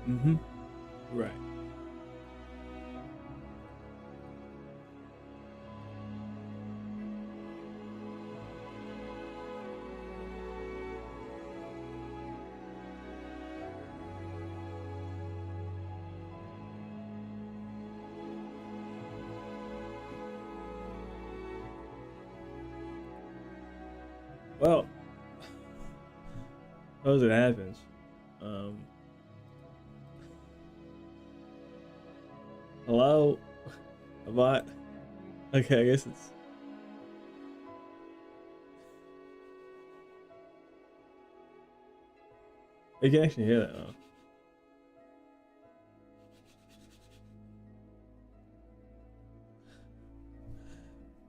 Mm-hmm. Right. Well, suppose it happens. Um, hello? About okay, I guess it's you can actually hear that now.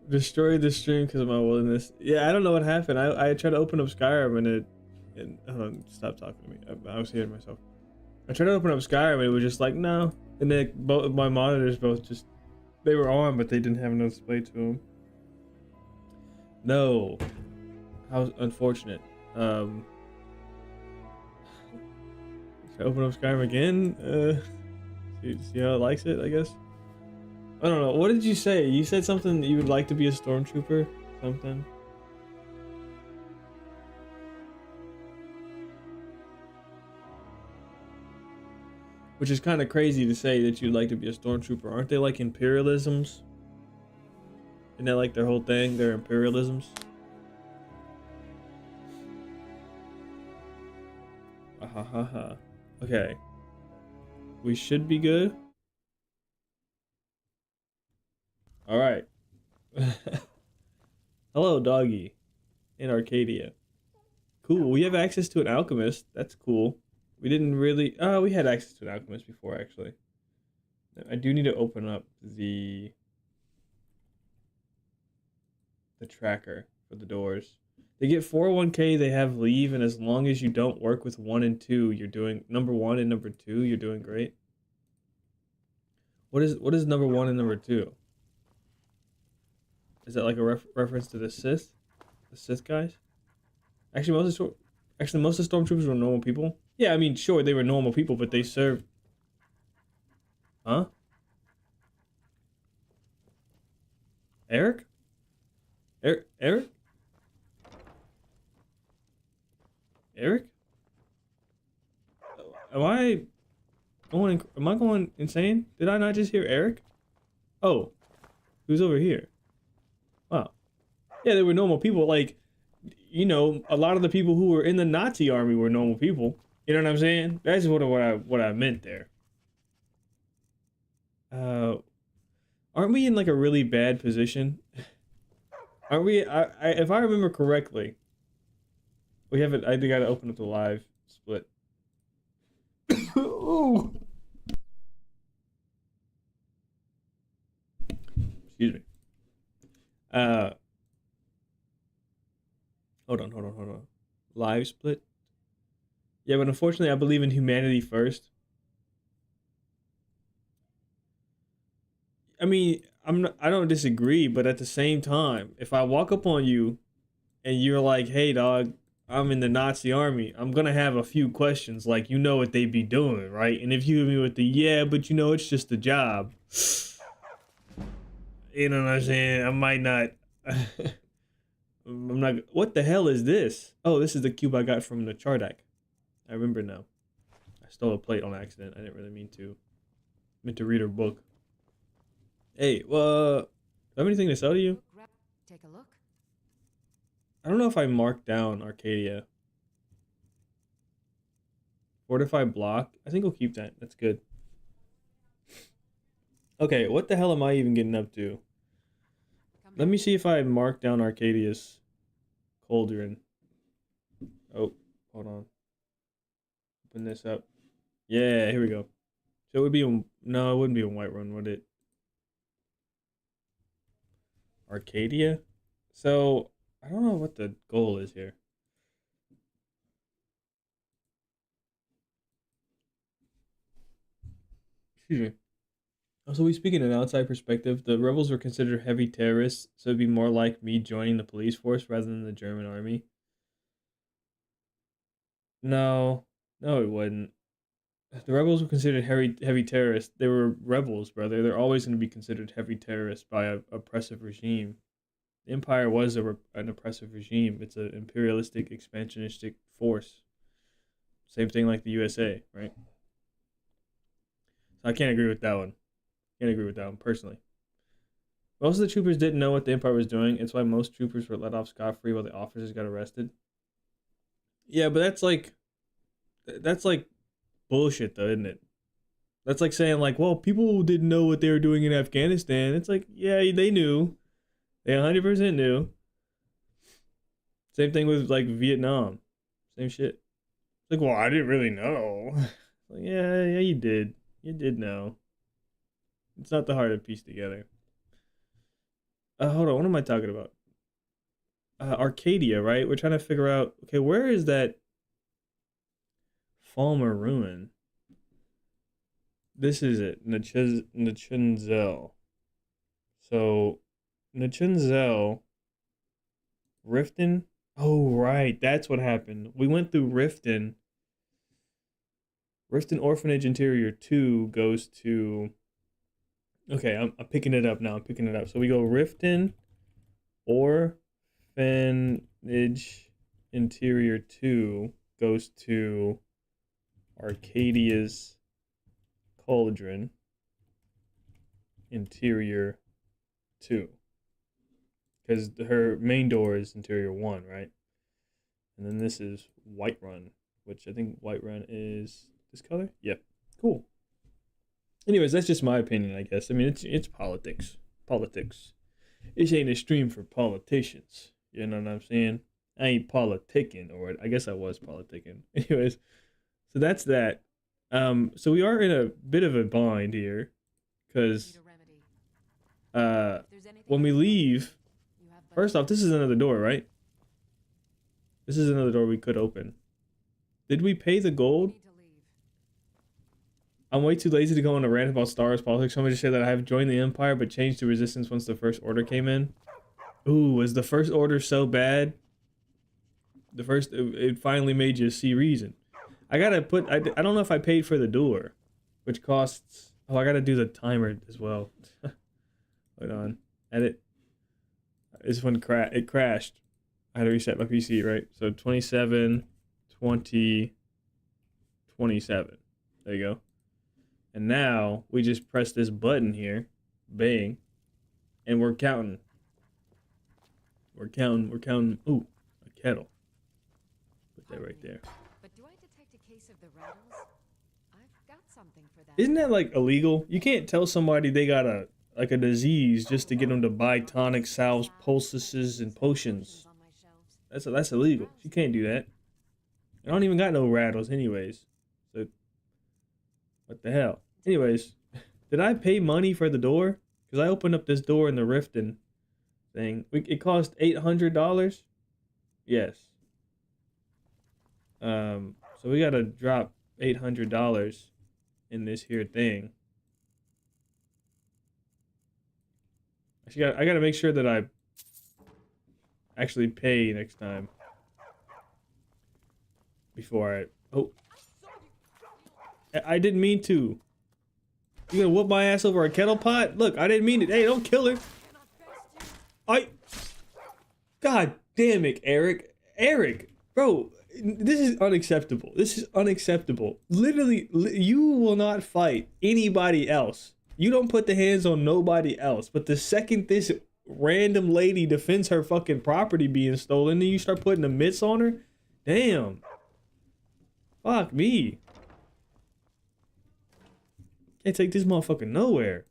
Destroyed the stream because of my willingness. Yeah, I don't know what happened. I tried to open up Skyrim and hold on, stop talking to me. I was hearing myself. I tried to open up Skyrim and it was just like no. And then both my monitors both just they were on, but they didn't have no display to them. No, how unfortunate. Um, should I open up Skyrim again? See how it likes it, I guess. I don't know. What did you say? You said something that you would like to be a stormtrooper? Something? Which is kind of crazy to say that you'd like to be a stormtrooper. Aren't they like imperialisms? Isn't that like their whole thing? Their imperialisms? Ha ha ha. Okay. We should be good. Alright. Hello, doggy. In Arcadia. Cool. We have access to an alchemist. That's cool. We didn't really. Oh, we had access to an alchemist before, actually. I do need to open up the tracker for the doors. They get 401k, they have leave, and as long as you don't work with 1 and 2, you're doing number 1 and number 2, you're doing great. What is number 1 and number 2? Is that like a reference to the Sith? The Sith guys? Actually, most of the stormtroopers were normal people. Yeah, I mean, sure, they were normal people, but they served. Huh? Eric? Eric? Eric? Am I Am I going insane? Did I not just hear Eric? Oh, who's over here? Wow. Yeah, they were normal people. Like, a lot of the people who were in the Nazi army were normal people. You know what I'm saying? That's what I meant there. Uh, aren't we in like a really bad position? Aren't we? If I remember correctly, we haven't. I got to open up the live split. Ooh. Excuse me. Uh, hold on. Live split. Yeah, but unfortunately, I believe in humanity first. I mean, I don't disagree, but at the same time, if I walk up on you and you're like, "Hey, dog, I'm in the Nazi army," I'm gonna have a few questions, like you know what they be doing, right? And if you hit me with the "yeah, but it's just a job," you know what I'm saying? I might not. I'm not. What the hell is this? Oh, this is the cube I got from the Chardak. I remember now. I stole a plate on accident. I didn't really mean to. I meant to read her book. Hey, well, do I have anything to sell to you? Take a look. I don't know if I marked down Arcadia. Fortify block. I think we'll keep that. That's good. Okay, what the hell am I even getting up to? Let me see if I marked down Arcadia's cauldron. Oh, hold on. Open this up. Yeah, here we go. So it would be no, it wouldn't be a white run, would it? Arcadia? So I don't know what the goal is here. Excuse me. Also, we speak in an outside perspective. The rebels were considered heavy terrorists, so it'd be more like me joining the police force rather than the German army. No, no, it wouldn't. The rebels were considered heavy terrorists. They were rebels, brother. They're always going to be considered heavy terrorists by a oppressive regime. The Empire was an oppressive regime. It's an imperialistic, expansionistic force. Same thing like the USA, right? So I can't agree with that one. Can't agree with that one, personally. Most of the troopers didn't know what the Empire was doing. It's why most troopers were let off scot-free while the officers got arrested. Yeah, but that's like bullshit, though, isn't it? That's like saying, like, well, people didn't know what they were doing in Afghanistan. It's like, yeah, they knew. They 100% knew. Same thing with, like, Vietnam. Same shit. It's like, well, I didn't really know. Like, yeah, you did. You did know. It's not that hard to piece together. Hold on, what am I talking about? Arcadia, right? We're trying to figure out, okay, where is that Falmer ruin? This is it, Nachunzel. So, Nachunzel, Riften. Oh, right, that's what happened. We went through Riften. Riften Orphanage Interior 2 goes to... Okay, I'm picking it up now. I'm picking it up. So we go Riften, Orphanage Interior 2 goes to Arcadia's Cauldron Interior 2. Because her main door is Interior 1, right? And then this is Whiterun, which I think Whiterun is this color? Yep. Cool. Anyways, that's just my opinion, I guess. I mean, it's politics. Politics. This ain't a stream for politicians. You know what I'm saying? I ain't politicking, or I guess I was politicking. Anyways, so that's that. So we are in a bit of a bind here, because when we leave, first off, this is another door, right? This is another door we could open. Did we pay the gold? I'm way too lazy to go on a rant about Star Wars politics. So I'm going to say that I have joined the Empire, but changed to Resistance once the First Order came in. Ooh, was the First Order so bad? It finally made you see reason. I don't know if I paid for the door, which costs, oh, I gotta do the timer as well. Hold on, edit. This one it crashed. I had to reset my PC, right? So 27, 20, 27. There you go. And now we just press this button here, bang, and we're counting. We're counting. Ooh, a kettle. Put that right there. But do I detect a case of the rattles? I've got something for that. Isn't that like illegal? You can't tell somebody they got a disease just to get them to buy tonic salves, poultices, and potions. That's illegal. You can't do that. I don't even got no rattles, anyways. So what the hell? Anyways, did I pay money for the door? Because I opened up this door in the Riften thing. It cost $800. Yes. So we gotta drop $800 in this here thing. Actually, I gotta make sure that I actually pay next time before I. Oh, I didn't mean to. You gonna whoop my ass over a kettle pot? Look, I didn't mean it. Hey, don't kill her. God damn it, Eric. Eric, bro, this is unacceptable. This is unacceptable. Literally, you will not fight anybody else. You don't put the hands on nobody else. But the second this random lady defends her fucking property being stolen, then you start putting the mitts on her? Damn. Fuck me. Can't take this motherfucker nowhere.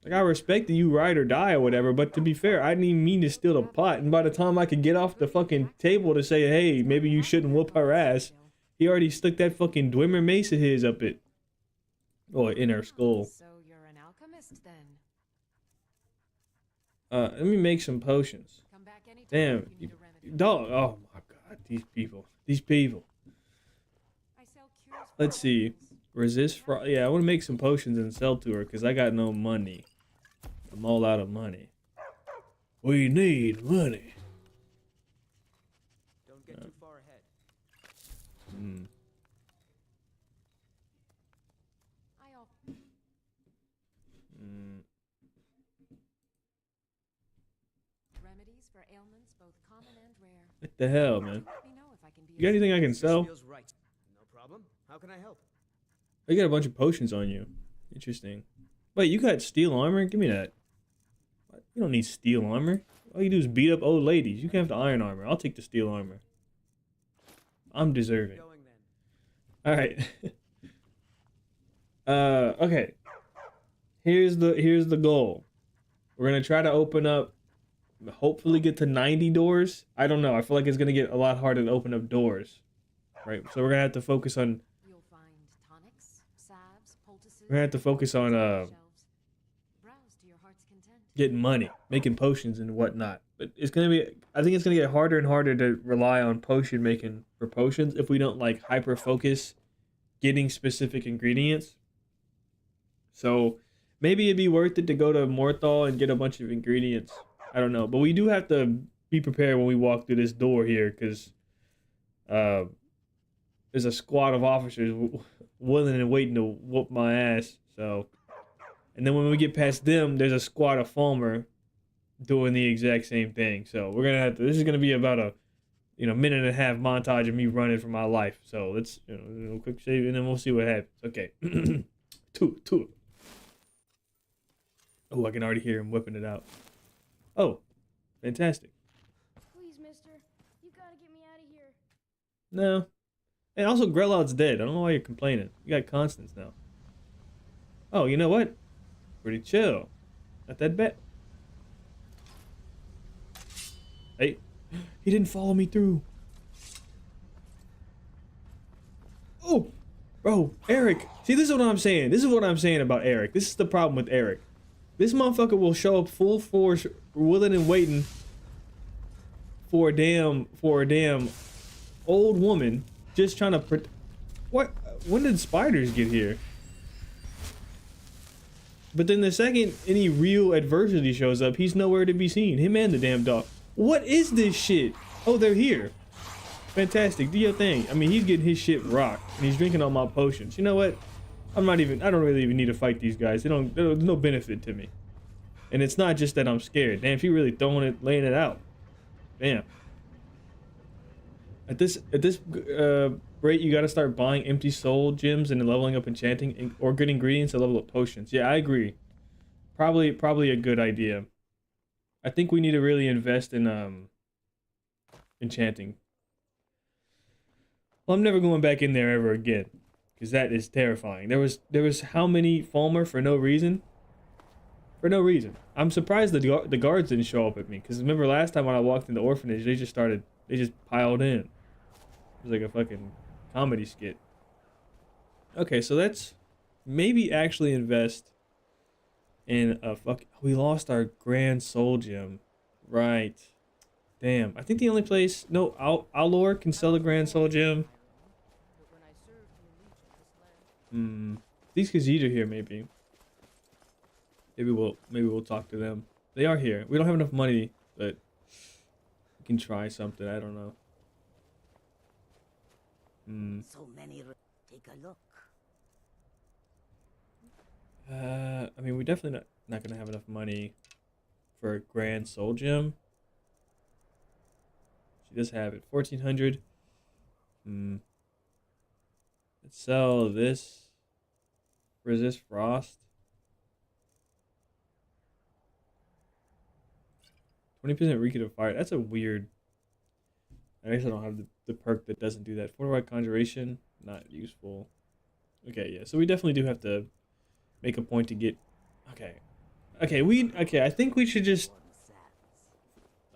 Like, I respect that you ride or die or whatever, but to be fair, I didn't even mean to steal the pot. And by the time I could get off the fucking table to say, hey, maybe you shouldn't whoop her ass, he already stuck that fucking Dwemer mace of his up it. Or in her skull. So you're an alchemist then? Let me make some potions. Come back anytime Damn. if you need a remedy. Dog. Oh my god, these people. These people. I sell cures for Let's see. orphans. Resist fraud. Yeah, I want to make some potions and sell to her because I got no money. I'm all out of money. We need money. Don't get too far both common and rare. What the hell, man? Let me know if I can be You got anything I can This sell? feels right. No problem. How can I help? I got a bunch of potions on you. Interesting. Wait, you got steel armor? Give me that. What? You don't need steel armor. All you do is beat up old ladies. You can have the iron armor. I'll take the steel armor. I'm deserving. Going then. All right. Okay. Here's the goal. We're gonna try to open up. Hopefully, get to 90 doors. I don't know. I feel like it's gonna get a lot harder to open up doors. Right. So we're gonna have to focus on. You'll find tonics, salves, poultices. We're gonna have to focus on shelves. Browse to your heart's content. getting money, making potions and whatnot. But it's gonna be. I think it's gonna get harder and harder to rely on potion making for potions if we don't like hyper focus getting specific ingredients. So maybe it'd be worth it to go to Morthal and get a bunch of ingredients. I don't know, but we do have to be prepared when we walk through this door here, because there's a squad of officers willing and waiting to whoop my ass. So, and then when we get past them, there's a squad of Falmer doing the exact same thing. So we're gonna have to. This is gonna be about a minute and a half montage of me running for my life. So let's quick save and then we'll see what happens. Okay, two. Oh, I can already hear him whipping it out. Oh, fantastic. Please, mister. You gotta get me out of here. No. And also, Greloud's dead. I don't know why you're complaining. You got Constance now. Oh, you know what? Pretty chill. Not that bad. Hey, he didn't follow me through. Oh, bro, Eric. See, this is what I'm saying. This is what I'm saying about Eric. This is the problem with Eric. This motherfucker will show up full force, willing and waiting for a damn old woman just trying to what? When did spiders get here? But then the second any real adversity shows up, he's nowhere to be seen. Him and the damn dog. What is this shit? Oh, they're here. Fantastic. Do your thing. I mean, he's getting his shit rocked and he's drinking all my potions. You know what? I don't really even need to fight these guys. There's no benefit to me. And it's not just that I'm scared. Damn, she really laying it out. Damn. At this rate, you gotta start buying empty soul gems and leveling up enchanting or good ingredients to level up potions. Yeah, I agree. Probably a good idea. I think we need to really invest in enchanting. Well, I'm never going back in there ever again, because that is terrifying. There was how many Falmer for no reason? For no reason. I'm surprised the guards didn't show up at me, because remember last time when I walked in the orphanage, they just piled in. It was like a fucking comedy skit. Okay, so let's maybe actually invest in a we lost our Grand Soul Gem. Right. Damn. I think the only place Alor can sell the Grand Soul Gem. These Khajiit are here, maybe. Maybe we'll talk to them. They are here. We don't have enough money, but we can try something. I don't know. So many. Take a look. I mean, we're definitely not gonna have enough money for a Grand Soul Gem. She does have it. 1400. Let's sell this. Resist frost. 20% weaken to fire. That's a weird. I guess I don't have the perk that doesn't do that. Fortified conjuration, not useful. Okay, yeah. So we definitely do have to make a point to get. Okay. I think we should just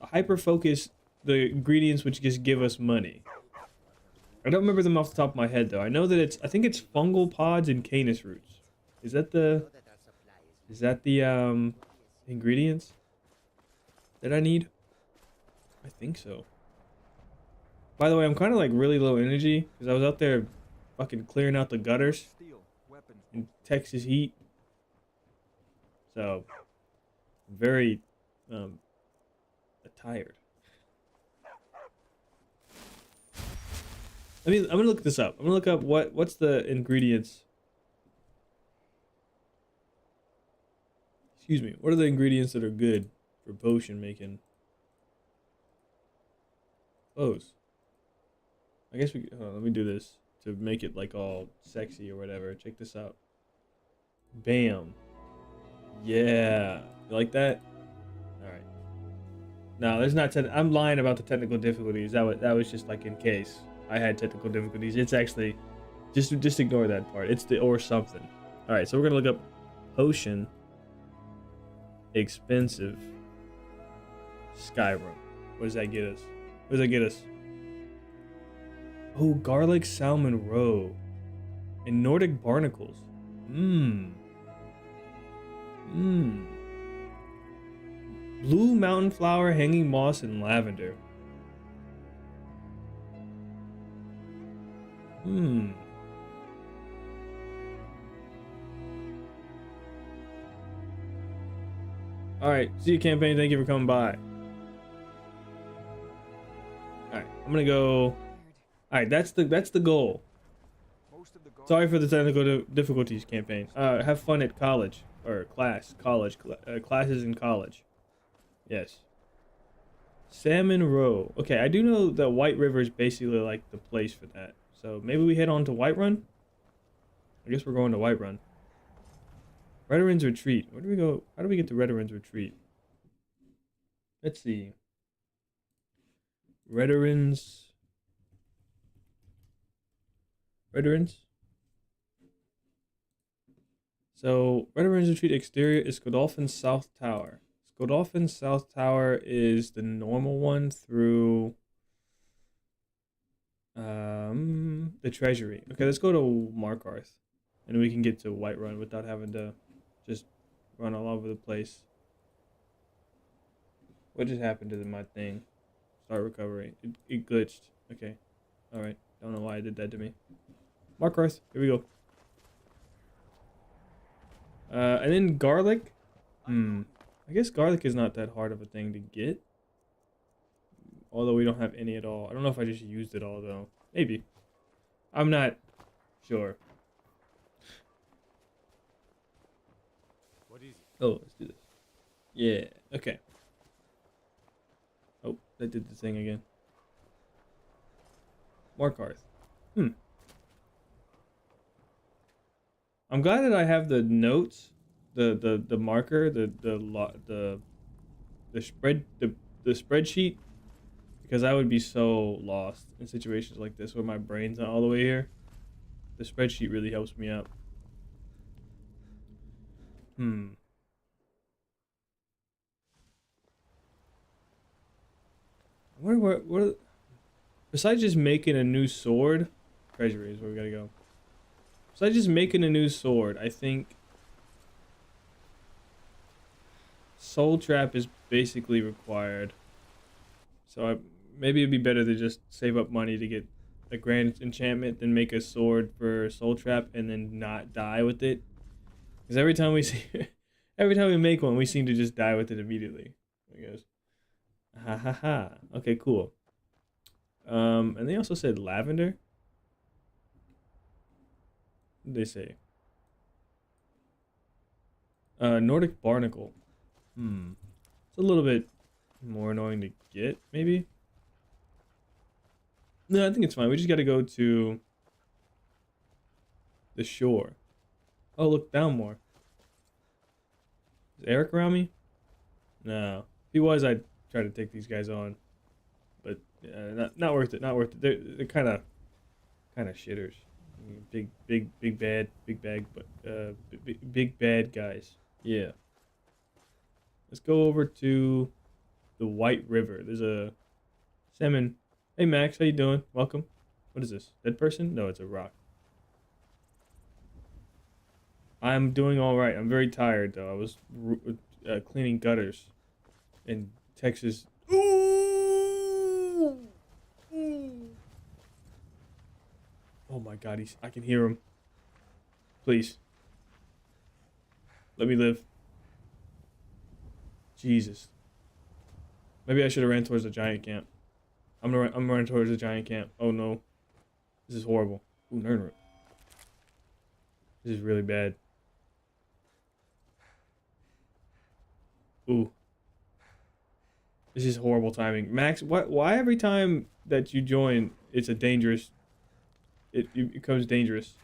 hyper focus the ingredients which just give us money. I don't remember them off the top of my head though. I know that I think it's fungal pods and canis roots. Is that the ingredients that I need? I think so. By the way, I'm kind of like really low energy because I was out there fucking clearing out the gutters in Texas heat. So I'm very tired. I'm gonna look this up. I'm gonna look up what's the ingredients. Excuse me. What are the ingredients that are good for potion making? close. I guess we. Hold on, let me do this to make it like all sexy or whatever. Check this out. Bam. Yeah. You like that? All right. No, there's not. I'm lying about the technical difficulties. That was just like in case I had technical difficulties. It's actually just ignore that part. It's the or something. All right. So we're gonna look up potion. Expensive. Skyrim. What does that get us? What does that get us? Oh, garlic salmon roe and Nordic barnacles. Mmm. Mmm. Blue mountain flower, hanging moss, and lavender. Hmm. Alright, see you, campaign. Thank you for coming by. Alright, I'm gonna go. Alright, that's the goal. Sorry for the technical difficulties, campaign. Have fun at college. Or classes in college. Yes. Salmon Row. Okay, I do know that White River is basically like the place for that. So maybe we head on to Whiterun? I guess we're going to Whiterun. Rederin's Retreat. Where do we go? How do we get to Rederin's Retreat? Let's see. Rederin's. So, Rederin's Retreat exterior is Godolphin's South Tower. Godolphin's South Tower is the normal one through the Treasury. Okay, let's go to Markarth. And we can get to Whiterun without having to just run all over the place. What just happened to my thing? Start recovery. It glitched. Okay. Alright. Don't know why it did that to me. Markarth. Here we go. And then garlic. I guess garlic is not that hard of a thing to get. Although we don't have any at all. I don't know if I just used it all though. Maybe. I'm not sure. What is it? Oh, let's do this. Yeah. Okay. Oh, that did the thing again. Markarth. I'm glad that I have the notes, the marker, the spreadsheet, because I would be so lost in situations like this where my brain's not all the way here. The spreadsheet really helps me out. I wonder what besides just making a new sword, treasury is where we gotta go. Besides just making a new sword, I think Soul Trap is basically required. So maybe it'd be better to just save up money to get a grand enchantment than make a sword for Soul Trap and then not die with it. Because every time we make one, we seem to just die with it immediately. I guess. Ha ha ha. Okay, cool. And they also said lavender. What did they say? Nordic barnacle. It's a little bit more annoying to get, maybe. No, I think it's fine. We just gotta go to the shore. Oh, look, down more. Is Eric around me? No. If he was, I'd try to take these guys on. But not worth it. Not worth it. They're kind of shitters. Big bad guys. Yeah. Let's go over to the White River. There's a salmon. Hey Max, how you doing? Welcome. What is this? Dead person? No, it's a rock. I'm doing all right. I'm very tired though. I was cleaning gutters in Texas. Ooh! Oh my God, I can hear him. Please. Let me live. Jesus. Maybe I should have ran towards the giant camp. I'm running towards the giant camp. Oh no. This is horrible. Ooh, Nernroot. This is really bad. Ooh. It's just horrible timing. Max, why every time that you join, it's a dangerous... It becomes dangerous.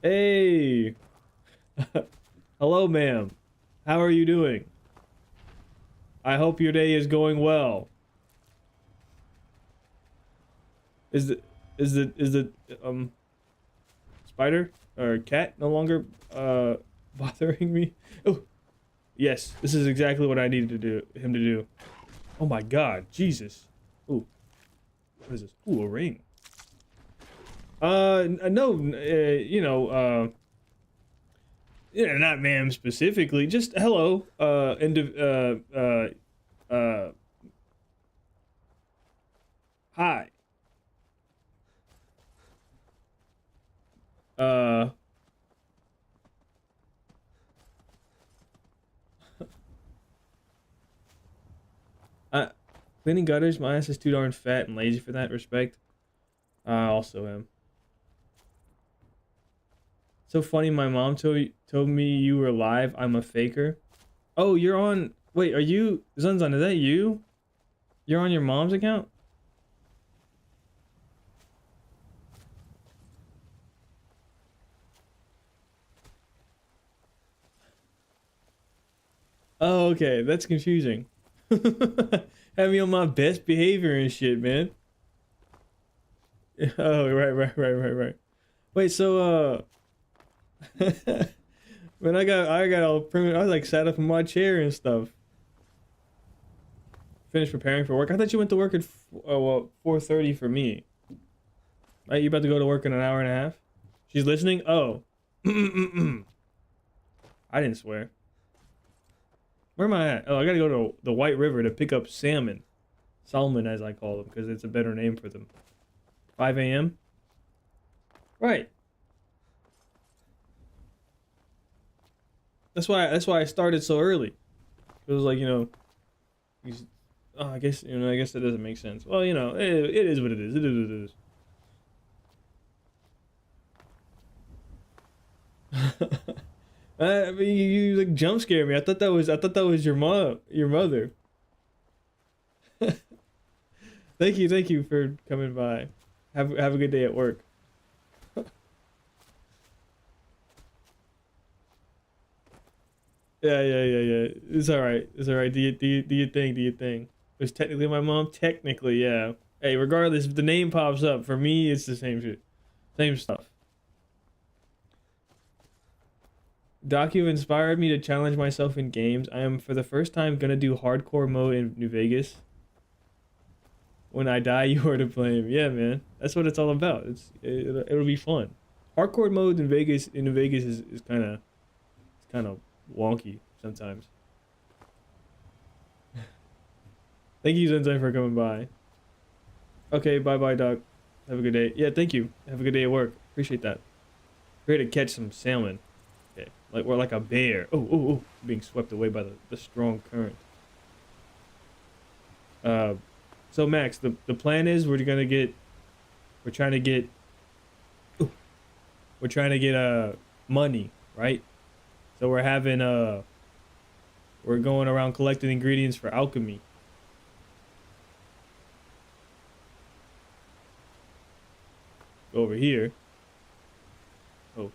Hey! Hello, ma'am. How are you doing? I hope your day is going well. Is the spider or cat no longer bothering me? Oh, yes, this is exactly what I needed him to do. Oh my God, Jesus. Ooh, what is this? Ooh, a ring. No, yeah, not ma'am specifically. Just hello, hi. Uh, Cleaning gutters. My ass is too darn fat and lazy for that. Respect. I also am. So funny. My mom told me you were live. I'm a faker. Oh, you're on. Wait, are you Zunzun? Is that you? You're on your mom's account? Oh, okay. That's confusing. Have me on my best behavior and shit, man. Oh, right. Wait, so when I got all primitive, I was like sat up in my chair and stuff. Finished preparing for work. I thought you went to work at 4:30 for me. Right, you about to go to work in an hour and a half? She's listening? Oh. I didn't swear. Where am I at? Oh, I gotta go to the White River to pick up salmon. Salmon, as I call them, because it's a better name for them. 5 a.m.? Right. That's why I started so early. It was like, I guess that doesn't make sense. Well, it is what it is. It is what it is. I mean, you like jump scare me. I thought that was your mother. Thank you for coming by. Have a good day at work. Yeah. It's all right. Do your thing. It's technically my mom. Technically, yeah. Hey, regardless, if the name pops up, for me, it's the same shit, same stuff. Doc, you've inspired me to challenge myself in games. I am for the first time gonna do hardcore mode in New Vegas. When I die, you are to blame. Yeah, man, that's what it's all about. It'll be fun. Hardcore mode in Vegas is kind of wonky sometimes. Thank you, Zenzai, for coming by. Okay, bye, Doc. Have a good day. Yeah, thank you. Have a good day at work. Appreciate that. Here to catch some salmon. Okay, we're like a bear. Oh, being swept away by the strong current. So Max, the plan is we're trying to get money, right? So we're going around collecting ingredients for alchemy. Go over here. Oh.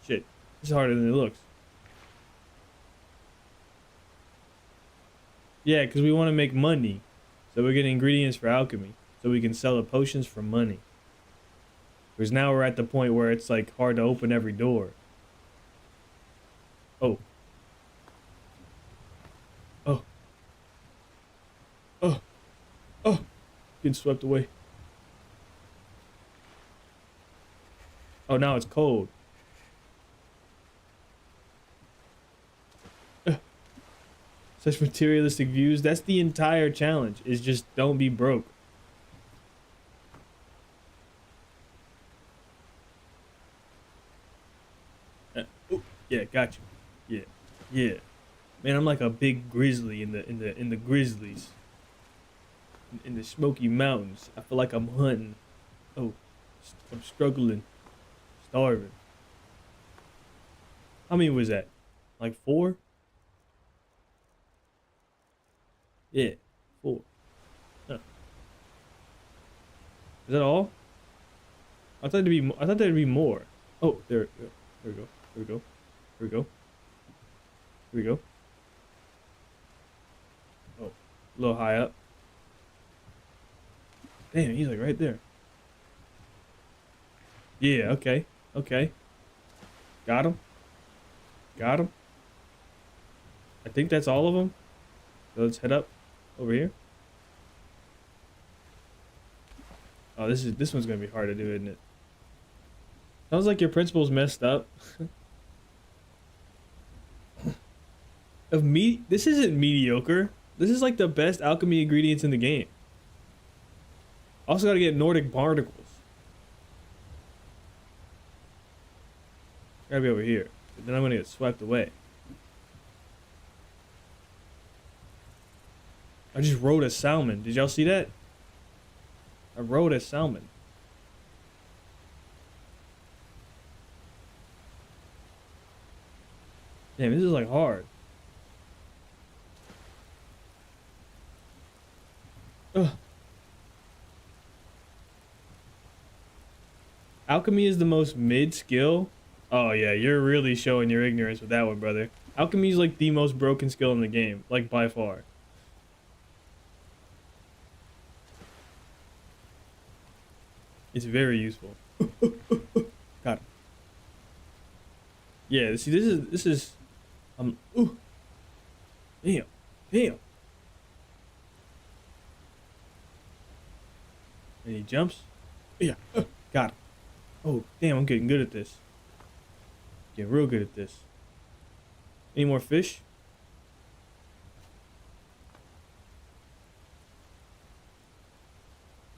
Shit. It's harder than it looks. Yeah, because we want to make money. So we're getting ingredients for alchemy. So we can sell the potions for money. Because now we're at the point where it's like hard to open every door. Oh. Oh. Getting swept away. Oh, now it's cold. Such materialistic views. That's the entire challenge. Is just don't be broke. Oh, yeah, got you. Yeah. Man, I'm like a big grizzly in the grizzlies. In the Smoky Mountains. I feel like I'm hunting. Oh, I'm struggling. Starving. How many was that? Like 4? Yeah, 4. Huh. Is that all? I thought there'd be more. Oh, there we go. Here we go. Here we go. Here we go. Oh, a little high up. Damn, he's like right there. Yeah, okay. Okay. Got him. Got him. I think that's all of them. So let's head up over here. Oh, this one's gonna be hard to do, isn't it? Sounds like your principal's messed up. This isn't mediocre. This is like the best alchemy ingredients in the game. Also gotta get Nordic barnacles. Gotta be over here. But then I'm gonna get swept away. I just rode a salmon. Did y'all see that? I rode a salmon. Damn, this is like hard. Ugh. Alchemy is the most mid skill. Oh yeah, you're really showing your ignorance with that one, brother. Alchemy is like the most broken skill in the game, like by far. It's very useful. Got him. Yeah, see, this is ooh. Damn. Damn. And he jumps. Yeah. Got him. Oh, damn, I'm getting good at this. Getting real good at this. Any more fish?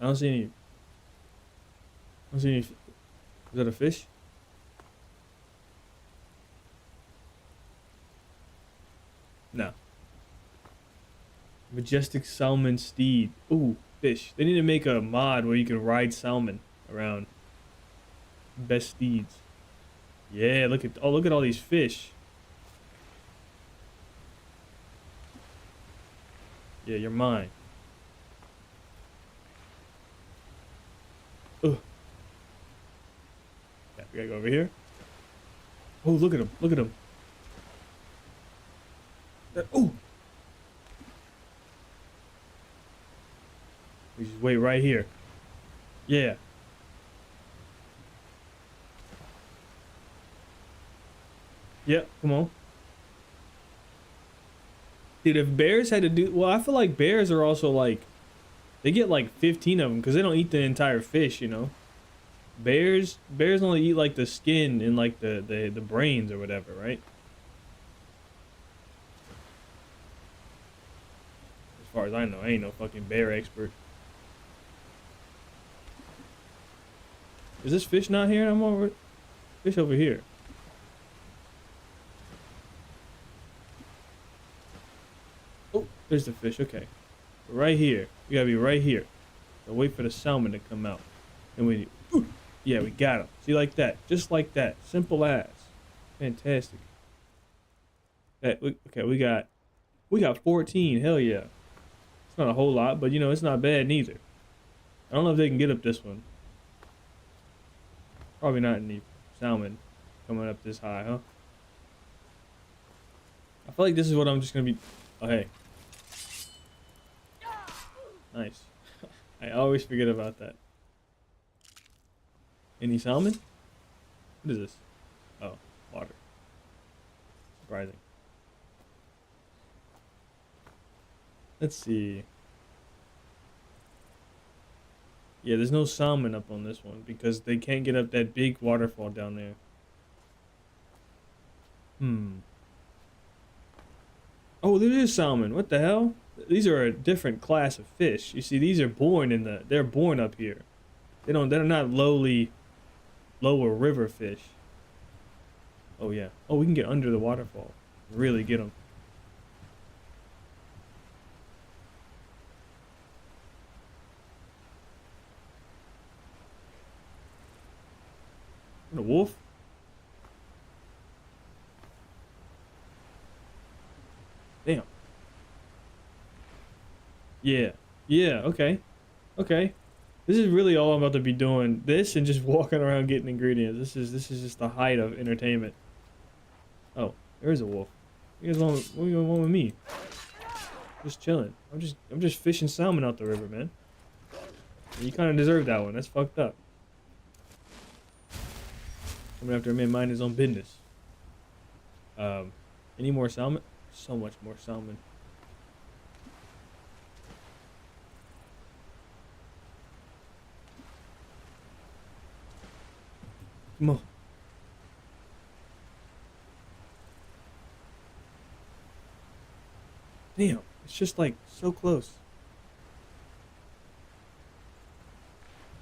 I don't see any. I don't see any. Is that a fish? No. Majestic salmon steed. Ooh, fish. They need to make a mod where you can ride salmon around. Best steeds. Yeah, look at all these fish. Yeah, you're mine. Ugh. Yeah, we gotta go over here. Oh, look at him. Look at him. Oh! We just wait right here. Yeah. Yep, come on. Dude, if bears had to do... Well, I feel like bears are also like... They get like 15 of them because they don't eat the entire fish, you know? Bears only eat like the skin and like the brains or whatever, right? As far as I know, I ain't no fucking bear expert. Is this fish not here? I'm over... Fish over here. Oh, there's the fish. Okay. Right here. We gotta be right here. So wait for the salmon to come out. And we... Ooh, yeah, we got him. See, like that. Just like that. Simple as. Fantastic. Okay, we got 14. Hell yeah. It's not a whole lot, but you know, it's not bad neither. I don't know if they can get up this one. Probably not any salmon coming up this high, huh? I feel like this is what I'm just gonna be... Oh, hey. Nice. I always forget about that. Any salmon? What is this? Oh, water. Surprising. Let's see. Yeah, there's no salmon up on this one because they can't get up that big waterfall down there. Oh, there is salmon. What the hell? These are a different class of fish. You see, these are born they're born up here. They're not lower river fish. Oh yeah. Oh, we can get under the waterfall. Really get them. The wolf? Yeah. Yeah, okay. Okay. This is really all I'm about to be doing. This and just walking around getting ingredients. This is just the height of entertainment. Oh, there is a wolf. What do you want with me? Just chilling. I'm just fishing salmon out the river, man. You kind of deserve that one. That's fucked up. I'm gonna have to remain mind his own business. Any more salmon? So much more salmon. Come on. Damn, it's just like so close.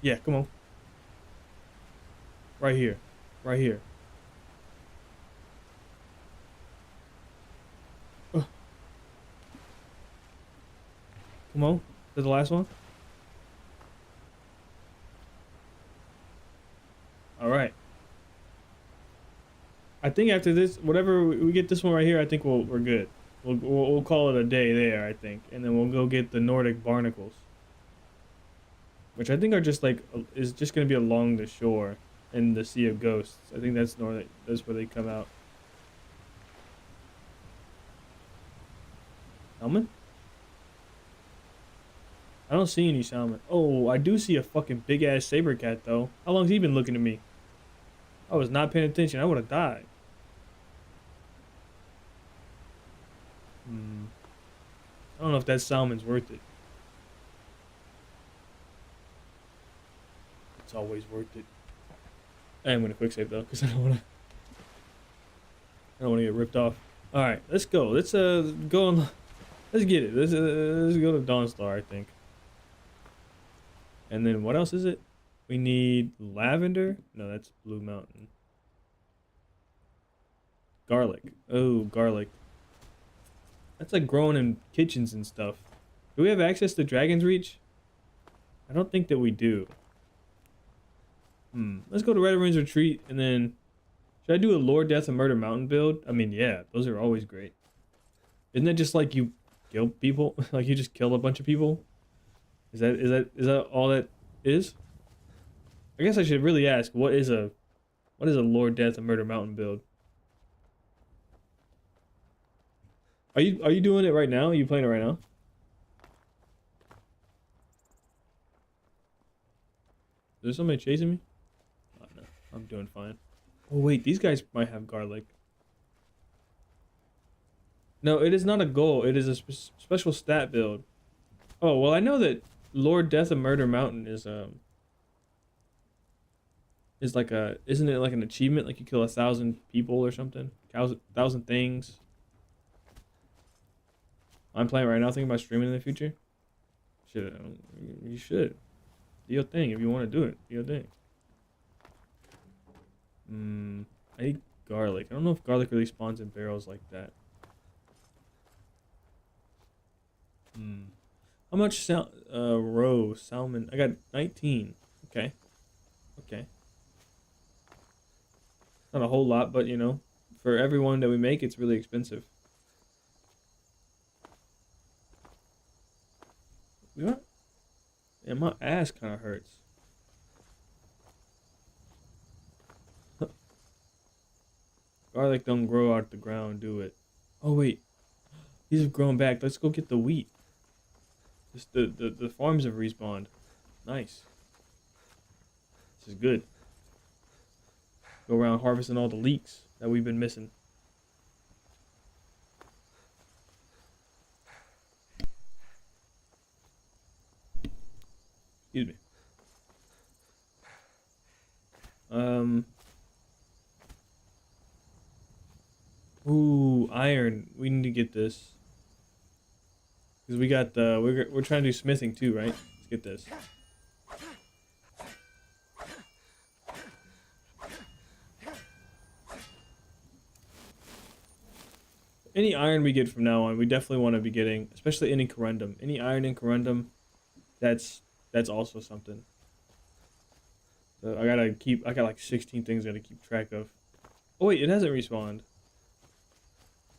Yeah, come on. Right here. Right here. Come on. Is that the last one? Alright. I think after this, whatever we get this one right here, I think we're good. We'll call it a day there, I think. And then we'll go get the Nordic barnacles. Which I think are just like, is just going to be along the shore in the Sea of Ghosts. I think that's Nordic, that's where they come out. Salmon? I don't see any salmon. Oh, I do see a fucking big ass saber cat though. How long's he been looking at me? I was not paying attention. I would have died. I don't know if that salmon's worth it. It's always worth it. I am gonna quick save though, because I don't wanna get ripped off. Alright, let's go. Let's go on. Let's get it. Let's go to Dawnstar, I think. And then what else is it? We need lavender. No, that's Blue Mountain. Garlic. Oh, garlic. That's like growing in kitchens and stuff. Do we have access to Dragon's Reach? I don't think that we do. Let's go to Red Ruins Retreat and then... Should I do a Lord Death and Murder Mountain build? I mean, yeah, those are always great. Isn't that just like you kill people? Like you just kill a bunch of people? Is that all that is? I guess I should really ask, what is a Lord Death and Murder Mountain build? Are you doing it right now? Are you playing it right now? Is there somebody chasing me? Oh, no, I'm doing fine. Oh wait, these guys might have garlic. No, it is not a goal. It is a special stat build. Oh well, I know that Lord Death and Murder Mountain is like a, isn't it like an achievement? Like you kill 1,000 people or something? 1,000 things. I'm playing right now, thinking about streaming in the future. You should. Do your thing if you want to do it. Do your thing. I need garlic. I don't know if garlic really spawns in barrels like that. How much salmon? I got 19. Okay. Okay. Not a whole lot, but you know, for every one that we make, it's really expensive. What? Yeah, my ass kind of hurts. Garlic don't grow out the ground, do it? Oh wait, these have grown back. Let's go get the wheat. Just the farms have respawned. Nice. This is good. Go around harvesting all the leeks that we've been missing. Excuse me. Ooh, iron. We need to get this. Because we got the... We're trying to do smithing too, right? Let's get this. Any iron we get from now on, we definitely want to be getting, especially any corundum. Any iron in corundum, that's also something. So I got like 16 things I gotta keep track of. Oh wait, it hasn't respawned.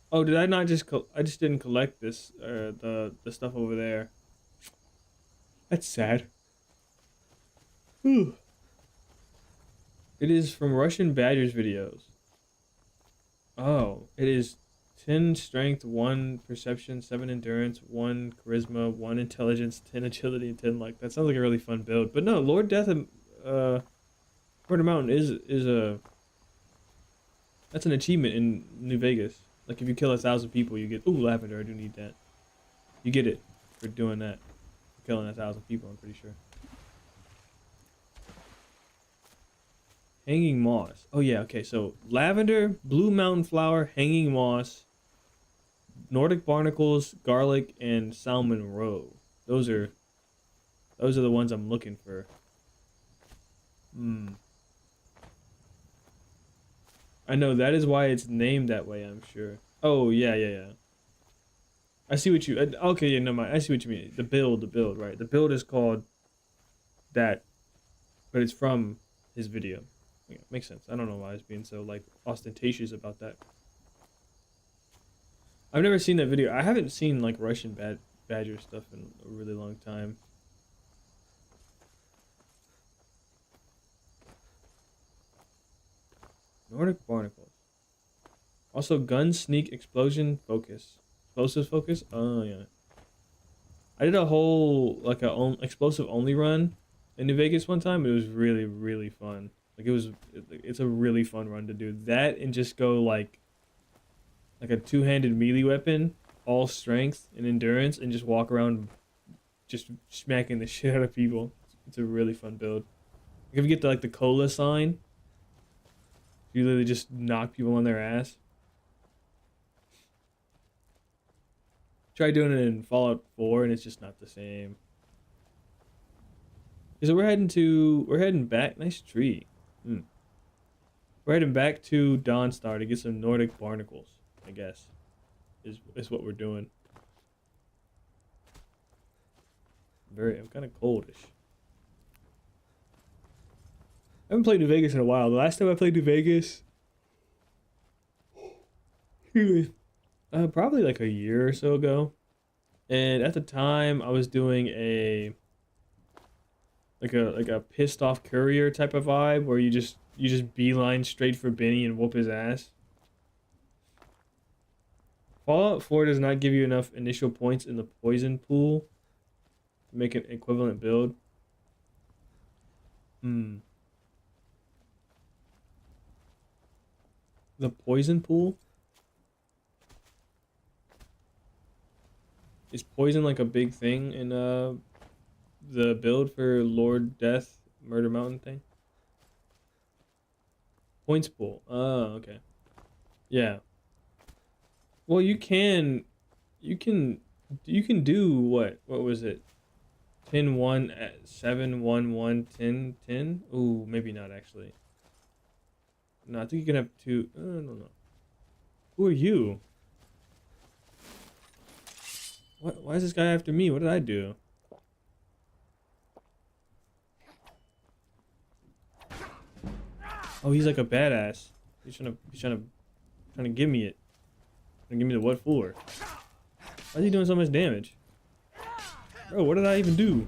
Oh, did I not just I just didn't collect this, the stuff over there. That's sad. Whew. It is from Russian Badgers videos. Oh, it is 10 strength, 1 perception, 7 endurance, 1 charisma, 1 intelligence, 10 agility, and 10 luck. That sounds like a really fun build. But no, Lord Death and Murder Mountain is a that's an achievement in New Vegas. Like if you kill 1,000 people, you get lavender. I do need that. You get it for doing that. For killing 1,000 people, I'm pretty sure. Hanging moss. Oh yeah, okay. So lavender, blue mountain flower, hanging moss, Nordic barnacles, garlic, and salmon roe. Those are the ones I'm looking for. I know that is why it's named that way, I'm sure. Oh yeah. I see what you okay, yeah, no mind. I see what you mean. The build, right. The build is called that, but it's from his video. Yeah, makes sense. I don't know why I was being so like ostentatious about that. I've never seen that video. I haven't seen like Russian badger stuff in a really long time. Nordic barnacles. Also gun, sneak, explosion, focus. Explosive focus? Oh yeah. I did a whole like explosive only run in New Vegas one time. It was really, really fun. Like it's a really fun run to do. That and just go like a two-handed melee weapon, all strength and endurance, and just walk around just smacking the shit out of people. It's a really fun build. Like if you get the, like the cola sign, you literally just knock people on their ass. Try doing it in Fallout 4 and it's just not the same. So we're heading back. Nice tree. We're heading back to Dawnstar to get some Nordic barnacles, I guess. Is what we're doing. I'm kind of coldish. I haven't played New Vegas in a while. The last time I played New Vegas, probably like a year or so ago. And at the time, I was doing a pissed off courier type of vibe where you just beeline straight for Benny and whoop his ass. Fallout 4 does not give you enough initial points in the poison pool to make an equivalent build. The poison pool? Is poison like a big thing in the build for Lord Death Murder Mountain thing? Points pool. Oh, okay. Yeah. Well, you can do what? What was it? 10-1 at 7-1-1 10-10? Ooh, maybe not actually. No, I think you can have two. I don't know. Who are you? What? Why is this guy after me? What did I do? Oh, he's like a badass. He's trying to give me it. Trying to give me the what for? Why is he doing so much damage? Bro, what did I even do?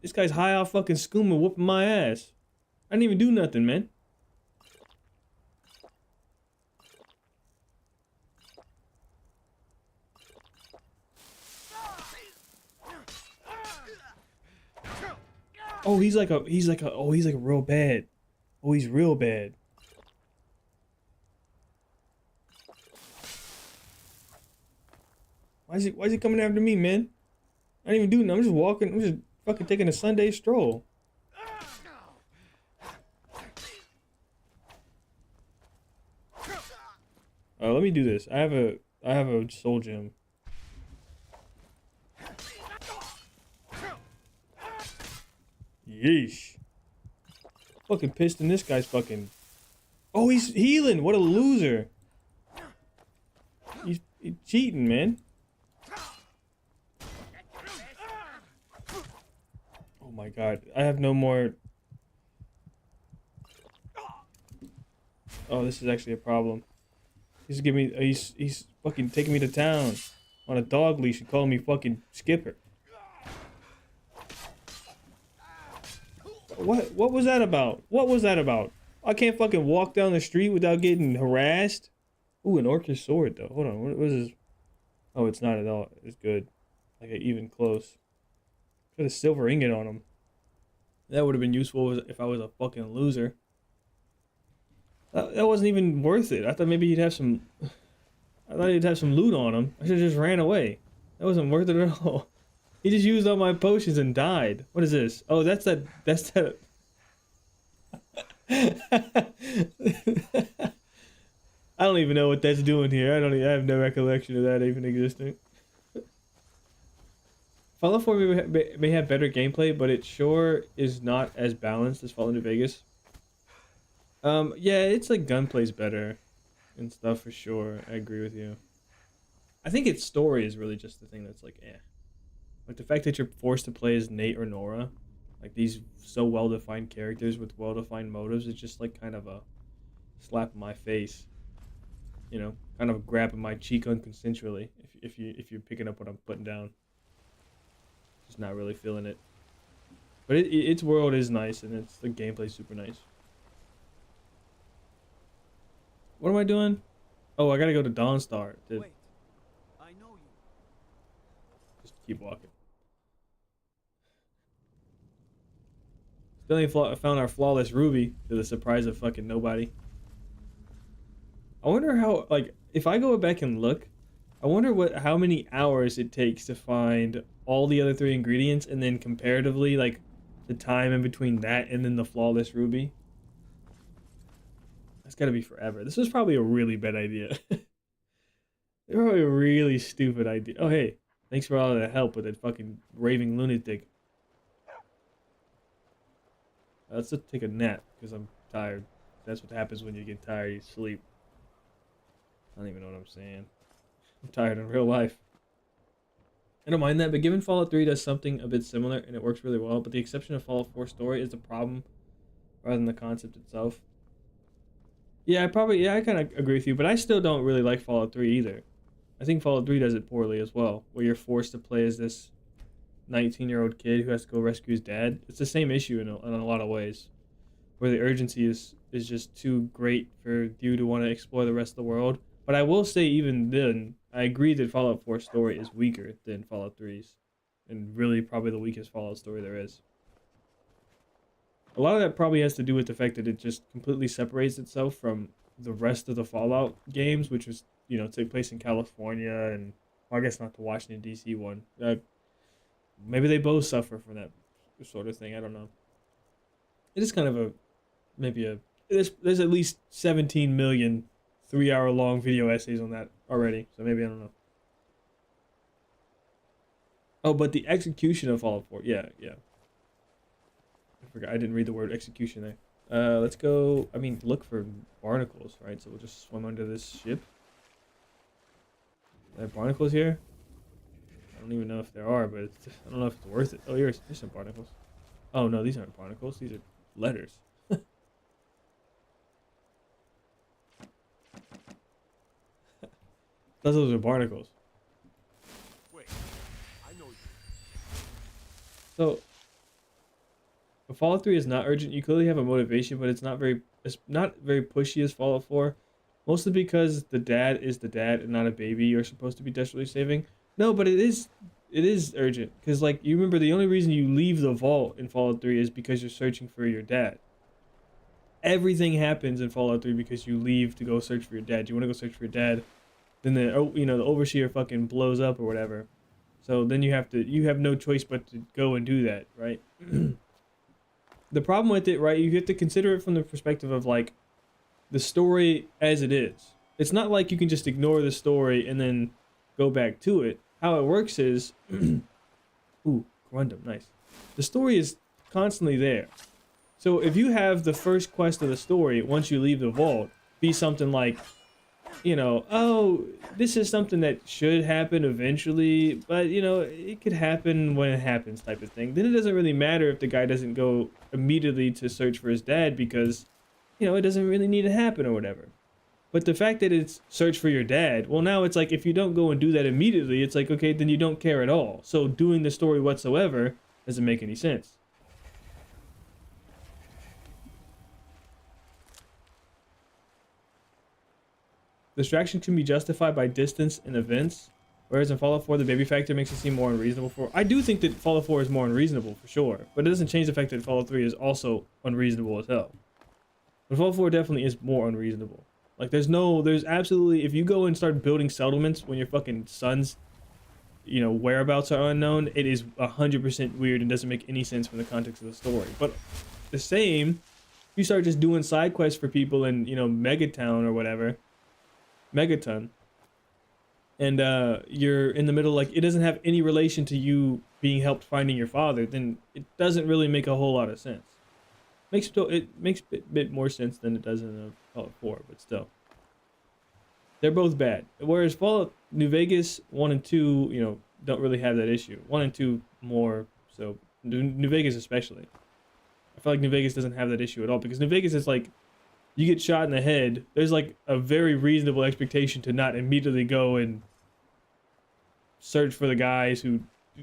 This guy's high off fucking skooma whooping my ass. I didn't even do nothing, man. Oh, he's like real bad. Oh, he's real bad. Why is he coming after me, man? I didn't even do nothing. I'm just walking. I'm just fucking taking a Sunday stroll. Let me do this. I have a soul gem. Yeesh. Fucking pissed in this guy's fucking... Oh, he's healing. What a loser. He's cheating, man. Oh my god. I have no more... Oh, this is actually a problem. He's giving me... He's fucking taking me to town on a dog leash and calling me fucking Skipper. What was that about? What was that about? I can't fucking walk down the street without getting harassed. Ooh, an orcish sword though. Hold on, what was this? Oh, it's not at all. It's good. Like even close. Got a silver ingot on him. That would have been useful if I was a fucking loser. That wasn't even worth it. I thought maybe he'd have some. I thought he'd have some loot on him. I should have just ran away. That wasn't worth it at all. He just used all my potions and died. What is this? Oh, that's that. That's that. I don't even know what that's doing here. I have no recollection of that even existing. Fallout 4 may have better gameplay, but it sure is not as balanced as Fallout New Vegas. Yeah, it's like gunplay's better and stuff for sure. I agree with you. I think its story is really just the thing that's like, eh. Like the fact that you're forced to play as Nate or Nora, like these so well-defined characters with well-defined motives, is just like kind of a slap in my face. You know, kind of grabbing my cheek unconsensually if you're picking up what I'm putting down. Just not really feeling it. But its world is nice and it's the gameplay super nice. What am I doing? Oh, I gotta go to Dawnstar. Wait, I know you. Just keep walking. Still ain't found our flawless ruby, to the surprise of fucking nobody. I wonder how, like, if I go back and look, I wonder how many hours it takes to find all the other 3 ingredients, and then comparatively, like, the time in between that and then the flawless ruby. That's gotta be forever. This was probably a really bad idea. Probably a really stupid idea. Oh, hey. Thanks for all the help with that fucking raving lunatic. Let's just take a nap, because I'm tired. That's what happens when you get tired, you sleep. I don't even know what I'm saying. I'm tired in real life. I don't mind that, but given Fallout 3 does something a bit similar, and it works really well, but the exception of Fallout 4 story is the problem, rather than the concept itself. Yeah, I kind of agree with you, but I still don't really like Fallout 3 either. I think Fallout 3 does it poorly as well, where you're forced to play as this 19-year-old kid who has to go rescue his dad. It's the same issue in a lot of ways, where the urgency is just too great for you to want to explore the rest of the world. But I will say, even then, I agree that Fallout 4 story is weaker than Fallout 3's, and really probably the weakest Fallout story there is. A lot of that probably has to do with the fact that it just completely separates itself from the rest of the Fallout games, which was, you know, take place in California, and well, I guess not the Washington D.C. one. Maybe they both suffer from that sort of thing. I don't know. It is kind of there's at least 17 million 3-hour-long video essays on that already, so maybe I don't know. Oh, but the execution of Fallout 4, yeah. I forgot, I didn't read the word execution there. Let's go, look for barnacles, right? So we'll just swim under this ship. Are there barnacles here? I don't even know if there are, but I don't know if it's worth it. Oh, here's some barnacles. Oh, no, these aren't barnacles. These are letters. Those are barnacles. Wait, I know you. So, if Fallout 3 is not urgent, you clearly have a motivation, but it's not very pushy as Fallout 4. Mostly because the dad is the dad and not a baby you're supposed to be desperately saving. No, but it is urgent. Because, like, you remember the only reason you leave the vault in Fallout 3 is because you're searching for your dad. Everything happens in Fallout 3 because you leave to go search for your dad. You want to go search for your dad. Then the overseer fucking blows up or whatever. So then you have no choice but to go and do that, right? The problem with it, right, you have to consider it from the perspective of, like, the story as it is. It's not like you can just ignore the story and then go back to it. How it works is, ooh, Corundum, nice. The story is constantly there. So if you have the first quest of the story, once you leave the vault, be something like, you know, oh, this is something that should happen eventually, but, you know, it could happen when it happens type of thing. Then it doesn't really matter if the guy doesn't go immediately to search for his dad because, you know, it doesn't really need to happen or whatever. But the fact that it's search for your dad, well, now it's like if you don't go and do that immediately, it's like, okay, then you don't care at all. So doing the story whatsoever doesn't make any sense. Distraction can be justified by distance and events, whereas in Fallout 4, the baby factor makes it seem more unreasonable. I do think that Fallout 4 is more unreasonable for sure, but it doesn't change the fact that Fallout 3 is also unreasonable as hell. But Fallout 4 definitely is more unreasonable. Like, there's absolutely, if you go and start building settlements when your fucking son's, you know, whereabouts are unknown, it is 100% weird and doesn't make any sense from the context of the story. But the same, you start just doing side quests for people in, you know, Megatown or whatever, Megaton, and you're in the middle, like, it doesn't have any relation to you being helped finding your father, then it doesn't really make a whole lot of sense. It makes a bit more sense than it does in Fallout 4, but still. They're both bad. Whereas Fallout New Vegas 1 and 2, you know, don't really have that issue. 1 and 2 more so. New Vegas especially. I feel like New Vegas doesn't have that issue at all, because New Vegas is like, you get shot in the head, there's like a very reasonable expectation to not immediately go and search for the guys who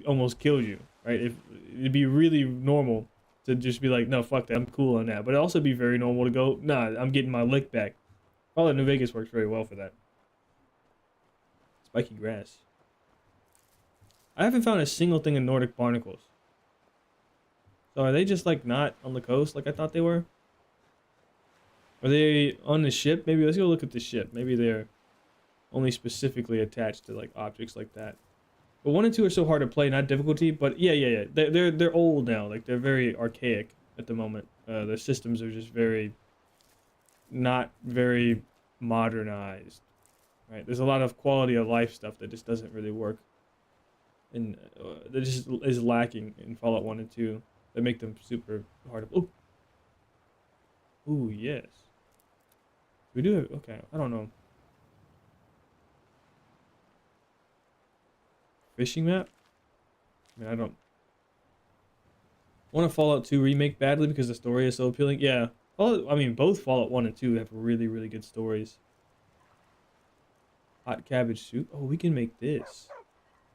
almost killed you, right? It'd be really normal to just be like, no, fuck that, I'm cool on that. But it'd also be very normal to go, nah, I'm getting my lick back. Fallout New Vegas works very well for that. Spiky grass. I haven't found a single thing in Nordic barnacles. So are they just like not on the coast like I thought they were? Are they on the ship? Maybe let's go look at the ship. Maybe they're only specifically attached to like objects like that. But 1 and 2 are so hard to play, not difficulty. But yeah. They're old now. Like they're very archaic at the moment. The systems are just not very modernized. Right? There's a lot of quality of life stuff that just doesn't really work, and that just is lacking in Fallout 1 and 2. That make them super hard to. Ooh, yes. We do have, okay, I don't know. Fishing map? I mean, I don't want a Fallout 2 remake badly because the story is so appealing. Yeah, both Fallout 1 and 2 have really, really good stories. Hot cabbage soup. Oh, we can make this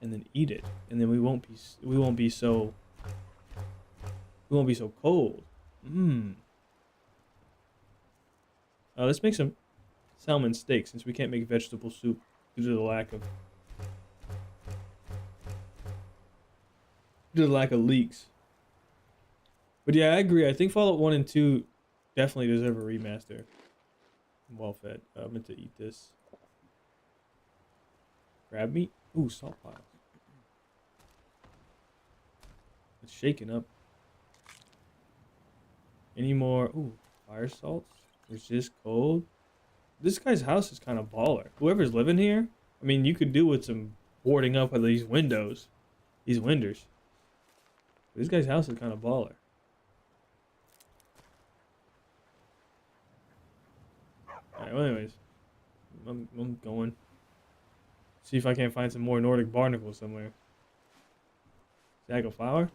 and then eat it, and then we won't be so cold. Let's make some salmon steak since we can't make vegetable soup due to the lack of leaks. But yeah, I agree. I think Fallout 1 and 2 definitely deserve a remaster. I'm well fed. I meant to eat this. Crab meat? Ooh, salt piles. It's shaking up. Any more? Ooh, fire salts? Resist cold? This guy's house is kind of baller. Whoever's living here, I mean, you could do with some boarding up of these windows. These windows. This guy's house is kind of baller. Alright, well anyways. I'm going. See if I can't find some more Nordic barnacles somewhere. Sack of flour?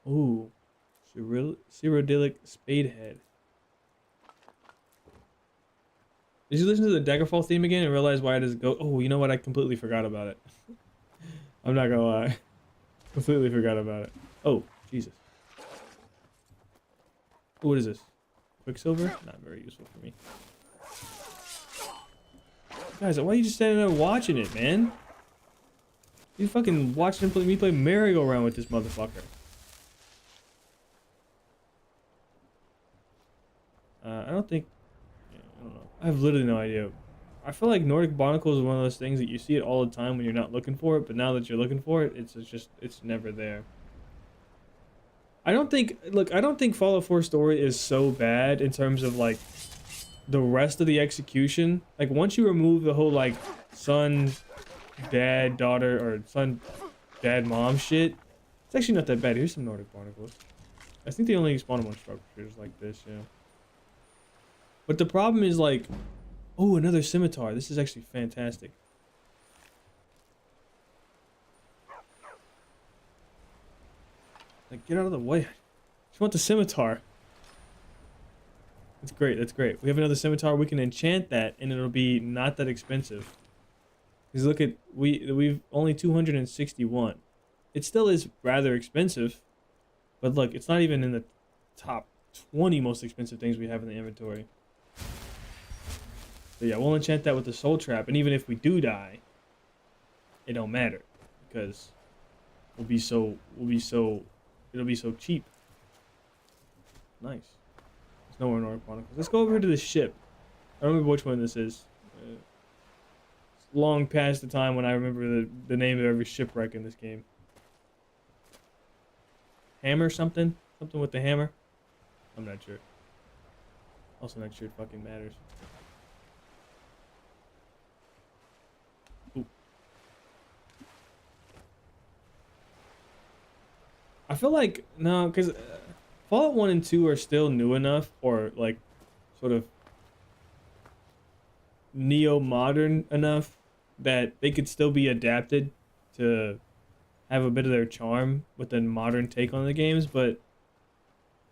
Ooh. Cyrodiilic spadehead. Did you listen to the Daggerfall theme again and realize why it doesn't go? Oh, you know what? I completely forgot about it. I'm not gonna lie. Completely forgot about it. Oh, Jesus. What is this? Quicksilver? Not very useful for me. Guys, why are you just standing there watching it, man? You fucking watching me play merry-go-round with this motherfucker. I don't think... Yeah, I don't know. I have literally no idea. I feel like Nordic barnacles is one of those things that you see it all the time when you're not looking for it, but now that you're looking for it, it's never there. I don't think Fallout 4 story is so bad in terms of like the rest of the execution. Like once you remove the whole like son, dad, daughter, or son, dad, mom shit, it's actually not that bad. Here's some Nordic barnacles. I think they only spawn them on structures like this, yeah. But the problem is like, oh, another scimitar. This is actually fantastic. Like, get out of the way. I just want the scimitar. That's great. That's great. We have another scimitar. We can enchant that, and it'll be not that expensive. Because look at we've only 261. It still is rather expensive, but look, it's not even in the top 20 most expensive things we have in the inventory. So yeah, we'll enchant that with the soul trap, and even if we do die, it don't matter because it'll be so cheap. Nice. There's nowhere in Nordic Chronicles. Let's go over to the ship. I don't remember which one this is. It's long past the time when I remember the name of every shipwreck in this game. Hammer something? Something with the hammer? I'm not sure. Also not sure it fucking matters. Ooh. I feel like, no, because Fallout 1 and 2 are still new enough, or like sort of neo-modern enough that they could still be adapted to have a bit of their charm with a modern take on the games. But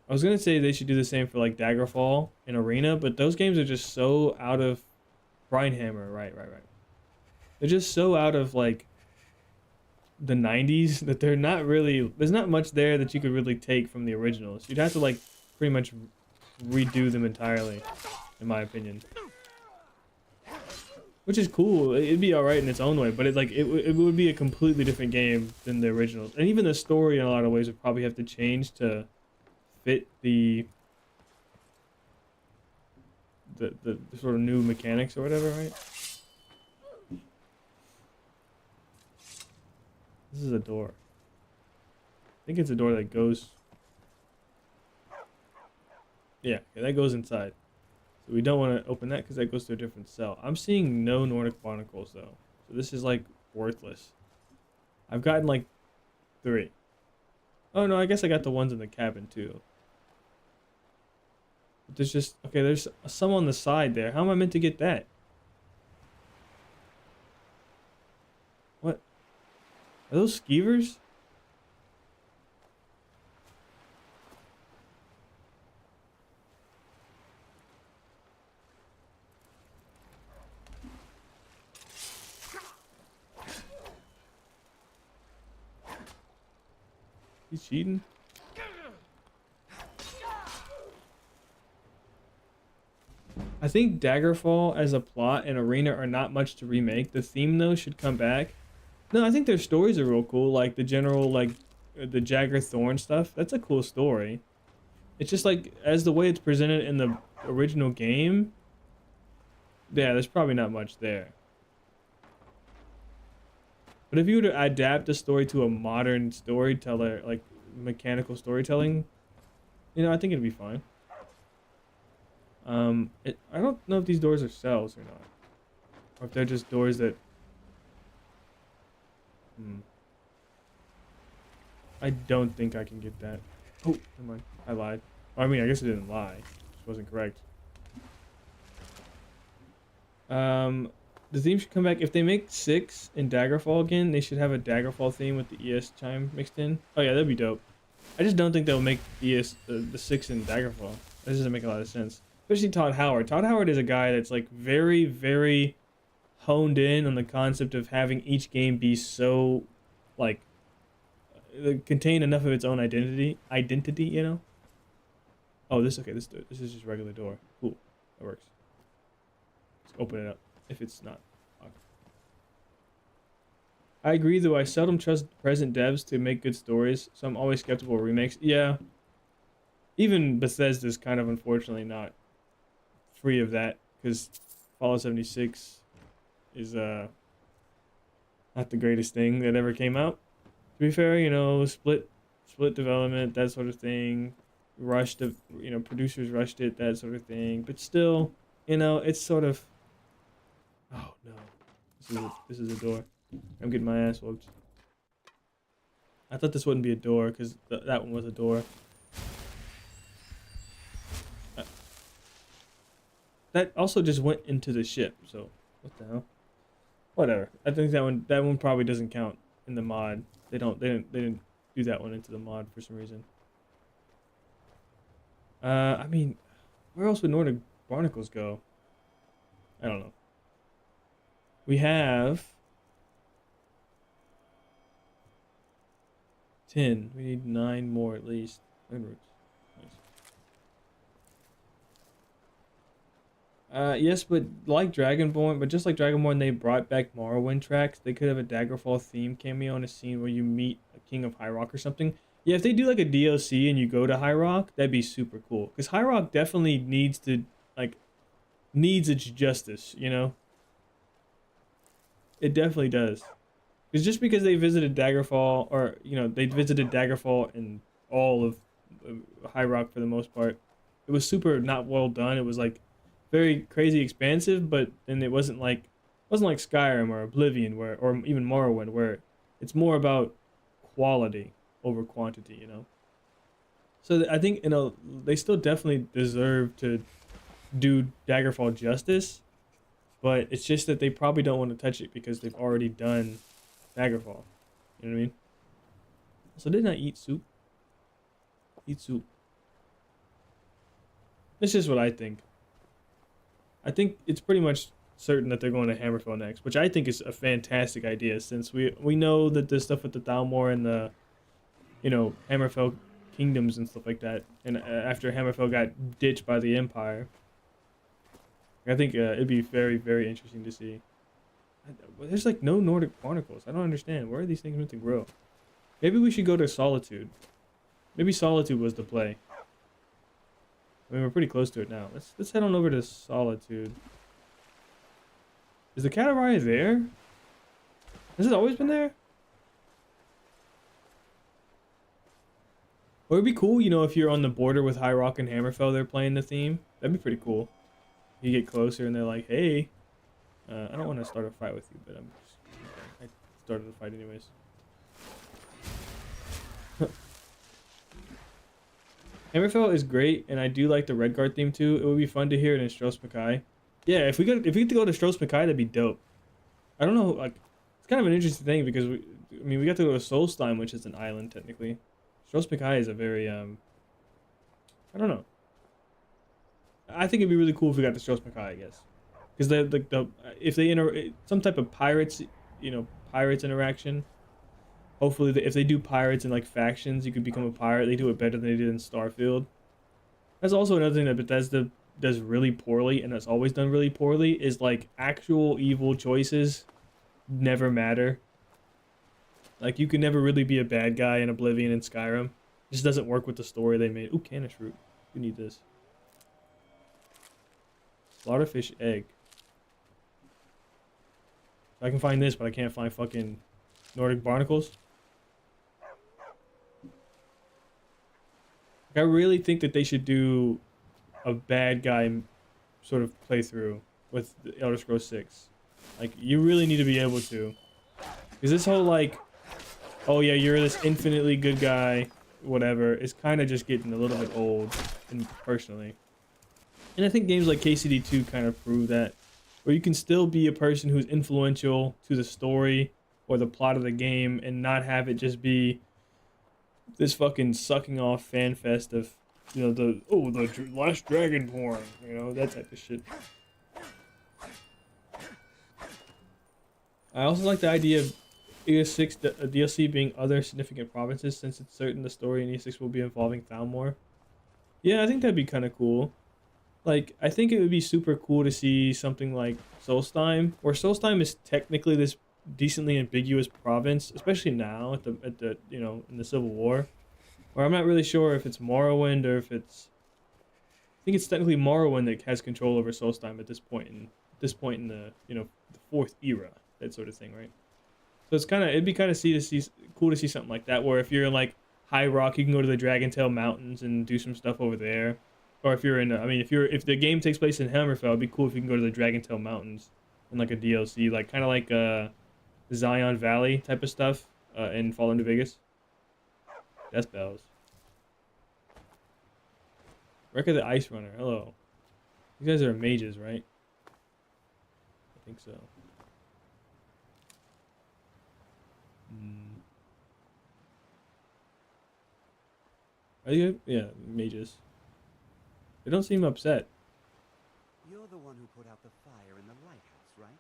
I was gonna say they should do the same for like Daggerfall and Arena, but those games are just so out of Brinehammer, right. They're just so out of like the 90s that they're not really, there's not much there that you could really take from the originals. You'd have to like pretty much redo them entirely, in my opinion. Which is cool. It'd be alright in its own way, but it would be a completely different game than the originals. And even the story in a lot of ways would probably have to change to fit the sort of new mechanics or whatever, right? This is a door. I think it's a door that goes... Yeah, that goes inside. So we don't want to open that because that goes to a different cell. I'm seeing no Nordic Chronicles though. So this is like worthless. I've gotten like 3. Oh no, I guess I got the ones in the cabin too. But there's just... Okay, there's some on the side there. How am I meant to get that? What? Are those skeevers? He's cheating? I think Daggerfall as a plot and Arena are not much to remake. The theme though should come back. No, I think their stories are real cool. Like the general, like the Jagger Thorn stuff. That's a cool story. It's just like as the way it's presented in the original game. Yeah, there's probably not much there. But if you were to adapt the story to a modern storyteller, like mechanical storytelling, you know, I think it'd be fine. I don't know if these doors are cells or not, or if they're just doors that. I don't think I can get that. Oh, never mind. I lied. I mean, I guess I didn't lie. It just wasn't correct. The theme should come back. If they make 6 in Daggerfall again, they should have a Daggerfall theme with the ES chime mixed in. Oh yeah, that'd be dope. I just don't think they'll make ES the 6 in Daggerfall. That doesn't make a lot of sense. Especially Todd Howard. Todd Howard is a guy that's like very, very honed in on the concept of having each game be so, like, contain enough of its own identity, you know? Oh, this is just a regular door. Cool. That works. Let's open it up if it's not. I agree, though I seldom trust present devs to make good stories, so I'm always skeptical of remakes. Yeah. Even Bethesda's kind of unfortunately not free of that, because Fallout 76 is not the greatest thing that ever came out. To be fair, you know, split development, that sort of thing. Rushed, you know, producers rushed it, that sort of thing. But still, you know, it's sort of... Oh no, this is a door. I'm getting my ass whooped. I thought this wouldn't be a door because that one was a door. That also just went into the ship. So what the hell? Whatever. I think that one probably doesn't count in the mod. They didn't do that one into the mod for some reason. I mean, where else would Nordic Barnacles go? I don't know. We have 10. We need 9 more at least. 9 roots. Nice. Yes, but like Dragonborn, but just like Dragonborn, they brought back Morrowind tracks. They could have a Daggerfall theme cameo in a scene where you meet a King of High Rock or something. Yeah, if they do like a DLC and you go to High Rock, that'd be super cool. Because High Rock definitely needs to, like, needs its justice, you know? It definitely does. Because just because they visited Daggerfall, or, you know, they visited Daggerfall and all of High Rock for the most part, it was super not well done. It was like very crazy expansive, but then it wasn't like Skyrim or Oblivion or even Morrowind where it's more about quality over quantity, you know. So I think, you know, they still definitely deserve to do Daggerfall justice, but it's just that they probably don't want to touch it because they've already done Daggerfall. You know what I mean? So didn't I eat soup? Eat soup. It's just what I think. I think it's pretty much certain that they're going to Hammerfell next, which I think is a fantastic idea since we know that there's stuff with the Thalmor and the, you know, Hammerfell kingdoms and stuff like that. And after Hammerfell got ditched by the Empire, I think it'd be very, very interesting to see. There's like no Nordic barnacles. I don't understand. Where are these things meant to grow? Maybe we should go to Solitude. Maybe Solitude was the play. I mean, we're pretty close to it now. Let's head on over to Solitude. Is the Catararia there? Has it always been there? Or it'd be cool, you know, if you're on the border with High Rock and Hammerfell, they're playing the theme. That'd be pretty cool. You get closer and they're like, hey, I don't want to start a fight with you, but I started a fight anyways. Hammerfell is great, and I do like the Redguard theme too. It would be fun to hear it in Stros Mackay. Yeah, if we get to go to Stros Mackay, that'd be dope. I don't know, like, it's kind of an interesting thing because we got to go to Solstheim, which is an island technically. Stros Mackay is a very I don't know. I think it'd be really cool if we got to Stros Mackay, I guess, because if they some type of pirates, you know, pirates interaction. Hopefully, if they do pirates in like factions, you could become a pirate. They do it better than they did in Starfield. That's also another thing that Bethesda does really poorly, and that's always done really poorly, is like actual evil choices never matter. Like, you can never really be a bad guy in Oblivion and Skyrim. It just doesn't work with the story they made. Ooh, Canish root. You need this. Slaughterfish egg. I can find this, but I can't find fucking Nordic barnacles. I really think that they should do a bad guy sort of playthrough with the Elder Scrolls 6. Like, you really need to be able to. Because this whole, like, oh yeah, you're this infinitely good guy, whatever, is kind of just getting a little bit old, and personally. And I think games like KCD2 kind of prove that. Where you can still be a person who's influential to the story or the plot of the game and not have it just be this fucking sucking off fan fest of, you know, the last Dragonborn, you know, that type of shit. I also like the idea of ES6 DLC being other significant provinces, since it's certain the story in ES6 will be involving Thalmor. Yeah, I think that'd be kind of cool. Like, I think it would be super cool to see something like Solstheim, where Solstheim is technically this decently ambiguous province, especially now at the you know, in the Civil War, where I'm not really sure if it's Morrowind or if it's, I think it's technically Morrowind that has control over Solstheim at this point in the, you know, the fourth era, that sort of thing, right? So it'd be kind of cool to see something like that, where if you're in like High Rock, you can go to the Dragontail Mountains and do some stuff over there. Or if you're in, if the game takes place in Hammerfell, it'd be cool if you can go to the Dragontail Mountains in like a DLC, like kind of like Zion Valley type of stuff in Fallen New Vegas. Death bells. Wreck of the Ice Runner. Hello. You guys are mages, right? I think so. Are you? Yeah, mages. They don't seem upset. You're the one who put out the fire in the lighthouse, right?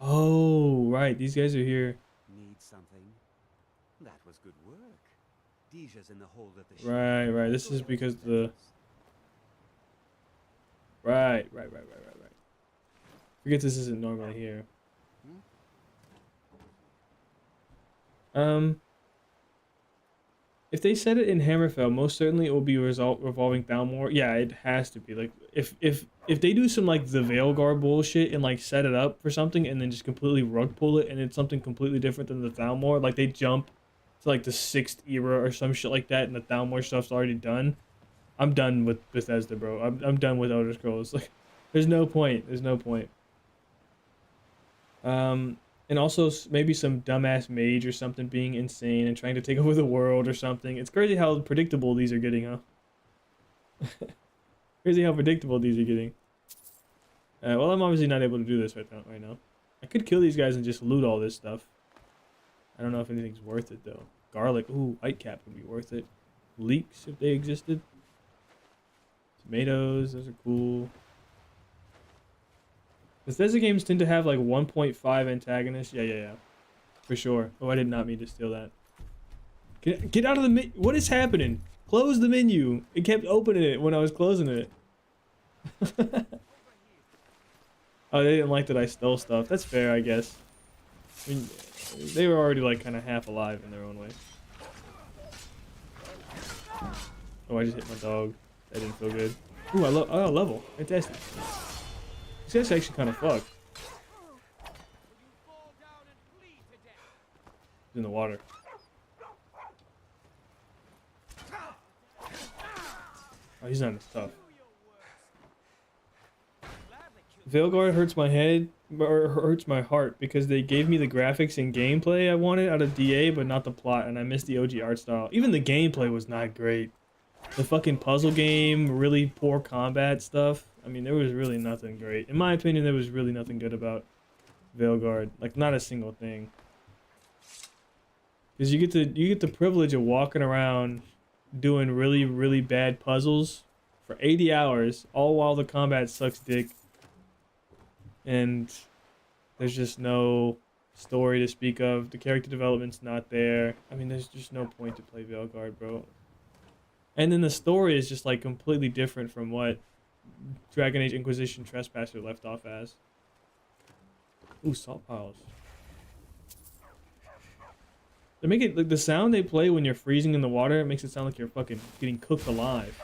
Oh, right. These guys are here. Need something? That was good work. Deja's in the hold at the ship. Right. This is because the... Right. Forget this isn't normally here. If they said it in Hammerfell, most certainly it will be revolving down more. Yeah, it has to be. Like if they do some like the Veilguard bullshit and like set it up for something and then just completely rug pull it and it's something completely different than the Thalmor, like they jump to like the 6th era or some shit like that and the Thalmor stuff's already done. I'm done with Bethesda, bro. I'm done with Elder Scrolls. Like, there's no point. There's no point. And also maybe some dumbass mage or something being insane and trying to take over the world or something. It's crazy how predictable these are getting, huh? Crazy how predictable these are getting. Well, I'm obviously not able to do this right now. I could kill these guys and just loot all this stuff. I don't know if anything's worth it, though. Garlic. Ooh, Whitecap would be worth it. Leeks, if they existed. Tomatoes, those are cool. Bethesda games tend to have like 1.5 antagonists. Yeah. For sure. Oh, I did not mean to steal that. Get out of the menu. What is happening? Close the menu. It kept opening it when I was closing it. Oh, they didn't like that I stole stuff. That's fair, I guess. I mean, they were already like kind of half alive in their own way. Oh, I just hit my dog. That didn't feel good. Ooh, I got a level. Fantastic. This guy's actually kind of fucked. He's in the water. Oh, he's not as tough. Veilguard hurts my head, or hurts my heart, because they gave me the graphics and gameplay I wanted out of DA, but not the plot, and I missed the OG art style. Even the gameplay was not great. The fucking puzzle game, really poor combat stuff. I mean, there was really nothing great. In my opinion, there was really nothing good about Veilguard. Like, not a single thing. Because you get the privilege of walking around doing really, really bad puzzles for 80 hours, all while the combat sucks dick. And there's just no story to speak of. The character development's not there. I mean, there's just no point to play Veilguard, bro. And then the story is just like completely different from what Dragon Age Inquisition Trespasser left off as. Ooh, salt piles. They make it like the sound they play when you're freezing in the water. It makes it sound like you're fucking getting cooked alive.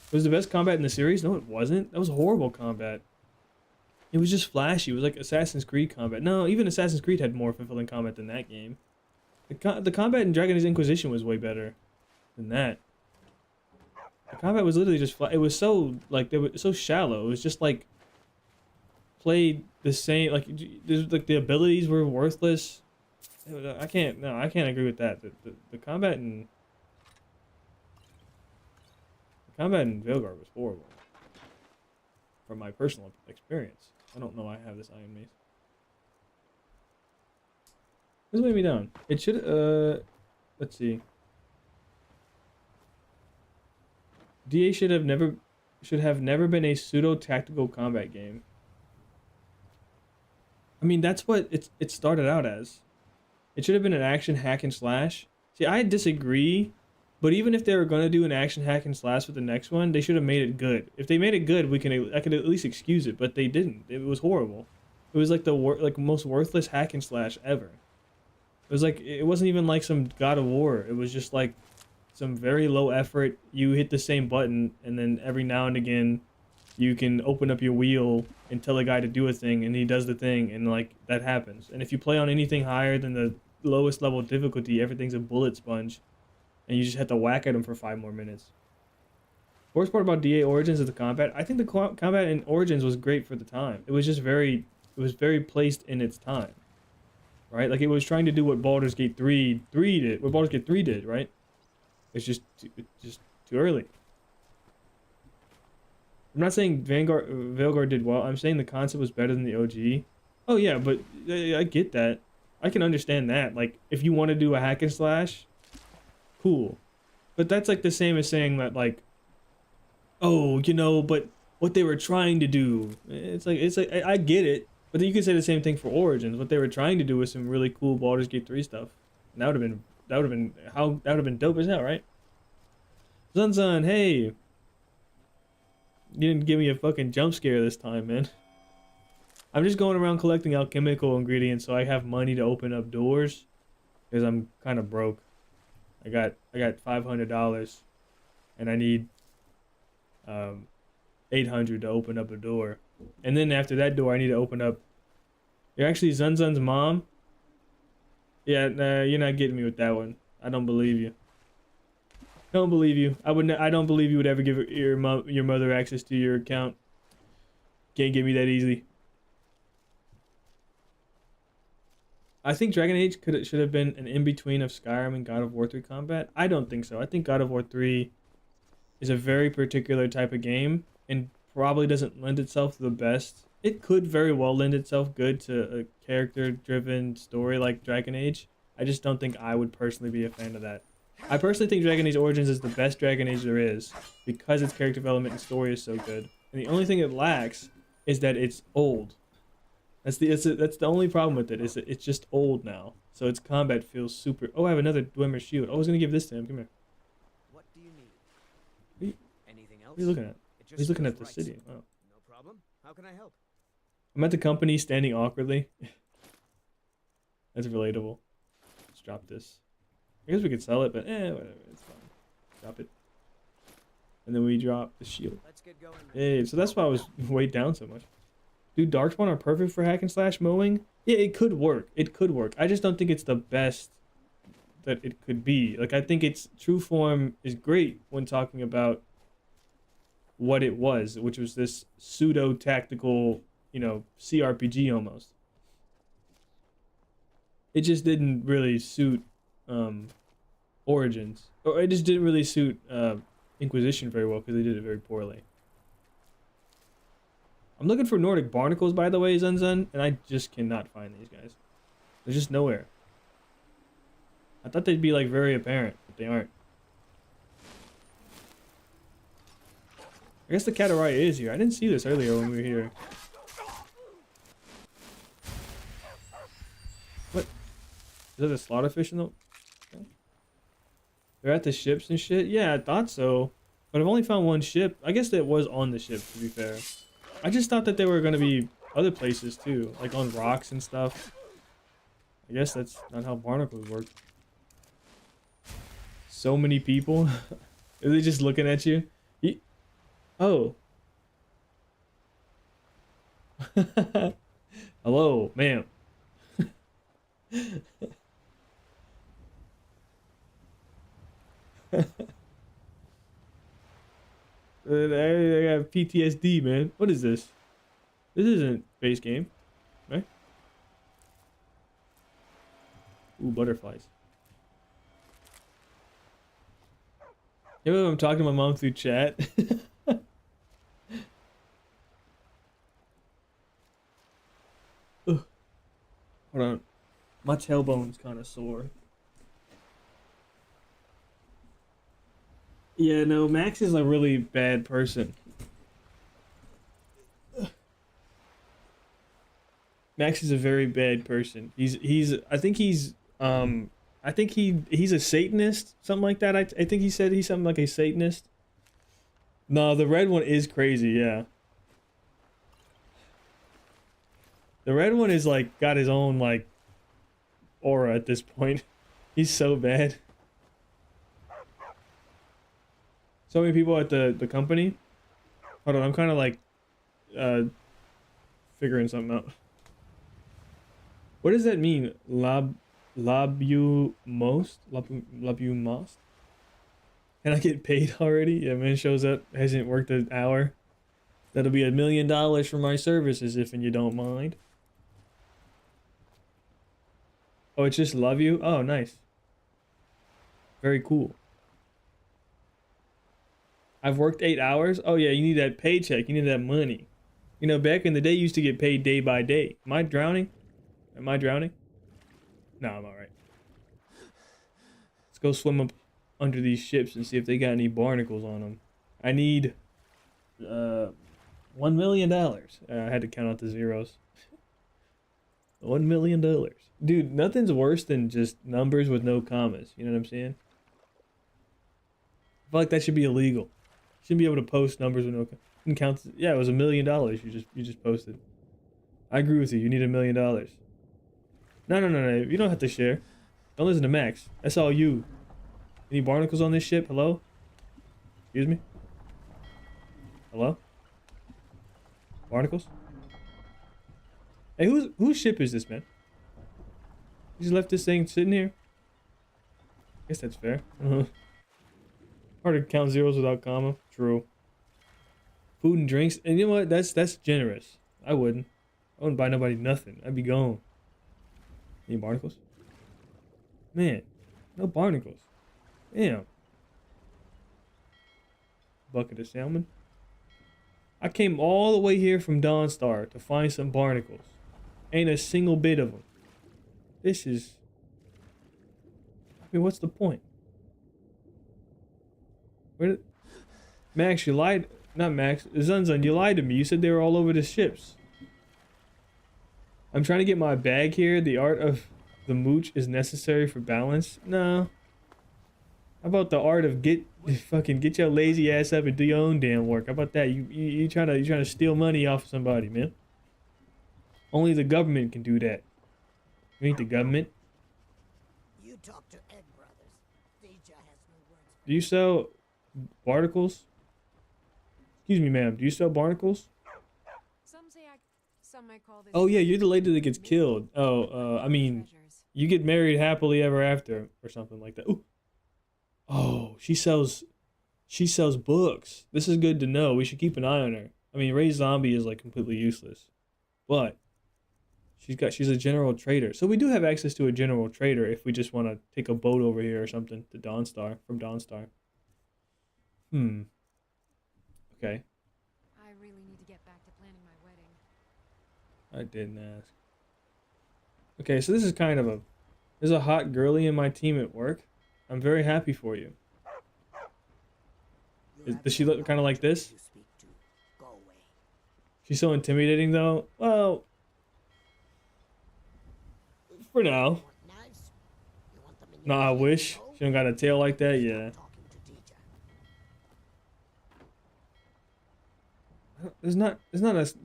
It was the best combat in the series? No, it wasn't. That was horrible combat. It was just flashy. It was like Assassin's Creed combat. No, even Assassin's Creed had more fulfilling combat than that game. The combat in Dragon Age Inquisition was way better than that. The combat was literally just it was so like they were so shallow. It was just like played the same. Like the abilities were worthless. I can't agree with that. The combat in Veilguard was horrible. From my personal experience. I don't know why I have this iron mace. This weighed me down. It should let's see. DA should have never been a pseudo tactical combat game. I mean, that's what it started out as. It should have been an action hack and slash. See, I disagree, but even if they were gonna do an action hack and slash with the next one, they should have made it good. If they made it good, I could at least excuse it, but they didn't. It was horrible. It was like the most worthless hack and slash ever. It was like it wasn't even like some God of War. It was just like some very low effort. You hit the same button, and then every now and again, you can open up your wheel and tell a guy to do a thing, and he does the thing, and like that happens. And if you play on anything higher than the lowest level difficulty, everything's a bullet sponge, and you just have to whack at him for 5 more minutes. Worst part about DA Origins is the combat. I think the combat in Origins was great for the time. It was just very placed in its time, right? Like it was trying to do what Baldur's Gate 3 did. What Baldur's Gate 3 did, right? It's just too early. I'm not saying Veilguard did well. I'm saying the concept was better than the OG. Oh yeah, but I get that. I can understand that. Like if you want to do a hack and slash, cool. But that's like the same as saying that like, oh, you know, but what they were trying to do. It's like I get it. But then you could say the same thing for Origins. What they were trying to do was some really cool Baldur's Gate 3 stuff. And that would have been dope as hell, right? Zun, hey. You didn't give me a fucking jump scare this time, man. I'm just going around collecting alchemical ingredients so I have money to open up doors because I'm kind of broke. I got $500 and I need 800 to open up a door. And then after that door I need to open up. You're actually Zunzun's mom? Yeah, nah, you're not getting me with that one. I don't believe you. Don't believe you. I don't believe you would ever give your mother access to your account. Can't get me that easy. I think Dragon Age should have been an in-between of Skyrim and God of War 3 combat. I don't think so. I think God of War 3 is a very particular type of game and probably doesn't lend itself to the best. It could very well lend itself good to a character-driven story like Dragon Age. I just don't think I would personally be a fan of that. I personally think Dragon Age Origins is the best Dragon Age there is because its character development and story is so good. And the only thing it lacks is that it's old. That's the only problem with it. Is that it's just old now. So its combat feels super. Oh, I have another Dwemer shield. Oh, I was gonna give this to him. Come here. What do you need? Anything else? What are you looking at? He's looking at the city. Oh. No problem. How can I help? I'm at the company standing awkwardly. That's relatable. Let's drop this. I guess we could sell it, but whatever. It's fine. Drop it. And then we drop the shield. Let's get going. Hey, so that's why I was weighed down so much. Dude, Darkspawn are perfect for hack and slash mowing. Yeah, it could work. It could work. I just don't think it's the best that it could be. Like, I think its true form is great when talking about what it was, which was this pseudo-tactical, CRPG almost. It just didn't really suit Origins. Or it just didn't really suit Inquisition very well because they did it very poorly. I'm looking for Nordic barnacles, by the way, Zunzun, and I just cannot find these guys. They're just nowhere. I thought they'd be, like, very apparent, but they aren't. I guess the Kataraya is here. I didn't see this earlier when we were here. What? Is that a slaughterfish in the... Okay. They're at the ships and shit? Yeah, I thought so. But I've only found one ship. I guess that was on the ship, to be fair. I just thought that there were going to be other places too, like on rocks and stuff. I guess that's not how barnacles work. So many people. Are they just looking at you? Oh. Hello, ma'am. I have PTSD, man. What is this? This isn't base game, right? Ooh, butterflies. You know, I'm talking to my mom through chat. Ugh. Hold on. My tailbone's kind of sore. Yeah, no, Max is a really bad person. Max is a very bad person. He's I think he's a Satanist, something like that. I think he said he's something like a Satanist. No, the red one is crazy, yeah. The red one is like got his own like aura at this point. He's so bad. So many people at the company. Hold on, I'm kind of like figuring something out. What does that mean? Labumos? Can I get paid already? Yeah, man shows up, hasn't worked an hour. That'll be $1 million for my services if you don't mind. Oh, it's just love you? Oh, nice. Very cool. I've worked 8 hours. Oh yeah, you need that paycheck. You need that money. You know, back in the day, you used to get paid day by day. Am I drowning? Am I drowning? No, I'm alright. Let's go swim up under these ships and see if they got any barnacles on them. I need $1 million. I had to count out the zeros. $1 million. Dude, nothing's worse than just numbers with no commas. You know what I'm saying? I feel like that should be illegal. You shouldn't be able to post numbers with no count. Yeah, it was $1 million you just posted. I agree with you. You need $1 million. No. You don't have to share. Don't listen to Max. That's all you. Any barnacles on this ship? Hello? Excuse me? Hello? Barnacles? Hey, whose ship is this, man? You just left this thing sitting here? I guess that's fair. Hard to count zeros without comma. True. Food and drinks. And you know what? That's generous. I wouldn't buy nobody nothing. I'd be gone. Any barnacles? Man, no barnacles. Damn. Bucket of salmon. I came all the way here from Dawnstar to find some barnacles. Ain't a single bit of them. This is... I mean, what's the point? Where did... Max, you lied... Not Max. Zunzun, you lied to me. You said they were all over the ships. I'm trying to get my bag here. The art of the mooch is necessary for balance. No. How about the art of get your lazy ass up and do your own damn work? How about that? You trying to steal money off of somebody, man. Only the government can do that. You ain't the government. You talk to Egg Brothers. Deja has no words. Do you sell barnacles? Excuse me, ma'am. Do you sell barnacles? Some might call this. Oh yeah, you're the lady that gets killed. Oh, I mean, you get married happily ever after or something like that. Ooh. Oh, she sells books. This is good to know. We should keep an eye on her. I mean, Ray Zombie is like completely useless, but she's a general trader. So we do have access to a general trader if we just want to take a boat over here or something to Dawnstar from Dawnstar. Okay. I really need to get back to planning my wedding. I didn't ask. Okay, so this is kind of there's a hot girly in my team at work. I'm very happy for you. Does she look kind of like this? You speak to. Go away. She's so intimidating though. Well, for now. You want knives? You want them in No, your I hand, wish. no? She don't got a tail like that, yeah. Stop talking to Deja.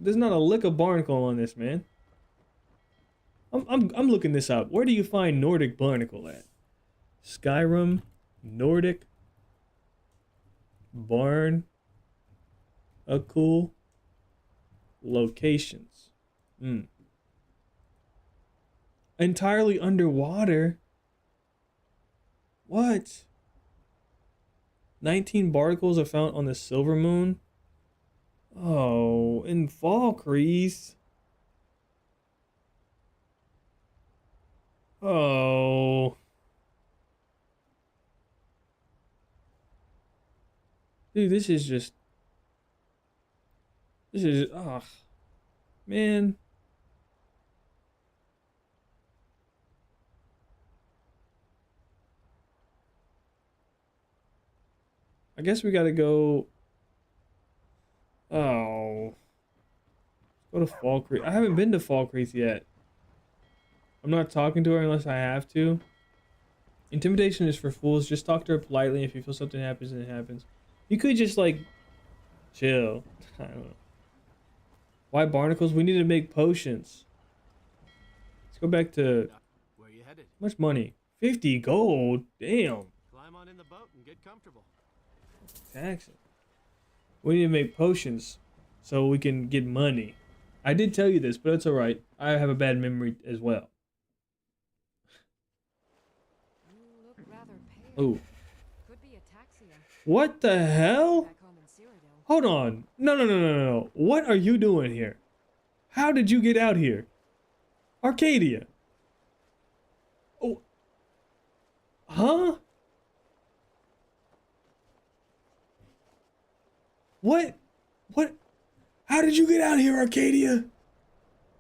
There's not a lick of barnacle on this, man. I'm looking this up. Where do you find Nordic barnacle at? Skyrim, Nordic, barn, a cool locations. Entirely underwater. What? 19 barnacles are found on the Silver Moon. Oh, in Fall Crease. Oh. Dude, this is, oh, man. I guess we gotta go. Oh. Go to Fall Creek. I haven't been to Fall Creek yet. I'm not talking to her unless I have to. Intimidation is for fools. Just talk to her politely. If you feel something happens, then it happens. You could just like chill. I don't know. Why barnacles? We need to make potions. Let's go back to Where you headed? how much money? 50 gold. Damn. Climb on in the boat and get comfortable. Taxing. We need to make potions so we can get money. I did tell you this, but it's alright. I have a bad memory as well. You look rather pale. Ooh. Could be ataxia. What the hell? Back home in Cyrodiil. Hold on. No. What are you doing here? How did you get out here? Arcadia. Oh. Huh? What? How did you get out here, Arcadia?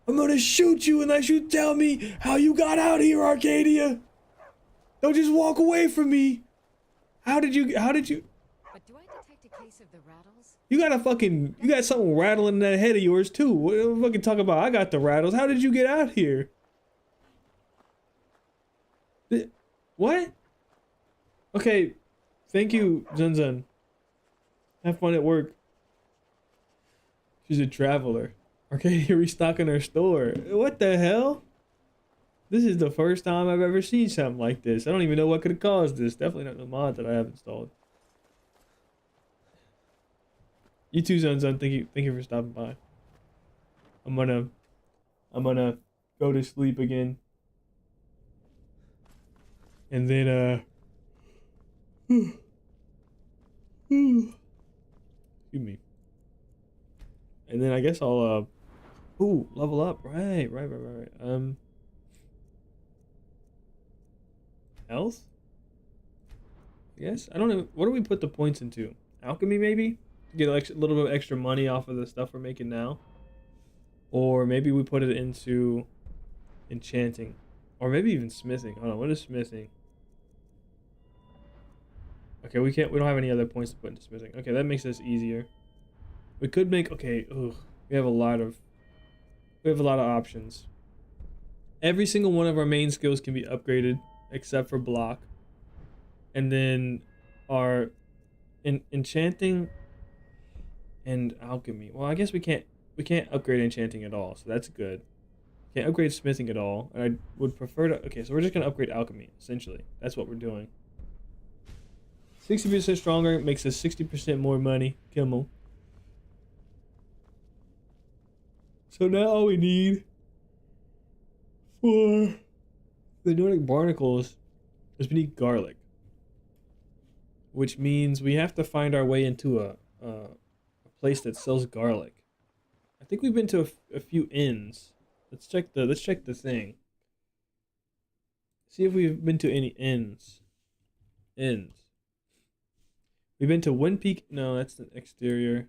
I'm gonna shoot you unless you tell me how you got out here, Arcadia. Don't just walk away from me. How did you? But do I detect a case of the rattles? You got something rattling in that head of yours too. What are we fucking talking about? I got the rattles. How did you get out here? What? Okay, thank you, Zunzun. Have fun at work. She's a traveler. Arcadia restocking her store. What the hell? This is the first time I've ever seen something like this. I don't even know what could have caused this. Definitely not the mod that I have installed. You too, Zun. Thank you for stopping by. I'm gonna go to sleep again. And then excuse me. And then I guess I'll ooh, level up. Right. Health? Yes. I don't know. What do we put the points into? Alchemy, maybe? To get a little bit of extra money off of the stuff we're making now. Or maybe we put it into enchanting. Or maybe even smithing. Hold on, what is smithing? Okay, we don't have any other points to put into smithing. Okay, that makes this easier. We could make, okay, ugh. We have a lot of options. Every single one of our main skills can be upgraded except for block. And then our enchanting and alchemy. Well, I guess we can't upgrade enchanting at all, so that's good. Can't upgrade smithing at all, and I would prefer to. Okay, so we're just gonna upgrade alchemy. Essentially, that's what we're doing. 60% stronger makes us 60% more money. Come on. So now all we need for the Nordic barnacles is we need garlic, which means we have to find our way into a place that sells garlic. I think we've been to a few inns. Let's check the thing. See if we've been to any inns. We've been to Wind Peak. No, that's the exterior.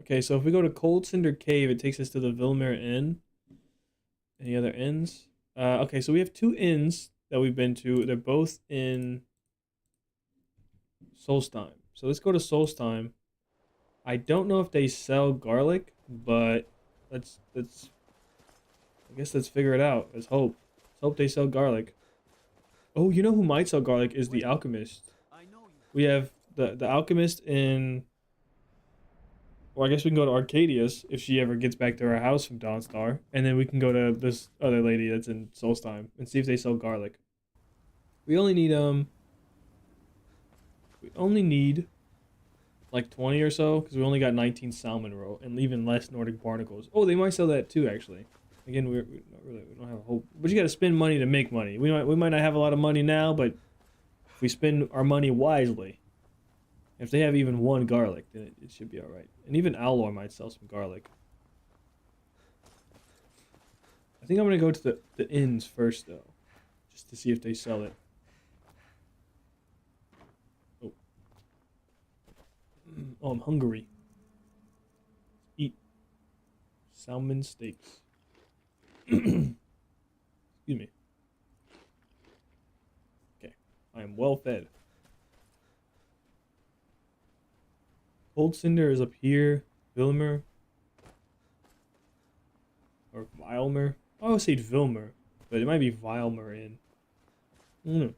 Okay, so if we go to Cold Cinder Cave, it takes us to the Vilmer Inn. Any other inns? Okay, so we have 2 inns that we've been to. They're both in Solstheim. So let's go to Solstheim. I don't know if they sell garlic, but let's figure it out. Let's hope they sell garlic. Oh, you know who might sell garlic is the alchemist. We have the alchemist in. Well, I guess we can go to Arcadius if she ever gets back to her house from Dawnstar, and then we can go to this other lady that's in Solstheim and see if they sell garlic. We only need like 20 or so, because we only got 19 salmon roe and even less Nordic barnacles. Oh, they might sell that too, actually. Again, we don't have hope, but you got to spend money to make money. We might not have a lot of money now, but if we spend our money wisely, if they have even 1 garlic, then it should be all right. And even Alor might sell some garlic. I think I'm gonna go to the inns first though, just to see if they sell it. Oh, I'm hungry. Eat salmon steaks. Excuse me. Okay, I am well fed. Cold Cinder is up here. Vilmer. Or Vilmer. I always say Vilmer, but it might be Vilmer in. I don't know.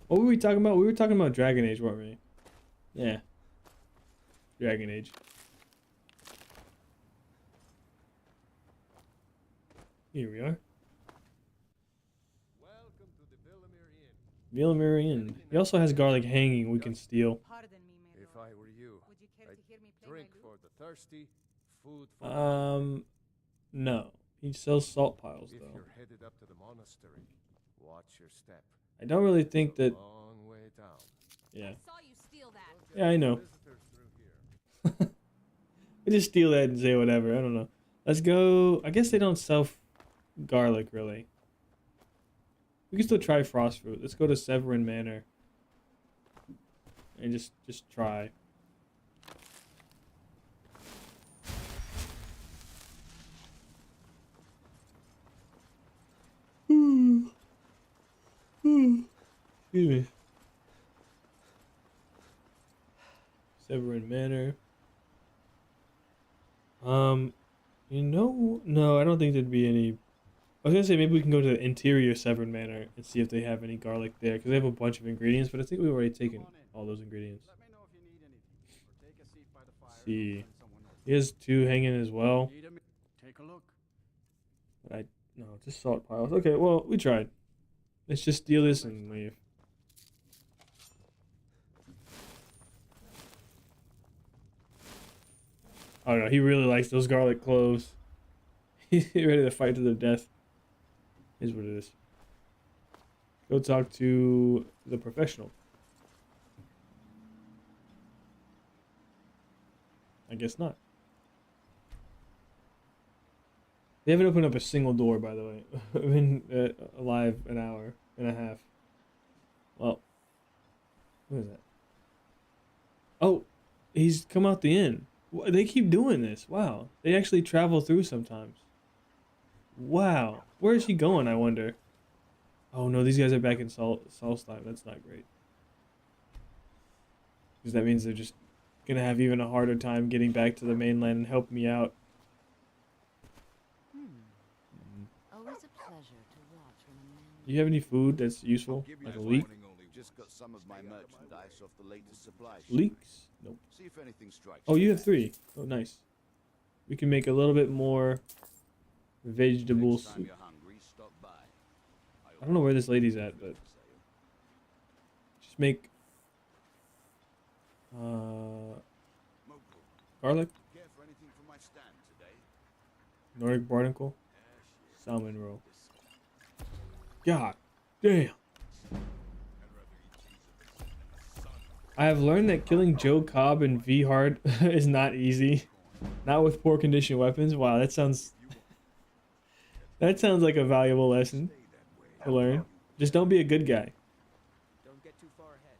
What were we talking about? We were talking about Dragon Age, weren't we? Yeah. Dragon Age. Here we are. Welcome to the Villamere Inn. Villamere Inn. He also has garlic hanging we can steal. Pardon me, my If lord. I were you, Would you care I'd to hear me play drink my for lute? the thirsty, food for the No. He sells salt piles, If though. you're headed up to the monastery, watch your step. I don't really think that... Long way down. Yeah. I saw you steal that. Yeah, I know. Visitors through here. We just steal that and say whatever. I don't know. Let's go... I guess they don't sell garlic, really. We can still try frost fruit. Let's go to Severin Manor. And just try. Excuse me. Severin Manor. No, I don't think there'd be any. I was gonna say maybe we can go to the interior Severin Manor and see if they have any garlic there, because they have a bunch of ingredients, but I think we've already taken all those ingredients. Let me know if you need anything, or take a seat by the fire. See. And someone else. He has 2 hanging as well. Take a look. But no, just salt piles. Okay, well, we tried. Let's just steal this and leave. Oh no, he really likes those garlic cloves. He's ready to fight to the death. Is what it is. Go talk to the professional. I guess not. They haven't opened up a single door, by the way. I've been alive an hour and a half. Well, what is that? Oh, he's come out the inn. They keep doing this. Wow. They actually travel through sometimes. Wow. Where is he going, I wonder? Oh no, these guys are back in Solstheim. That's not great. Because that means they're just gonna have even a harder time getting back to the mainland and help me out. Always a pleasure to watch when a man. Do you have any food that's useful? Like a leek? Just got some of my merchandise off the latest supply ship. Leeks? Nope. See if anything strikes. Oh, you have 3. Oh, nice. We can make a little bit more vegetable Next time soup. you're hungry, stop by. I don't know where this lady's at, but just make garlic, Care for anything from my stand today? Nordic barnacle, salmon roll. God damn. I have learned that killing Joe Cobb in V hard is not easy. Not with poor condition weapons. Wow, that sounds like a valuable lesson to learn. Just don't be a good guy. Don't get too far ahead.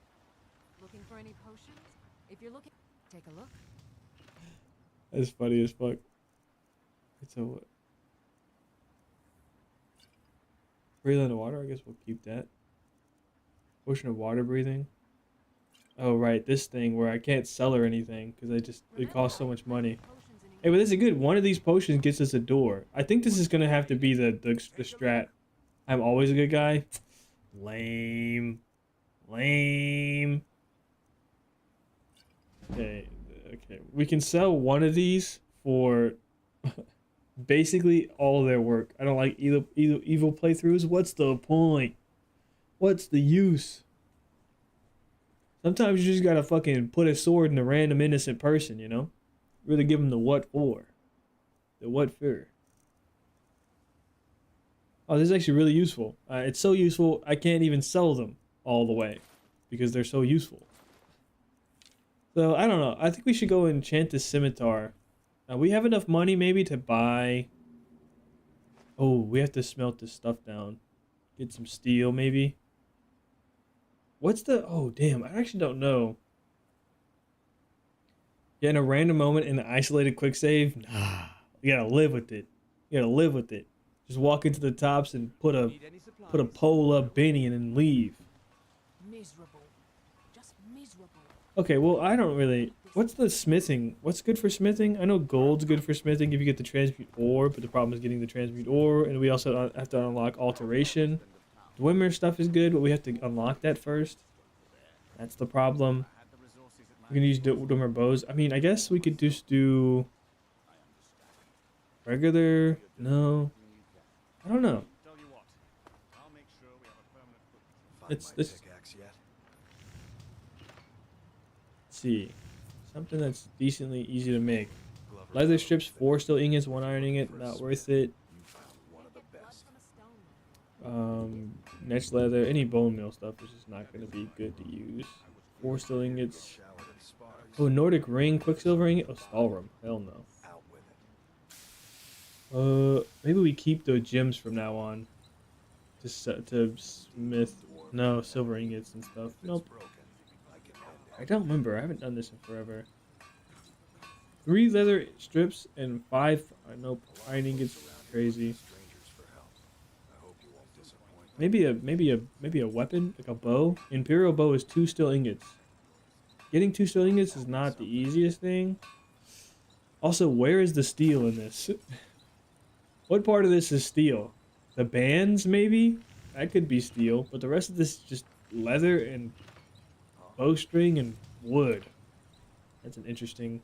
Looking for any potions? If you're looking, take a look. That's funny as fuck. It's a what? Breathe underwater, I guess we'll keep that. Potion of water breathing. Oh right, this thing where I can't sell her anything because it costs so much money. Hey, but this is good. One of these potions gets us a door. I think this is gonna have to be the strat. I'm always a good guy. Lame. Lame. Okay, okay. We can sell one of these for basically all their work. I don't like evil playthroughs. What's the point? What's the use? Sometimes you just gotta fucking put a sword in a random innocent person, you know? Really give them the what for. The what for. Oh, this is actually really useful. It's so useful, I can't even sell them all the way. Because they're so useful. So, I don't know. I think we should go enchant this scimitar. We have enough money maybe to buy... Oh, we have to smelt this stuff down. Get some steel maybe. What's the... Oh, damn. I actually don't know. Yeah, in a random moment in an isolated quick save? Nah. You gotta live with it. You gotta live with it. Just walk into the tops and put a pole up Benny and then leave. Miserable. Just miserable. Okay, well, I don't really... What's the smithing? What's good for smithing? I know gold's good for smithing if you get the transmute ore, but the problem is getting the transmute ore, and we also have to unlock alteration. Dwemer stuff is good, but we have to unlock that first. That's the problem. We can use Dwemer bows. I mean, I guess we could just do... regular... No. I don't know. Let's see. Something that's decently easy to make. Leather strips, 4 steel ingots, 1 iron ingot, not worth it. Next leather, any bone meal stuff is just not going to be good to use. 4 steel ingots. Oh, Nordic ring, quicksilver ingot. Oh, Stalrum. Hell no. Maybe we keep the gems from now on. To smith. No, silver ingots and stuff. Nope. I don't remember. I haven't done this in forever. 3 leather strips and 5. Nope. Iron ingots. Crazy. Maybe a weapon, like a bow. Imperial bow is 2 steel ingots. Getting 2 steel ingots is not the easiest thing. Also, where is the steel in this? What part of this is steel? The bands, maybe? That could be steel, but the rest of this is just leather and bowstring and wood. That's an interesting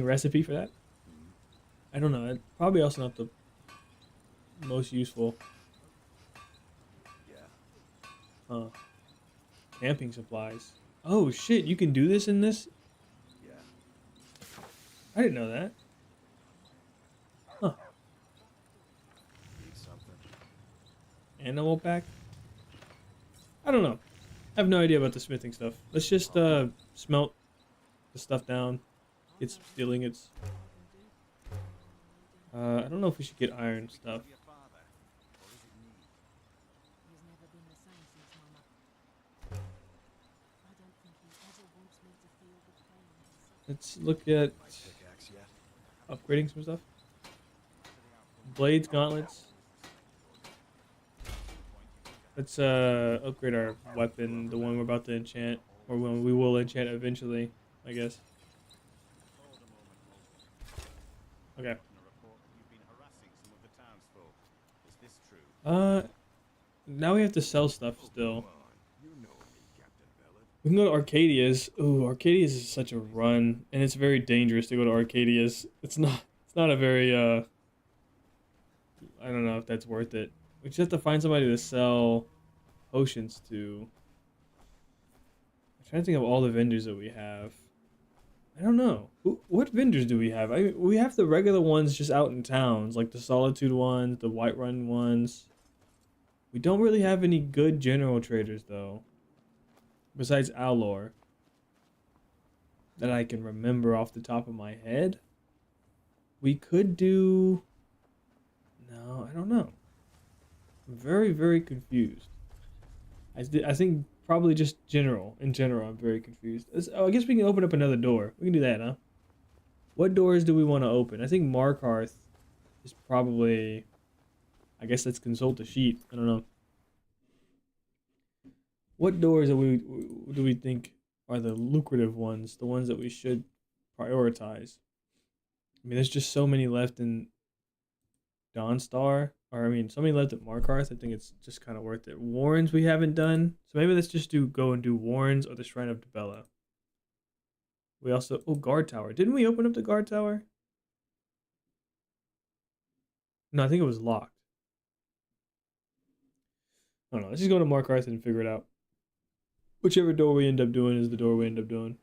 recipe for that. I don't know. Probably also not the most useful. Yeah. Huh. Camping supplies. Oh shit! You can do this in this. Yeah. I didn't know that. Huh. Need something. Animal pack. I don't know. I have no idea about the smithing stuff. Let's just smelt the stuff down. Get some steel ingots. I don't know if we should get iron stuff. Your father. What does it need? He's never been the same since Mama. I don't think he ever wants me to feel the pain. Let's look at My pickaxe yet? upgrading some stuff. Blades, gauntlets. Let's upgrade our weapon, the one we're about to enchant, or when we will enchant eventually, I guess. Okay. You've been harassing some of the townsfolk. Is this true? Now we have to sell stuff still. You know me, Captain Bellad. We can go to Arcadia's. Ooh, Arcadia's is such a run, and it's very dangerous to go to Arcadia's. It's not a very I don't know if that's worth it. We just have to find somebody to sell potions to. I'm trying to think of all the vendors that we have. I don't know. What vendors do we have? We have the regular ones just out in towns, like the Solitude ones, the Whiterun ones. We don't really have any good general traders, though. Besides Alor. That I can remember off the top of my head. We could do... No, I don't know. I'm very, very confused. I think probably just in general, I'm very confused. I guess we can open up another door. We can do that, huh? What doors do we want to open? I think Markarth is probably... I guess let's consult the sheet. I don't know. What doors do we think are the lucrative ones? The ones that we should prioritize? I mean, there's just so many left in Dawnstar. Or, I mean, so many left at Markarth. I think it's just kind of worth it. Warrens we haven't done. So maybe let's just go and do Warrens or the Shrine of Dibella. We also... Oh, Guard Tower. Didn't we open up the Guard Tower? No, I think it was locked. I don't know. Let's just go to Markarth and figure it out. Whichever door we end up doing is the door we end up doing.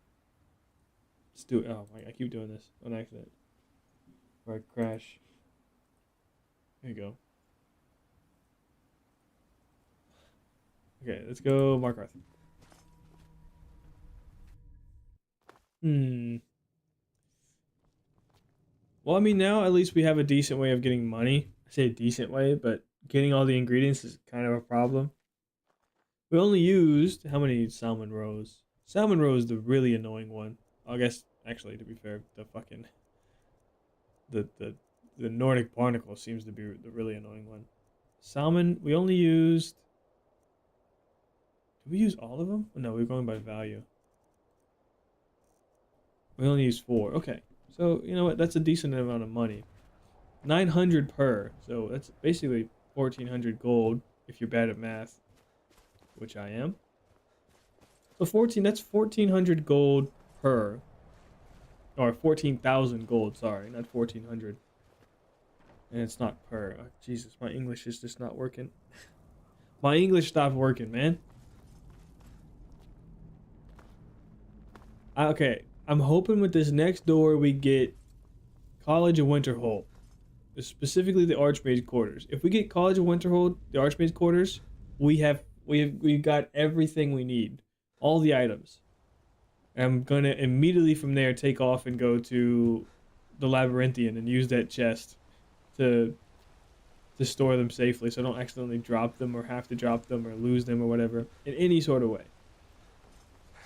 Let's do it. Oh, I keep doing this on accident. Or I crash. There you go. Okay, let's go Markarth. Well, I mean, now at least we have a decent way of getting money. I say a decent way, but getting all the ingredients is kind of a problem. We only used... How many salmon roes? Salmon roe is the really annoying one. I guess, actually, to be fair, the fucking... The Nordic barnacle seems to be the really annoying one. Salmon, we only used... Did we use all of them? Oh, no, we're going by value. We only used 4. Okay. So, you know what? That's a decent amount of money. 900 per. So, that's basically 1,400 gold if you're bad at math. Which I am. So, that's 1,400 gold per. Or 14,000 gold, sorry. Not 1,400. And it's not per. Oh, Jesus, my English is just not working. My English stopped working, man. Okay, I'm hoping with this next door we get College of Winterhold. Specifically the Archmage's quarters. If we get College of Winterhold, the Archmage's quarters, we've got everything we need. All the items. And I'm gonna immediately from there take off and go to the Labyrinthian and use that chest to store them safely so I don't accidentally drop them or have to drop them or lose them or whatever in any sort of way.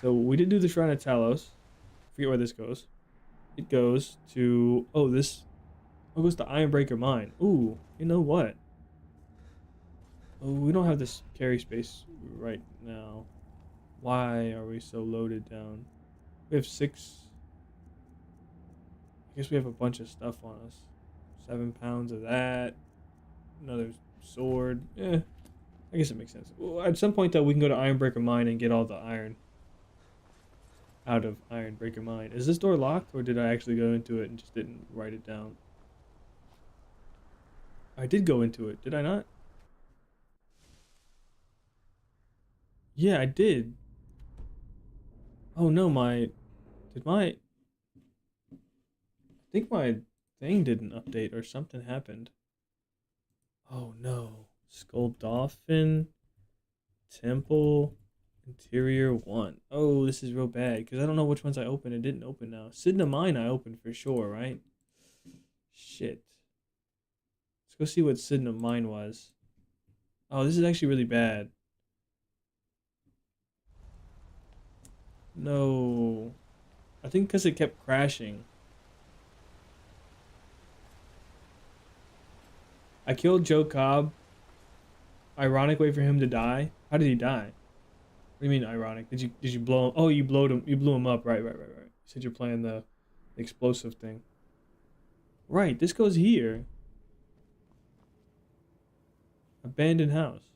So we did do the Shrine of Talos. Forget where this goes. It goes to... Oh, this... Oh, it goes to Ironbreaker Mine. Ooh, you know what? Oh, we don't have this carry space right now. Why are we so loaded down? We have 6... I guess we have a bunch of stuff on us. 7 pounds of that. Another sword. I guess it makes sense. Well, at some point, though, we can go to Ironbreaker Mine and get all the iron. out of Iron Breaker Mine. Is this door locked, or did I actually go into it and just didn't write it down? I did go into it, did I not? Yeah, I did. Oh no, I think my thing didn't update or something happened. Oh no. Skull Dolphin, Temple, Interior 1. Oh, this is real bad because I don't know which ones I opened. It didn't open now. Sidna Mine I opened for sure, right? Shit. Let's go see what Sidna Mine was. Oh, this is actually really bad. No. I think because it kept crashing. I killed Joe Cobb. Ironic way for him to die. How did he die? What do you mean ironic? Did you blow him? Oh, you blew him up. Right. You said you're playing the explosive thing. Right, this goes here. Abandoned house.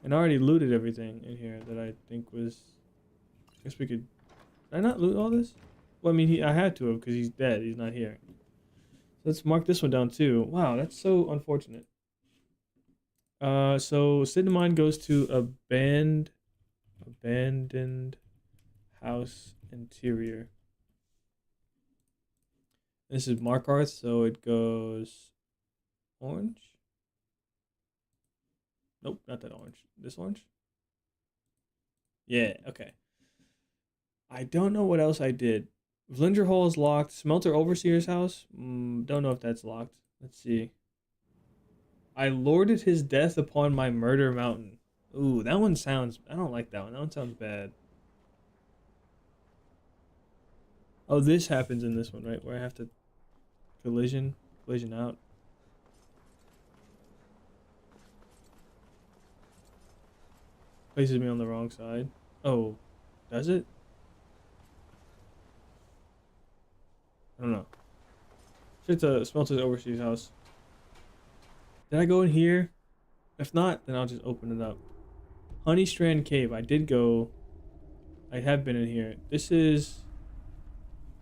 And I already looted everything in here that I think was... I guess we could... Did I not loot all this? Well, I mean, I had to have because he's dead. He's not here. So let's mark this one down too. Wow, that's so unfortunate. So Cinnamon goes to abandoned house interior. This is Markarth, so it goes orange. Nope, not that orange. This orange? Yeah, okay. I don't know what else I did. Vlinger Hall is locked. Smelter Overseer's house? Don't know if that's locked. Let's see. I lorded his death upon my murder mountain. Ooh, that one sounds... I don't like that one. That one sounds bad. Oh, this happens in this one, right? Where I have to collision out. Places me on the wrong side. Oh, does it? I don't know. It's a Smelter's Overseas house. Did I go in here? If not, then I'll just open it up. Honeystrand Cave. I did go. I have been in here. This is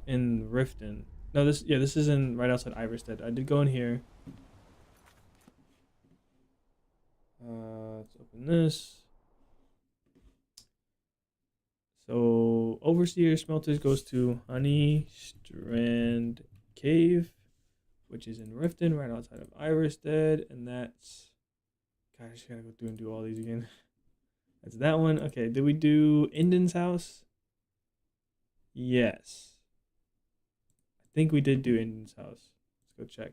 in Riften. No, this is in right outside Iverstead. I did go in here. Let's open this. So Overseer Smelters goes to Honeystrand Cave, which is in Riften, right outside of Iverstead, and that's... God, I just gotta go through and do all these again. That's that one. Okay, did we do Inden's house? Yes. I think we did do Inden's house. Let's go check.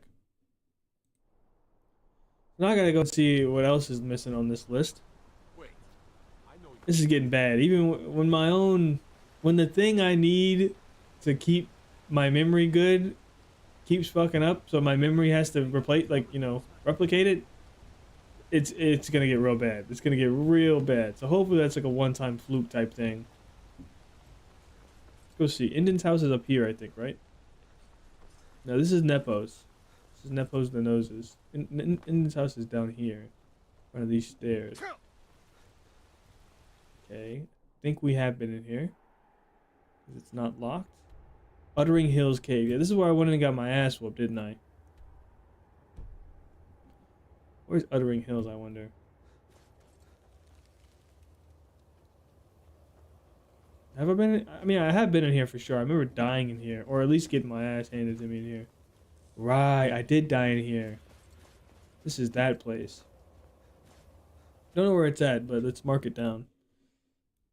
Now I gotta go see what else is missing on this list. This is getting bad. Even when the thing I need to keep my memory good keeps fucking up, so my memory has to replicate it. It's gonna get real bad. It's gonna get real bad. So hopefully that's like a one-time fluke type thing. Let's go see. Inden's house is up here, I think, right? No, this is Nepo's. This is Nepo's the noses. Inden's house is down here. One of these stairs. Okay. I think we have been in here. Because it's not locked. Uttering Hills Cave. Yeah, this is where I went and got my ass whooped, didn't I? Where's Uttering Hills, I wonder? Have I been in? I mean, I have been in here for sure. I remember dying in here. Or at least getting my ass handed to me in here. Right, I did die in here. This is that place. Don't know where it's at, but let's mark it down.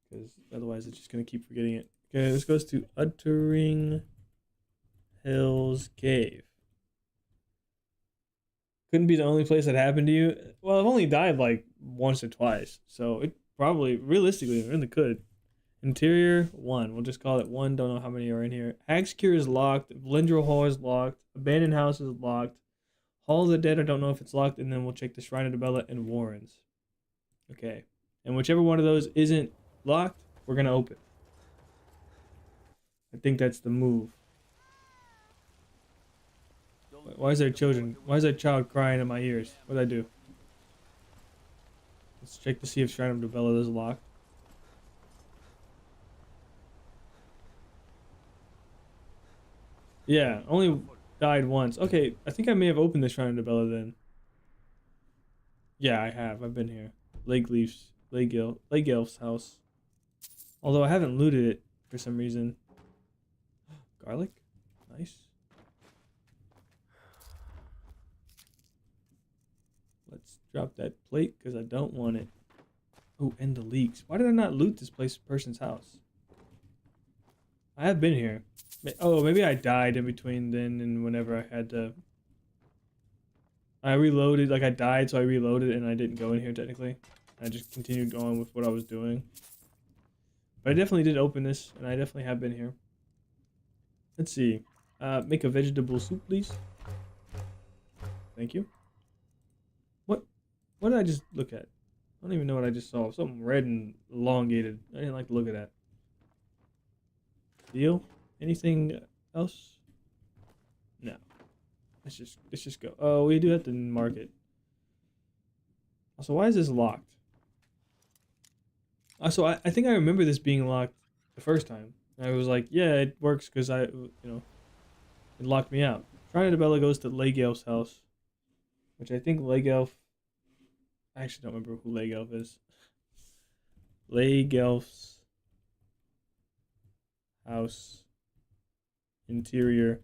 Because otherwise it's just going to keep forgetting it. Okay, this goes to Uttering Hills Cave. Couldn't be the only place that happened to you. Well, I've only died like once or twice. So it probably, realistically, it really could. Interior 1. We'll just call it 1. Don't know how many are in here. Hag's Cure is locked. Vlindrel Hall is locked. Abandoned House is locked. Hall of the Dead, I don't know if it's locked. And then we'll check the Shrine of the Bella and Warrens. Okay. And whichever one of those isn't locked, we're going to open. I think that's the move. Why is there children? Why is there a child crying in my ears? What did I do? Let's check to see if Shrine of the Bella is locked. Yeah, only died once. Okay, I think I may have opened the Shrine of Bella then. Yeah, I have. I've been here. Lake Elf's house. Although I haven't looted it for some reason. Garlic? Nice. Let's drop that plate because I don't want it. Oh, and the leaks. Why did I not loot this person's house? I have been here. Oh, maybe I died in between then and whenever I had to. I reloaded, like I died, so I reloaded and I didn't go in here technically. I just continued going with what I was doing. But I definitely did open this, and I definitely have been here. Let's see. Make a vegetable soup, please. Thank you. What did I just look at? I don't even know what I just saw. Something red and elongated. I didn't like to look at that. Deal? Anything else? No. Let's just go. Oh, we do have to mark it. Also, why is this locked? Also, I think I remember this being locked the first time. I was like, yeah, it works because it locked me out. Shrine of Bella goes to Lake Elf's house, which I think Lake Elf. I actually don't remember who Lake Elf is. Lake Elf's house. Interior.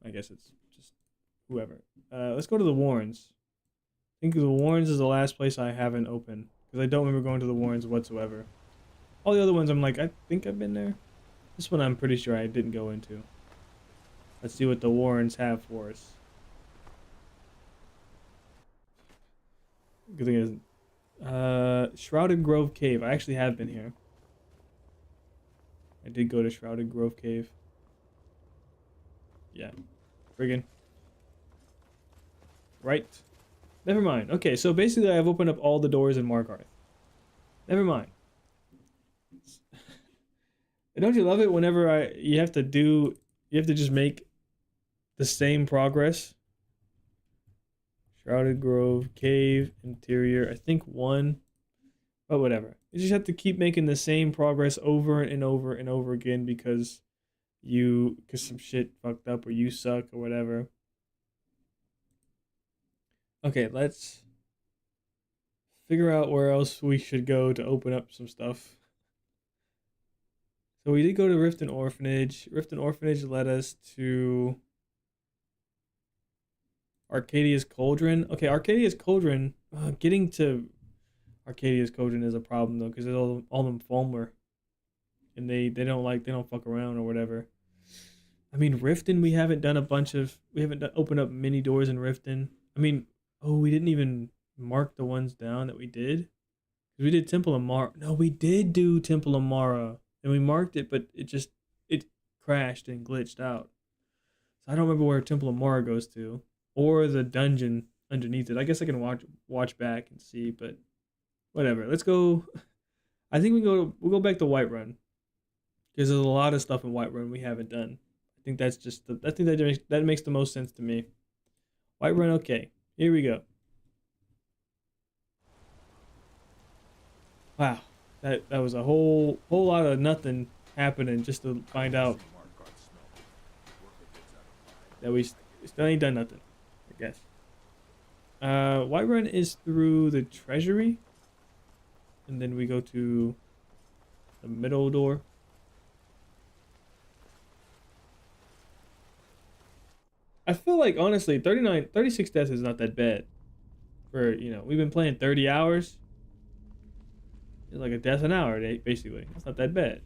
I guess it's just whoever. Let's go to the Warrens. I think the Warrens is the last place I haven't opened. Because I don't remember going to the Warrens whatsoever. All the other ones I'm like, I think I've been there. This one I'm pretty sure I didn't go into. Let's see what the Warrens have for us. Good thing is, Shrouded Grove Cave. I actually have been here. I did go to Shrouded Grove Cave. Yeah. Friggin'. Right. Never mind. Okay, so basically I've opened up all the doors in Markarth. Never mind. Don't you love it whenever you have to just make the same progress? Shrouded Grove, Cave, Interior, I think one. But whatever. You just have to keep making the same progress over and over and over again because some shit fucked up or you suck or whatever. Okay, let's figure out where else we should go to open up some stuff. So we did go to Riften Orphanage. Riften Orphanage led us to Arcadia's Cauldron. Okay, Arcadia's Cauldron. Getting to Arcadia's Cauldron is a problem though, because all them Fulmer, and they don't fuck around or whatever. I mean, Riften, we haven't opened up many doors in Riften. I mean, we didn't even mark the ones down that we did. We did Temple of Mara. No, we did do Temple of Mara, and we marked it, but it crashed and glitched out. So I don't remember where Temple of Mara goes to, or the dungeon underneath it. I guess I can watch back and see, but whatever. Let's go. I think we'll go back to Whiterun, because there's a lot of stuff in Whiterun we haven't done. I think that makes the most sense to me. Whiterun, okay. Here we go. Wow, that was a whole lot of nothing happening just to find out that we still ain't done nothing, I guess. Whiterun is through the treasury, and then we go to the middle door. I feel like, honestly, 36 deaths is not that bad. We've been playing 30 hours. It's like a death an hour, basically. It's not that bad.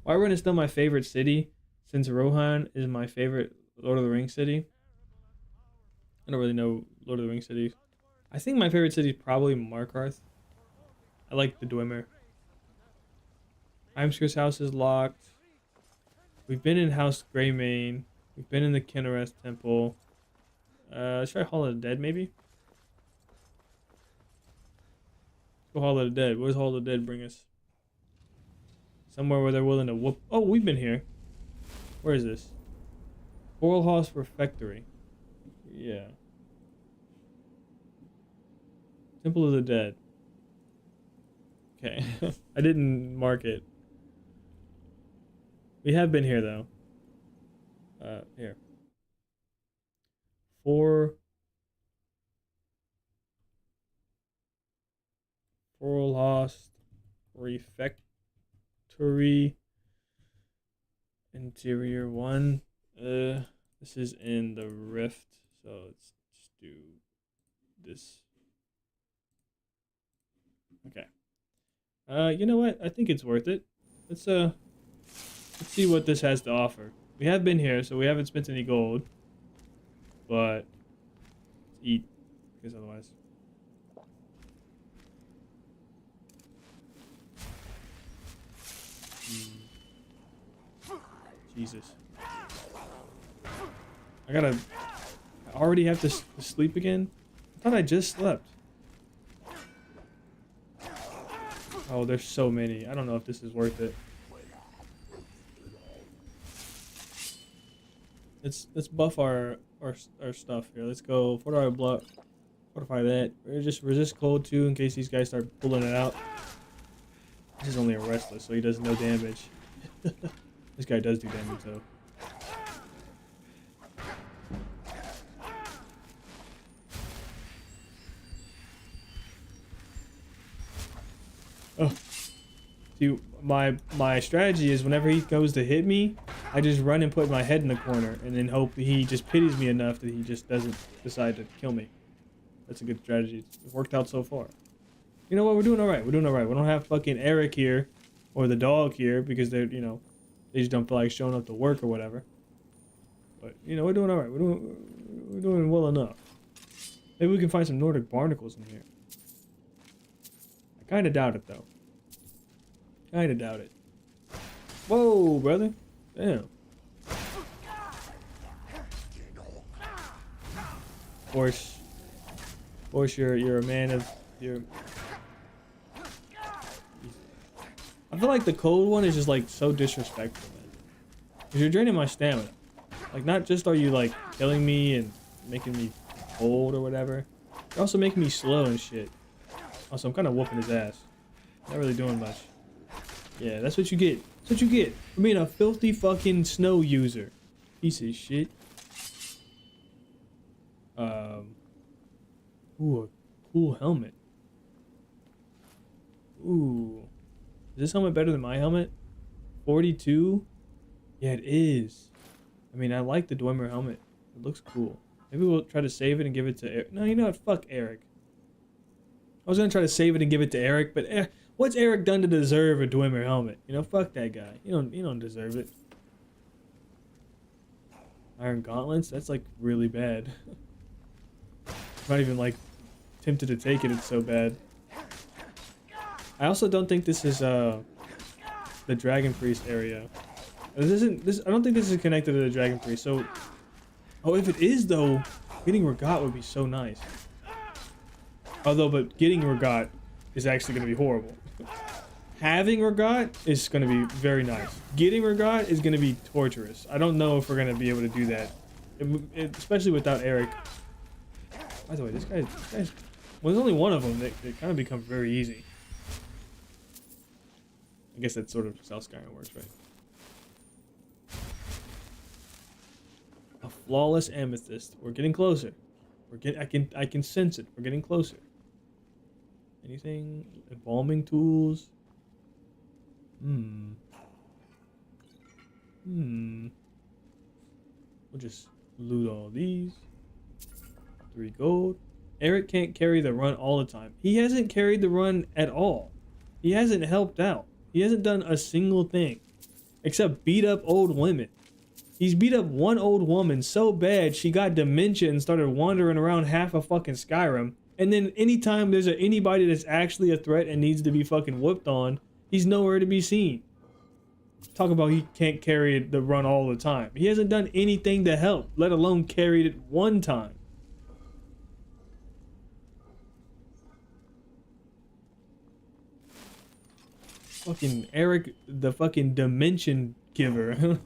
Whiterun is still my favorite city, since Rohan is my favorite Lord of the Rings city. I don't really know Lord of the Rings cities. I think my favorite city is probably Markarth. I like the Dwemer. Heimskir's house is locked. We've been in House Greymane. We've been in the Kinnereth Temple. Let's try Hall of the Dead, maybe? Let's go Hall of the Dead. Where's Hall of the Dead bring us? Somewhere where they're willing to whoop. Oh, we've been here. Where is this? Orlhouse Refectory. Yeah. Temple of the Dead. Okay. I didn't mark it. We have been here, though. Here. 4 lost refectory interior 1. This is in the rift, so let's just do this. Okay. You know what? I think it's worth it. Let's see what this has to offer. We have been here, so we haven't spent any gold. But let's eat, because otherwise. Jesus. I already have to sleep again? I thought I just slept. Oh, there's so many. I don't know if this is worth it. Let's buff our stuff here. Let's go fortify block. Fortify that. Just resist cold too in case these guys start pulling it out. This is only a restless, so he does no damage. This guy does do damage though. Oh. See, my strategy is whenever he goes to hit me, I just run and put my head in the corner and then hope he just pities me enough that he just doesn't decide to kill me. That's a good strategy. It's worked out so far. You know what? We're doing all right. We're doing all right. We don't have fucking Eric here or the dog here because they're, you know, they just don't feel like showing up to work or whatever. But, you know, we're doing all right. We're doing well enough. Maybe we can find some Nordic barnacles in here. I kind of doubt it, though. Kind of doubt it. Whoa, brother. Damn. Of course, you're a man of your... I feel like the cold one is just like so disrespectful, man. Because you're draining my stamina. Like, not just are you like killing me and making me cold or whatever, you're also making me slow and shit. Also, I'm kind of whooping his ass. Not really doing much. Yeah, that's what you get. That's what you get for being a filthy fucking snow user. Piece of shit. Ooh, a cool helmet. Ooh. Is this helmet better than my helmet? 42? Yeah, it is. I mean, I like the Dwemer helmet. It looks cool. Maybe we'll try to save it and give it to Eric. No, you know what? Fuck Eric. I was going to try to save it and give it to Eric, but what's Eric done to deserve a Dwemer helmet? You know, fuck that guy. You don't deserve it. Iron gauntlets? That's like really bad. I'm not even like tempted to take it. It's so bad. I also don't think this is the Dragon Priest area. I don't think this is connected to the Dragon Priest. So, oh, if it is though, getting Regat would be so nice. Although, but getting Regat is actually going to be horrible. Having Regat is going to be very nice. Getting Regat is going to be torturous. I don't know if we're going to be able to do that, especially without Eric. By the way, this guy's well, there's only one of them. They kind of become very easy. I guess that's sort of how Skyrim works, right? A flawless amethyst. We're getting closer. I can sense it. We're getting closer. Anything? Embalming tools? We'll just loot all these. 3 gold. Eric can't carry the run all the time. He hasn't carried the run at all. He hasn't helped out. He hasn't done a single thing except beat up old women. He's beat up one old woman so bad she got dementia and started wandering around half of fucking Skyrim. And then anytime there's anybody that's actually a threat and needs to be fucking whooped on, he's nowhere to be seen. Talk about he can't carry the run all the time. He hasn't done anything to help, let alone carried it one time. Fucking Eric, the fucking dimension giver.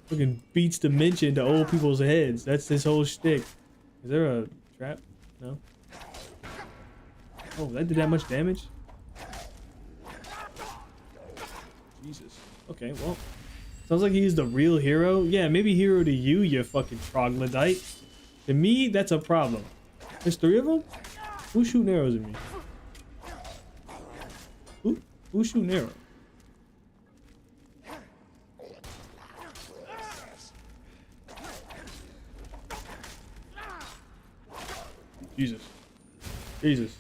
Fucking beats dimension to old people's heads. That's his whole shtick. Is there a trap? No? Oh, that did that much damage? Jesus. Okay, well. Sounds like he's the real hero. Yeah, maybe hero to you, you fucking troglodyte. To me, that's a problem. There's 3 of them? Who's shooting arrows at me? Who's shooting arrows? Jesus. Jesus.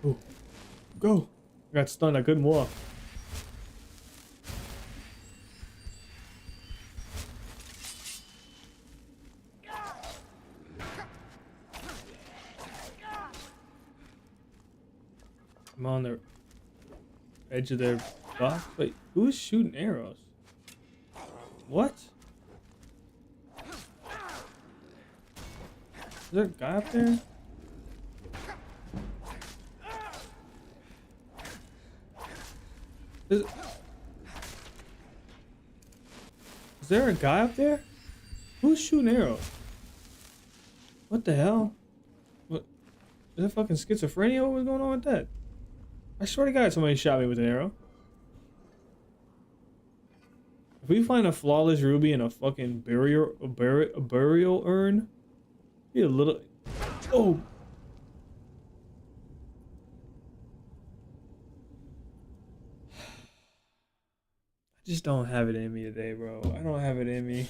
Ooh. Go. I got stunned. I couldn't walk. I'm on the edge of their box. Wait, who's shooting arrows? What? Is there a guy up there? Is there a guy up there? Who's shooting arrows? What the hell? What? Is that fucking schizophrenia? What was going on with that? I swear to God, somebody shot me with an arrow. If we find a flawless ruby in a fucking burial urn, be a little. Oh. I just don't have it in me today, bro. I don't have it in me.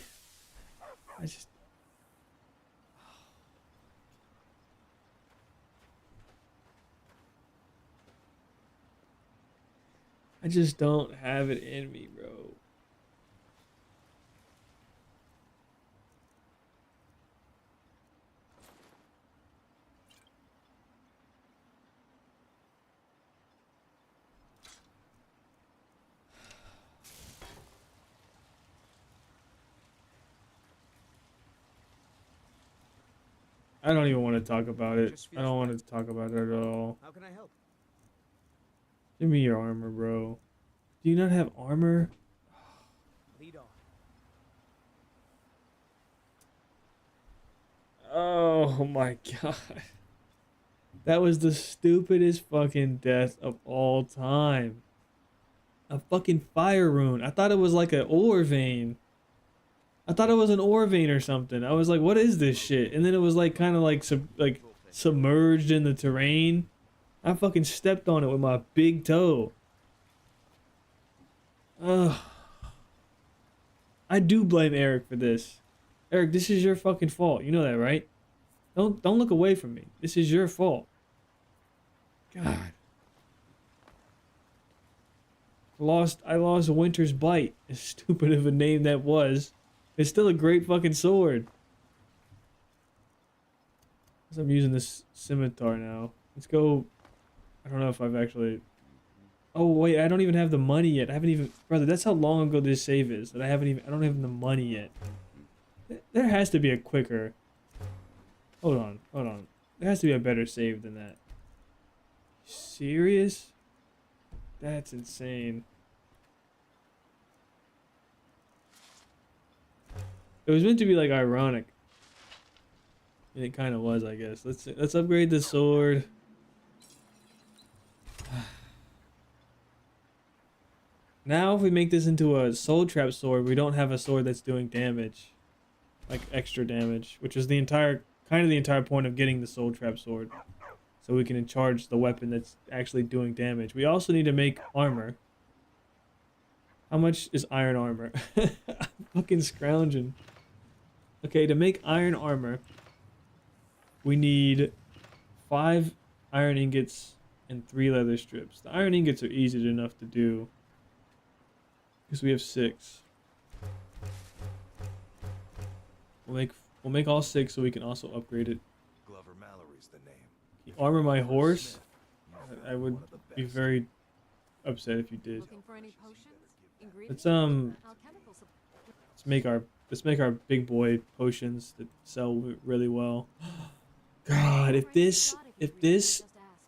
I just don't have it in me, bro. I don't even want to talk about it. I don't want to talk about it at all. How can I help? Give me your armor, bro. Do you not have armor? Lead on. Oh my god. That was the stupidest fucking death of all time. A fucking fire rune. I thought it was like an ore vein. I thought it was an ore vein or something. I was like, what is this shit? And then it was like kind of like submerged in the terrain. I fucking stepped on it with my big toe. Ugh. I do blame Eric for this. Eric, this is your fucking fault. You know that, right? Don't look away from me. This is your fault. God. I lost Winter's Bite. As stupid of a name that was. It's still a great fucking sword. I'm using this scimitar now. Let's go. I don't know if I've actually. Oh wait, I don't even have the money yet. I haven't even, brother. That's how long ago this save is. That I don't have the money yet. There has to be a quicker. Hold on. There has to be a better save than that. Serious? That's insane. It was meant to be like ironic. And it kind of was, I guess. Let's upgrade the sword. Now if we make this into a soul trap sword, we don't have a sword that's doing damage. Like extra damage, which is the entire point of getting the soul trap sword. So we can charge the weapon that's actually doing damage. We also need to make armor. How much is iron armor? I'm fucking scrounging. Okay, to make iron armor, we need 5 iron ingots and 3 leather strips. The iron ingots are easy enough to do because we have 6. We'll make all 6 so we can also upgrade it. Glover Mallory's the name. You armor my horse? I would be very upset if you did. Looking for any potions? Let's Alchemical let's make our big boy potions that sell really well. God, if this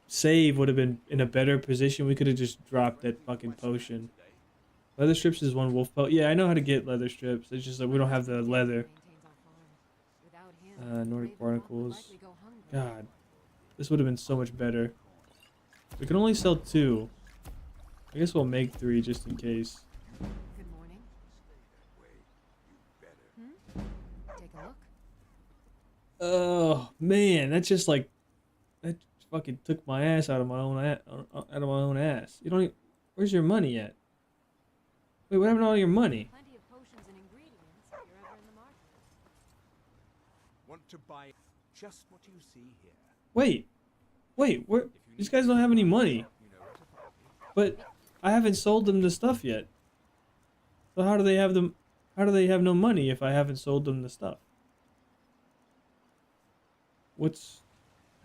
save would have been in a better position, we could have just dropped that fucking potion. Leather strips is 1 wolf pelt. Yeah, I know how to get leather strips. It's just that we don't have the leather. maintains our farm. Without him, Nordic Raven would barnacles. likely go hungry. God, this would have been so much better. We can only sell 2. I guess we'll make 3 just in case. Good morning. Take a look. Oh man, that's just like that fucking took my ass out of my own ass. You don't. Where's your money at? Wait, what happened to all your money? Plenty of potions and ingredients if you're ever in the market. Want to buy just what you see here. Wait, where? These guys don't have any money. You know where to find me. But I haven't sold them the stuff yet. So how do they have them? How do they have no money if I haven't sold them the stuff?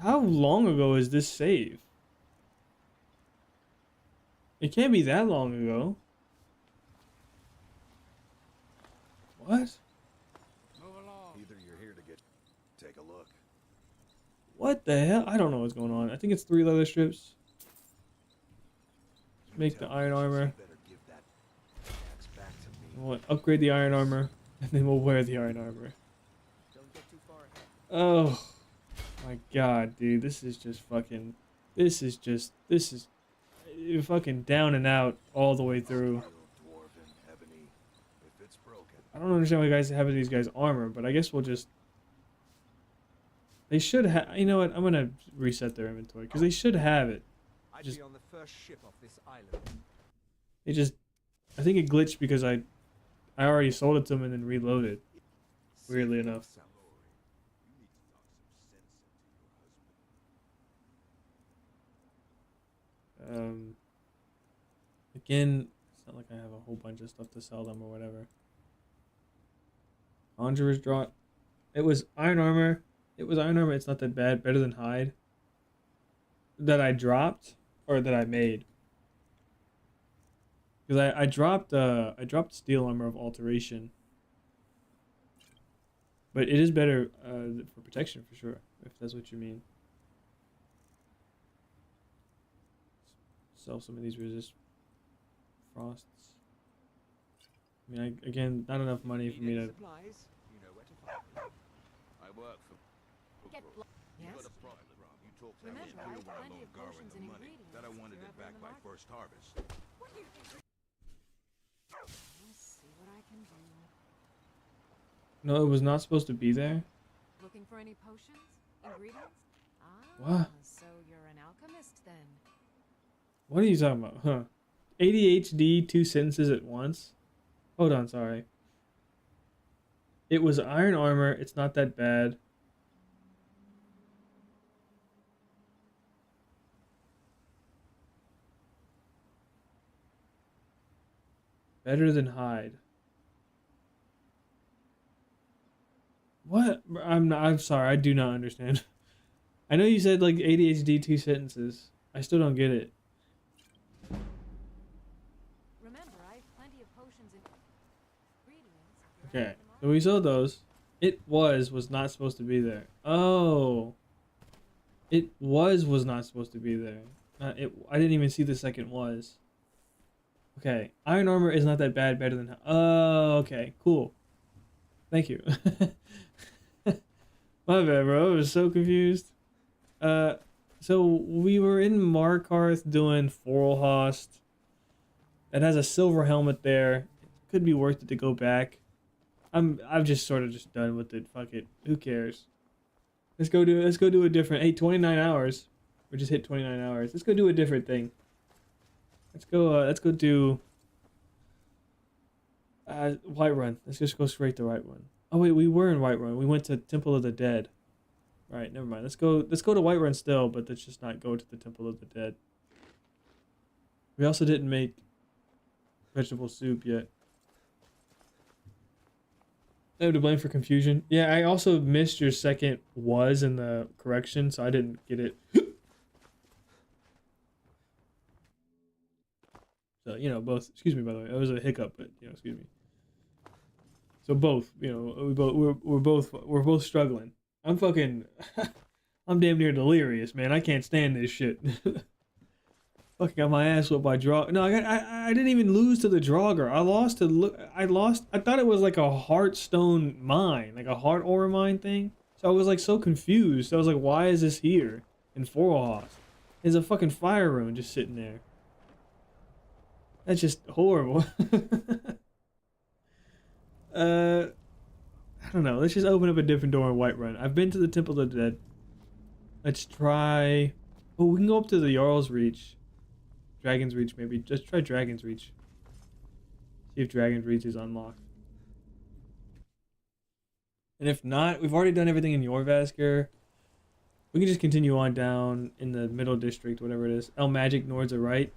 How long ago is this save? It can't be that long ago. What? Either you're here to take a look. What the hell? I don't know what's going on. I think it's 3 leather strips. Make the iron armor. You better give that axe back to me. We'll upgrade the iron armor, and then we'll wear the iron armor. Don't get too far ahead. Oh my god, dude, this is fucking fucking down and out all the way through. Steel, dwarven, ebony. If it's broken, I don't understand why guys have these guys armor, but I guess we'll just. They should have. You know what? I'm gonna reset their inventory because they should have it. I'd Just- be on the first ship off this island. It just. I think it glitched because I already sold it to them and then reloaded. Weirdly enough. Again, it's not like I have a whole bunch of stuff to sell them or whatever. Conjurer's draw. It was iron armor. It's not that bad. Better than hide. That I dropped or that I made. Because I dropped steel armor of alteration. But it is better for protection for sure, if that's what you mean. Sell some of these resist frosts. I mean, again, not enough money for me to. Supplies, you know where to find me. I work for... Get You yes. got a problem, Rob. You talk to Remember, me. I have while plenty on of Garwin potions the and money ingredients. that I if wanted you're it ever back in the by market. first harvest. Let's see what I can do. No, it was not supposed to be there. Looking for any potions? Ingredients? What? So you're an alchemist then. What are you talking about? Huh? ADHD, 2 sentences at once? Hold on, sorry. It was iron armor. It's not that bad. Better than hide. What? I'm sorry. I do not understand. I know you said like ADHD 2 sentences. I still don't get it. Remember, I have plenty of potions and ingredients. If you're ever Okay, in the so we sold those. It was not supposed to be there. Oh. It was not supposed to be there. I didn't even see the second was. Okay, iron armor is not that bad. Better than. Oh, okay, cool. Thank you. My bad, bro. I was so confused. So we were in Markarth doing Forelhost. It has a silver helmet there. It could be worth it to go back. I'm just sort of just done with it. Fuck it. Who cares? Let's go do a different. Hey, 29 hours. We just hit 29 hours. Let's go do a different thing. Let's go do Whiterun. Let's just go straight to Whiterun. Oh wait, we were in Whiterun. We went to Temple of the Dead. Right, never mind. Let's go to Whiterun still, but let's just not go to the Temple of the Dead. We also didn't make vegetable soup yet. No, to blame for confusion. Yeah, I also missed your second was in the correction, so I didn't get it. So, you know, both, excuse me, by the way, that was a hiccup, but, you know, excuse me. So both, you know, we're both struggling. I'm fucking, I'm damn near delirious, man. I can't stand this shit. Fucking got my ass whooped by Draugr. No, I didn't even lose to the Draugr. I thought it was like a Heartstone mine, like a heart ore mine thing. So I was like so confused. I was like, why is this here in Foralhaus? There's a fucking fire rune just sitting there. That's just horrible. I don't know. Let's just open up a different door in Whiterun. I've been to the Temple of the Dead. Let's try... Oh, we can go up to the Jarl's Reach. Dragon's Reach, maybe. Just try Dragon's Reach. See if Dragon's Reach is unlocked. And if not, we've already done everything in Jorrvaskr. We can just continue on down in the middle district, whatever it is. El Magic Nords are right.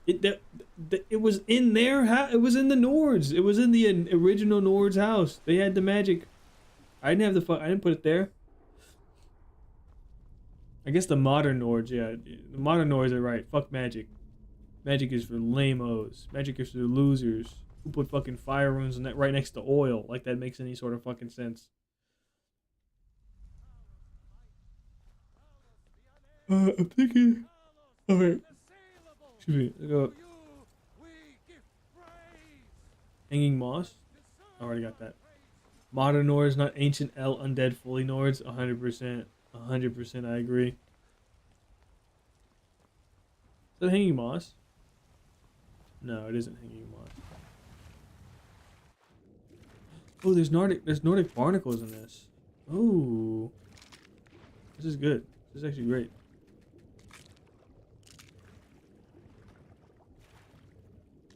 It was in their house. It was in the Nords. It was in the original Nords house. They had the magic. I didn't have I didn't put it there. I guess the modern Nords, yeah. The modern Nords are right. Fuck magic. Magic is for lame-os. Magic is for the losers who put fucking fire runes in that right next to oil. Like that makes any sort of fucking sense. I'm thinking. Okay. Excuse me. Let's go. Hanging Moss. I already got that. Modern Nords, not ancient El Undead Fully Nords. 100%. 100% I agree. Is that Hanging Moss? No, it isn't Hanging Moss. Oh, there's Nordic barnacles in this. Oh. This is good. This is actually great.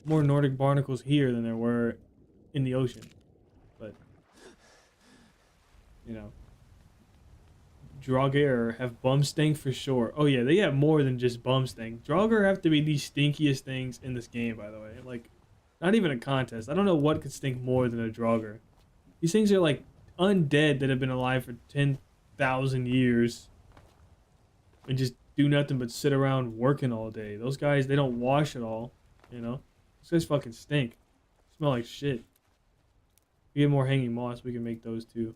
More Nordic barnacles here than there were in the ocean. But, you know. Draugr have bum stink for sure. Oh yeah, they have more than just bum stink. Draugr have to be the stinkiest things in this game, by the way. Like, not even a contest. I don't know what could stink more than a Draugr. These things are like undead that have been alive for 10,000 years. And just do nothing but sit around working all day. Those guys, they don't wash at all, you know? Those guys fucking stink. Smell like shit. If we get more hanging moss, we can make those too.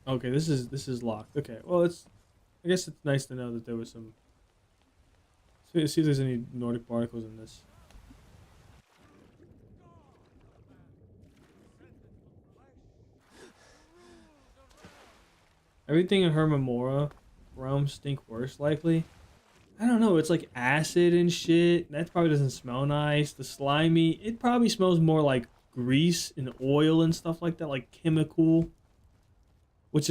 Okay, this is locked. Okay, well I guess it's nice to know that there was some. See if there's any Nordic barnacles in this. Everything in Hermamora realm stink worse likely. I don't know, it's like acid and shit. That probably doesn't smell nice. The slimy, it probably smells more like grease and oil and stuff like that, like chemical. Which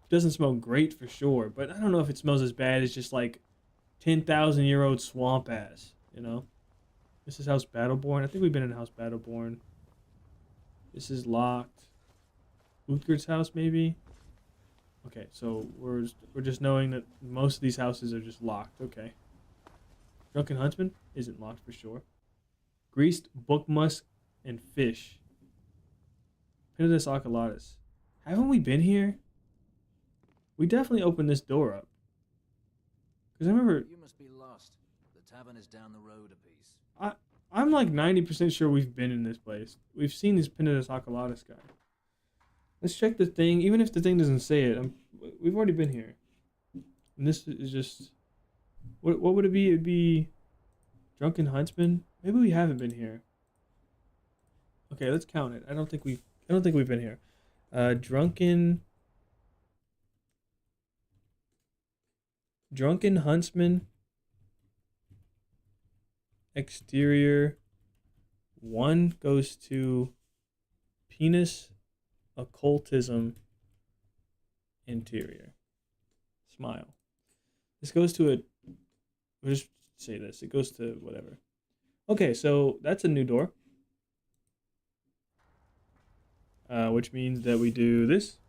doesn't smell great for sure, but I don't know if it smells as bad as just like 10,000-year-old swamp ass, you know? This is House Battleborn. I think we've been in House Battleborn. This is locked. Uthgard's house, maybe? Okay, so we're just knowing that most of these houses are just locked. Okay. Drunken Huntsman isn't locked for sure. Greased Book Musk and Fish. Pinidus Oculatus. Haven't we been here? We definitely opened this door up. Because I remember... You must be lost. The tavern is down the road a piece. I'm like 90% sure we've been in this place. We've seen this Pinidus Oculatus guy. Let's check the thing. Even if the thing doesn't say it, we've already been here. And this is just... What would it be? It'd be... Drunken Huntsman? Maybe we haven't been here. Okay, let's count it. I don't think we've been here. Drunken Huntsman. Exterior. 1 goes to Penis Occultism. Interior. Smile. This goes to a... We'll just say this. It goes to whatever. Okay, so that's a new door. Which means that we do this.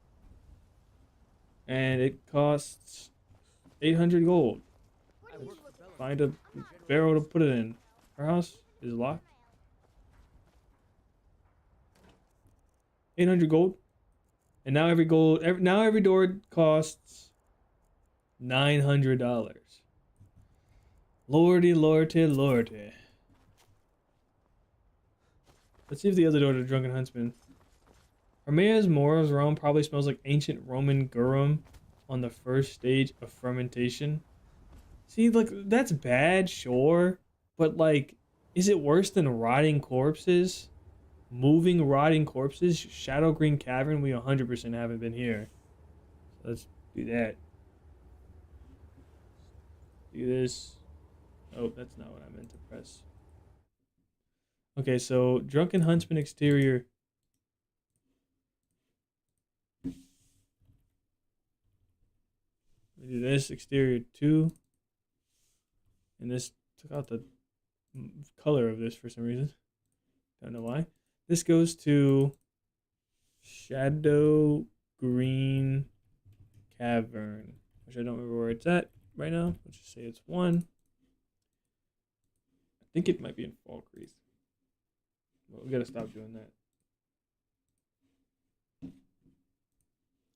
And it costs 800 gold. Let's find a barrel to put it in. Our house is locked. 800 gold. And now every door costs $900. Lordy, lordy, lordy. Let's see if the other door to Drunken Huntsman. Hermaeus Mora's realm probably smells like ancient Roman garum on the first stage of fermentation. See, like, that's bad, sure. But, like, is it worse than rotting corpses? Moving rotting corpses, Shadow Green Cavern. We 100% haven't been here. So let's do that. Do this. Oh, that's not what I meant to press. Okay, so Drunken Huntsman exterior. We do this exterior 2. And this took out the color of this for some reason. Don't know why. This goes to Shadow Green Cavern, which I don't remember where it's at right now. Let's just say it's 1. I think it might be in Falkreath. Well, we gotta stop doing that.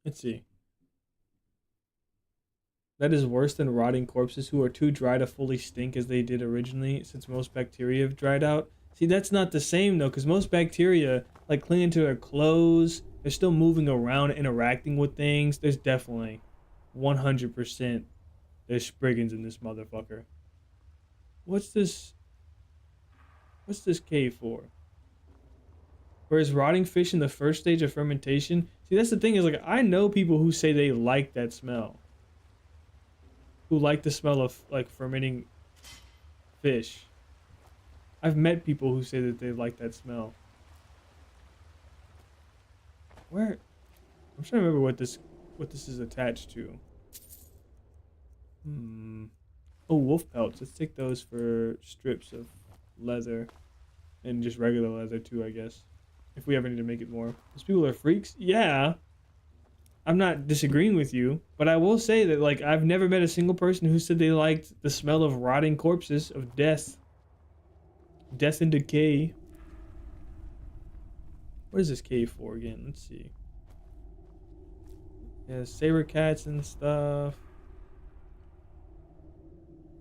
Let's see. That is worse than rotting corpses who are too dry to fully stink as they did originally, since most bacteria have dried out. See, that's not the same though, because most bacteria like cling to their clothes. They're still moving around, interacting with things. There's definitely 100% there's Spriggans in this motherfucker. What's this? What's this cave for? Whereas rotting fish in the first stage of fermentation. See, that's the thing is like I know people who say they like that smell. Who like the smell of like fermenting fish. I've met people who say that they like that smell. Where? I'm trying to remember what this is attached to. Oh, wolf pelts. Let's take those for strips of leather. And just regular leather too, I guess. If we ever need to make it more. These people are freaks? Yeah. I'm not disagreeing with you. But I will say that, like, I've never met a single person who said they liked the smell of rotting corpses, of death. Death and decay. What is this cave for again? Let's see. Yeah, saber cats and stuff.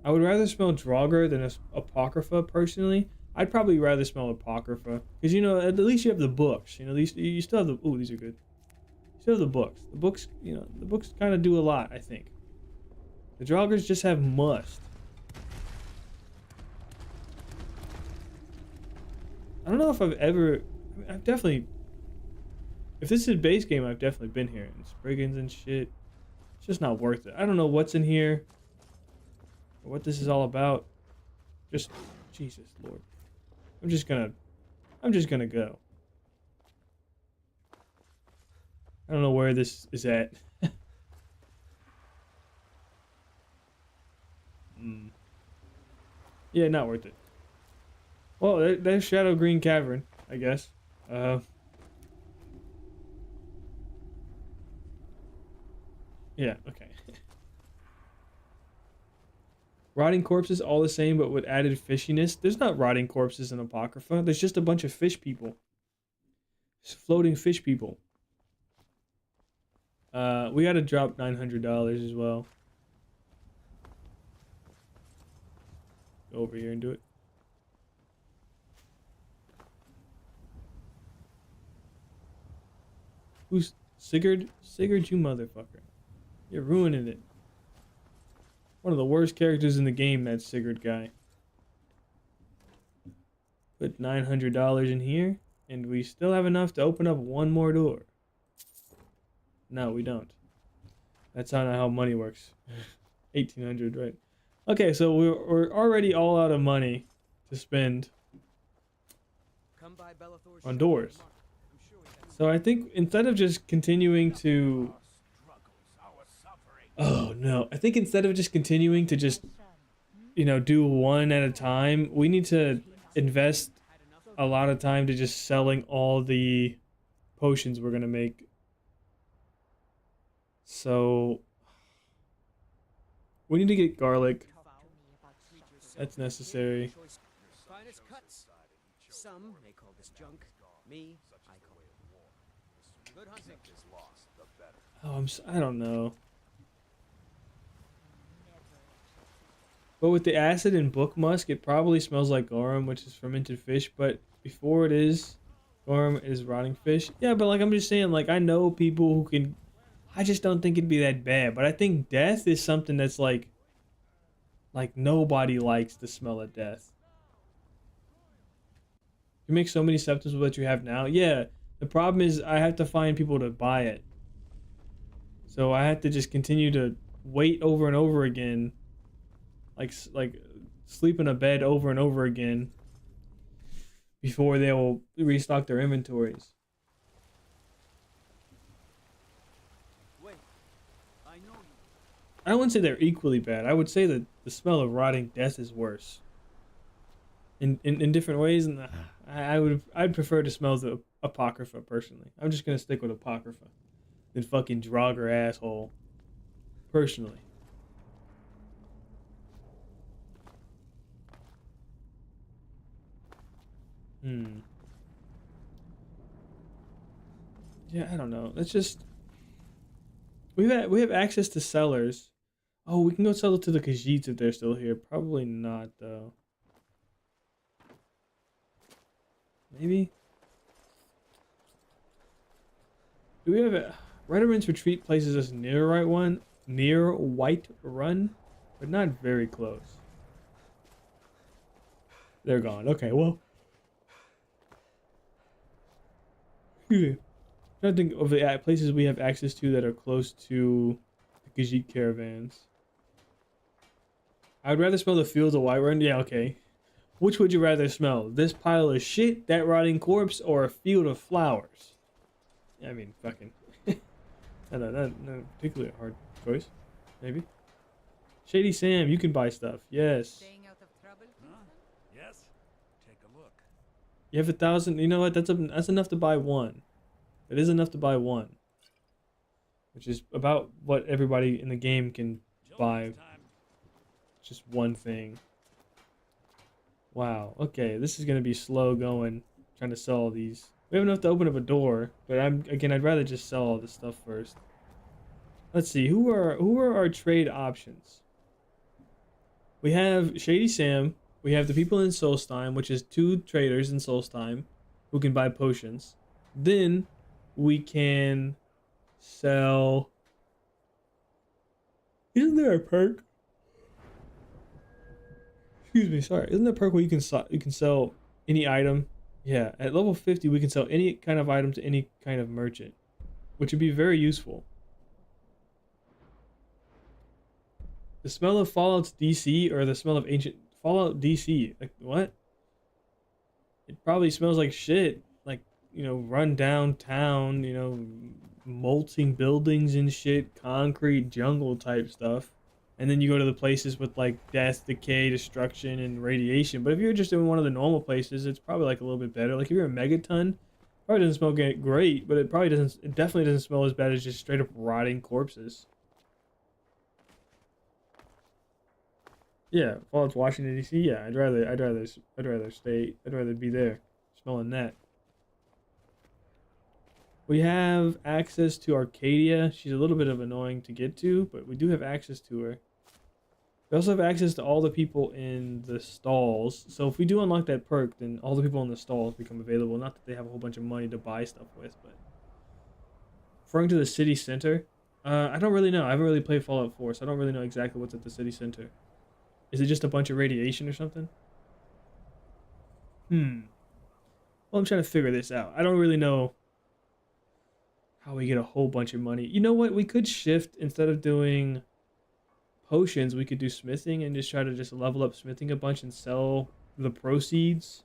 I would rather smell Draugr than Apocrypha, personally. I'd probably rather smell Apocrypha. Because, you know, at least you have the books. You know, these, you still have the... Ooh, these are good. You still have the books. The books, you know, the books kind of do a lot, I think. The Draugrs just have must. I don't know if I've ever... I mean, I've definitely... If this is a base game, I've definitely been here. And Spriggans and shit. It's just not worth it. I don't know what's in here. Or what this is all about. Just... Jesus, Lord. I'm just gonna go. I don't know where this is at. Yeah, not worth it. Well, there's Shadow Green Cavern, I guess. Yeah, okay. Rotting corpses, all the same, but with added fishiness. There's not rotting corpses in Apocrypha. There's just a bunch of fish people. Just floating fish people. We gotta drop $900 as well. Go over here and do it. Who's Sigurd? Sigurd, you motherfucker. You're ruining it. One of the worst characters in the game, that Sigurd guy. Put $900 in here, and we still have enough to open up one more door. No, we don't. That's not how money works. 1,800, right? Okay, so we're already all out of money to spend on doors. So I think instead of just continuing to... Oh no, I think instead of just continuing to just, you know, do one at a time, we need to invest a lot of time to just selling all the potions we're gonna make. So we need to get garlic. That's necessary. Some may call this junk. Me, I call it war. Good hunting. Oh, I don't know. But with the acid in book musk, it probably smells like garum, which is fermented fish. But before it is, garum is rotting fish. Yeah, but like I'm just saying, like I know people who can. I just don't think it'd be that bad. But I think death is something that's like nobody likes the smell of death. You make so many septums with what you have now. Yeah, the problem is I have to find people to buy it. So I have to just continue to wait over and over again. Like sleep in a bed over and over again before they will restock their inventories. Wait, I know you. I wouldn't say they're equally bad. I would say that the smell of rotting death is worse. In different ways, and I'd prefer to smell the Apocrypha personally. I'm just gonna stick with Apocrypha than fucking Draugr asshole. Personally. Yeah, I don't know. Let's just we have access to sellers. Oh, we can go sell it to the Khajiits if they're still here. Probably not though. Maybe. Do we have a Randomizer retreat places us near White Run, but not very close. They're gone. Okay, well. Excuse me. I'm trying to think of the places we have access to that are close to the Khajiit caravans. I'd rather smell the fields of White Run. Yeah, okay. Which would you rather smell? This pile of shit, that rotting corpse, or a field of flowers? I mean, fucking. not particularly a hard choice. Maybe. Shady Sam, you can buy stuff. Yes. Staying out of trouble, Huh? Yes. Take a look. You have 1,000. You know what? That's enough to buy one. It is enough to buy one. Which is about what everybody in the game can buy. Time. Just one thing. Wow. Okay, this is gonna be slow going. Trying to sell all these. We have enough to open up a door, but I'd rather just sell all this stuff first. Let's see. Who are our trade options? We have Shady Sam. We have the people in Solstheim, which is 2 traders in Solstheim who can buy potions. Then we can sell. Isn't there a perk? Excuse me, sorry. Isn't there a perk where you can sell any item? Yeah, at level 50 we can sell any kind of item to any kind of merchant, which would be very useful. The smell of Fallout's DC or the smell of ancient Fallout DC? Like what? It probably smells like shit. Like, you know, run down town, you know, molting buildings and shit, concrete jungle type stuff. And then you go to the places with like death, decay, destruction, and radiation. But if you're just in one of the normal places, it's probably like a little bit better. Like if you're a Megaton, probably doesn't smell great, but it definitely doesn't smell as bad as just straight up rotting corpses. Yeah, Fallout's Washington D.C. Yeah, I'd rather be there, smelling that. We have access to Arcadia. She's a little bit of annoying to get to, but we do have access to her. We also have access to all the people in the stalls. So if we do unlock that perk, then all the people in the stalls become available. Not that they have a whole bunch of money to buy stuff with, but referring to the city center, I don't really know. I haven't really played Fallout 4, so I don't really know exactly what's at the city center. Is it just a bunch of radiation or something? Well, I'm trying to figure this out. I don't really know how we get a whole bunch of money. You know what? We could shift, instead of doing potions, we could do smithing and just try to just level up smithing a bunch and sell the proceeds.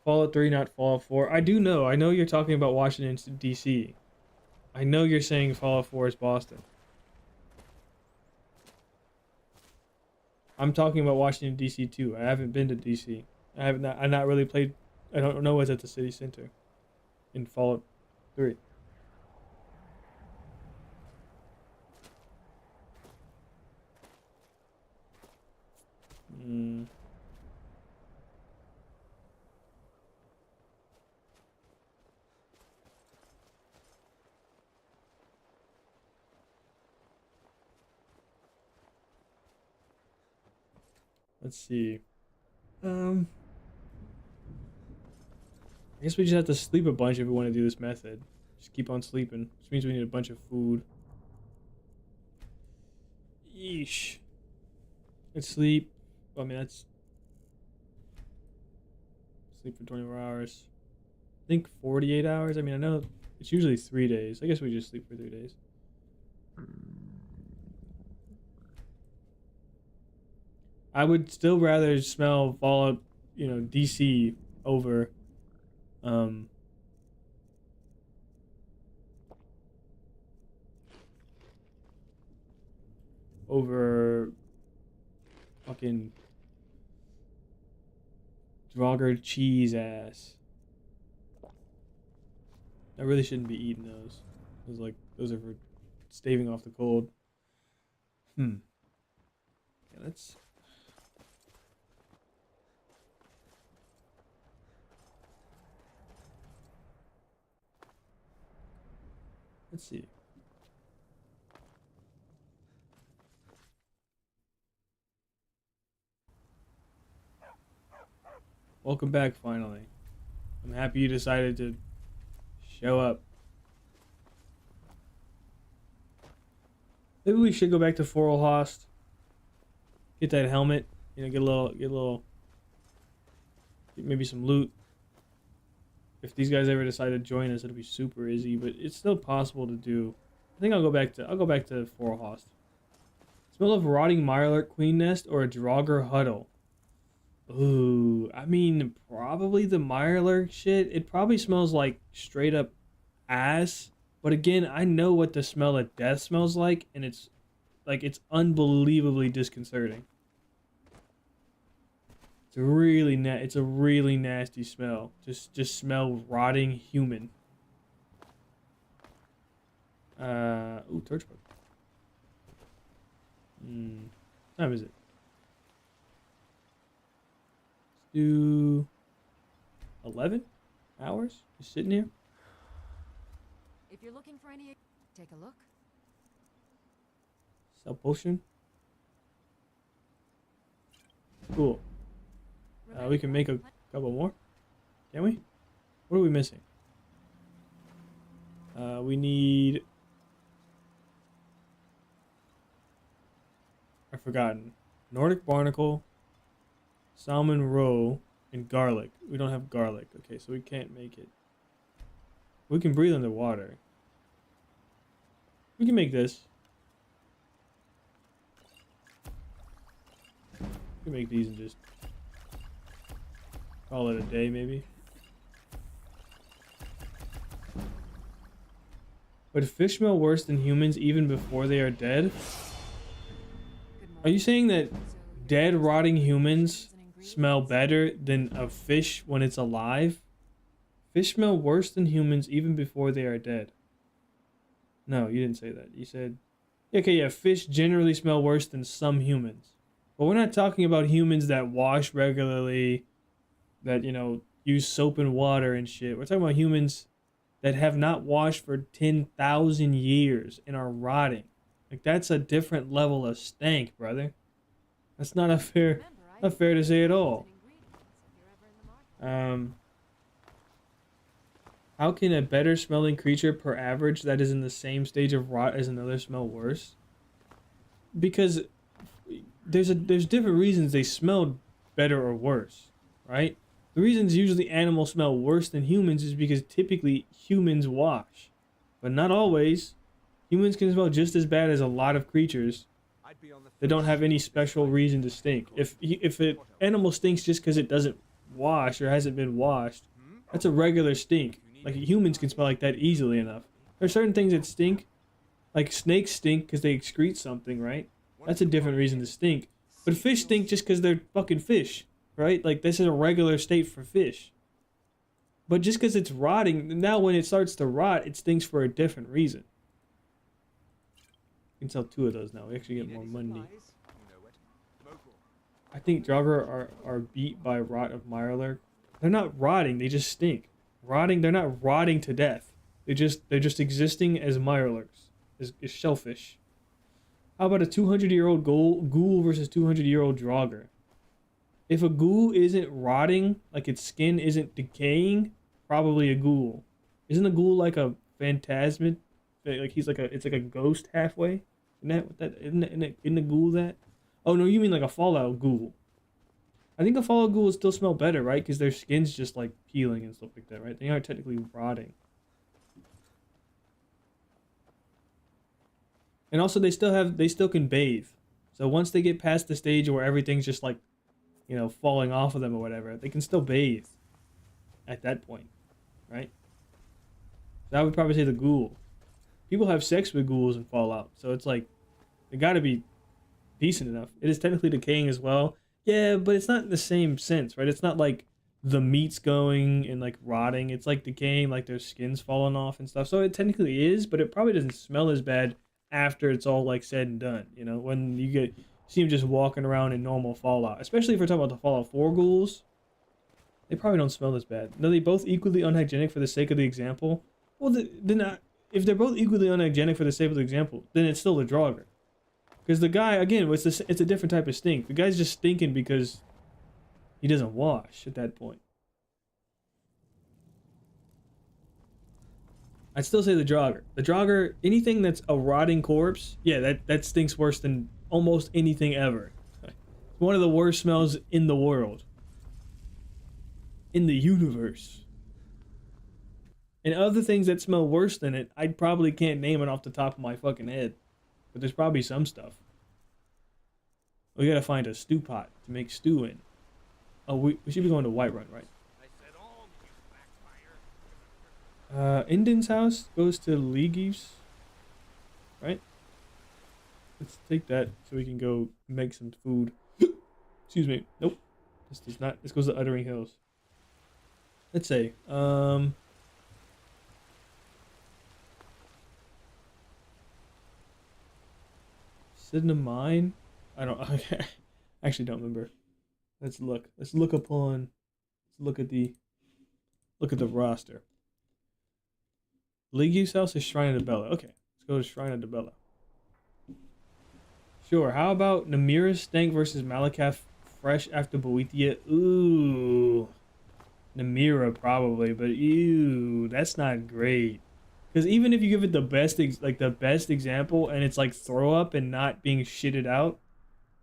Fallout 3, not Fallout 4. I do know. I know you're talking about Washington, D.C. I know you're saying Fallout 4 is Boston. I'm talking about Washington, D.C. too. I haven't been to D.C. I've not really played. I don't know what's at the city center in Fallout 3. Let's see. I guess we just have to sleep a bunch if we want to do this method. Just keep on sleeping. Which means we need a bunch of food. Yeesh. Let's sleep. I mean, that's sleep for 24 hours. I think 48 hours. I mean, I know it's usually 3 days. I guess we just sleep for 3 days. I would still rather smell Fallout, you know, DC over, over fucking Draugr cheese ass. I really shouldn't be eating those. Those are for staving off the cold. Yeah, let's. Let's see. Welcome back, finally. I'm happy you decided to show up. Maybe we should go back to Forelhost. Get that helmet. You know, get a little, maybe some loot. If these guys ever decide to join us, it'll be super easy, but it's still possible to do. I think I'll go back to Forelhost. Smell of rotting mirelurk queen nest or a Draugr huddle. Ooh, I mean, probably the mirelurk shit. It probably smells like straight up ass. But again, I know what the smell of death smells like, and it's unbelievably disconcerting. It's a really nasty smell. Just smell rotting human. Ooh, torchbook. What time is it? Let's do 11 hours? Just sitting here? If you're looking for any, take a look. Sell potion. Cool. We can make a couple more. Can we? What are we missing? We need... I've forgotten. Nordic barnacle, salmon roe, and garlic. We don't have garlic. Okay, so we can't make it. We can breathe underwater. We can make this. We can make these and just call it a day, maybe. But fish smell worse than humans even before they are dead? Are you saying that dead, rotting humans smell better than a fish when it's alive? Fish smell worse than humans even before they are dead. No, you didn't say that. You said, okay, yeah, fish generally smell worse than some humans. But we're not talking about humans that wash regularly, that, you know, use soap and water and shit. We're talking about humans that have not washed for 10,000 years and are rotting. Like, that's a different level of stank, brother. That's not fair to say at all. How can a better smelling creature per average that is in the same stage of rot as another smell worse? Because there's different reasons they smell better or worse, right? The reasons usually animals smell worse than humans is because typically humans wash, but not always. Humans can smell just as bad as a lot of creatures that don't have any special reason to stink. If an animal stinks just because it doesn't wash or hasn't been washed, that's a regular stink. Like, humans can smell like that easily enough. There are certain things that stink, like snakes stink because they excrete something, right? That's a different reason to stink. But fish stink just because they're fucking fish, right? Like, this is a regular state for fish. But just because it's rotting, now when it starts to rot, it stinks for a different reason. We can sell 2 of those now. We actually get more money. I think Draugr are beat by rot of mirelurk. They're not rotting, they just stink. They're not rotting to death. They're just existing as mirelurks, as shellfish. How about a 200-year-old ghoul versus 200-year-old Draugr? If a ghoul isn't rotting, like its skin isn't decaying, probably a ghoul. Isn't a ghoul like a phantasmid? Like it's like a ghost halfway? Isn't that what that isn't the ghoul that? Oh no, you mean like a Fallout ghoul. I think a Fallout ghoul would still smell better, right? Because their skin's just like peeling and stuff like that, right? They aren't technically rotting. And also they still can bathe. So once they get past the stage where everything's just like, you know, falling off of them or whatever, they can still bathe at that point, right? So I would probably say the ghoul. People have sex with ghouls in Fallout, so it's like, they gotta be decent enough. It is technically decaying as well. Yeah, but it's not in the same sense, right? It's not like the meat's going and like rotting. It's like decaying, like their skin's falling off and stuff. So it technically is, but it probably doesn't smell as bad after it's all like said and done. You know, when you see them just walking around in normal Fallout, especially if we're talking about the Fallout 4 ghouls, they probably don't smell as bad. No, they both equally unhygienic for the sake of the example. Well, then if they're both equally unhygienic for the sake of the example, then it's still a Draugr. Because the guy, again, it's a different type of stink. The guy's just stinking because he doesn't wash at that point. I'd still say the Draugr. The Draugr, anything that's a rotting corpse, yeah, that stinks worse than almost anything ever. It's one of the worst smells in the world. In the universe. And other things that smell worse than it, I probably can't name it off the top of my fucking head. But there's probably some stuff. We gotta find a stew pot to make stew in. Oh, we should be going to Whiterun, right? Inden's house goes to League's, right? Let's take that so we can go make some food. Excuse me. Nope. This does not. This goes to Uttering Hills. Let's say, Sitting in mine? I actually don't remember. Let's look. Let's look at the roster. League's house is Shrine of Debella. Okay, let's go to Shrine of Debella. Sure. How about Namira's Stank versus Malakath fresh after Boethia? Ooh, Namira probably, but ew, that's not great. Because even if you give it the best example, and it's like throw up and not being shitted out,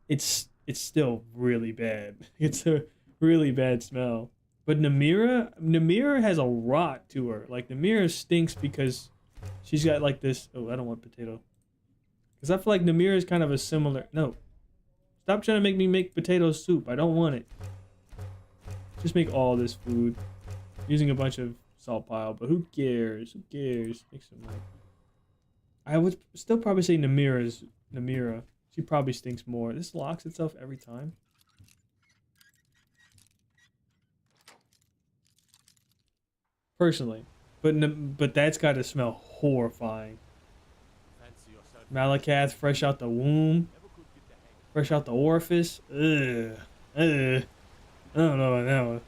it's still really bad. It's a really bad smell. But Namira has a rot to her. Like Namira stinks because she's got like this. Oh, I don't want potato. Because I feel like Namira is kind of a similar. No, stop trying to make me make potato soup. I don't want it. Just make all this food using a bunch of salt pile, but who cares? Who cares? Make some like. I would still probably say Namira. She probably stinks more. This locks itself every time. Personally, but that's got to smell horrifying. Malakath fresh out the womb, fresh out the orifice. Ugh. I don't know about that one.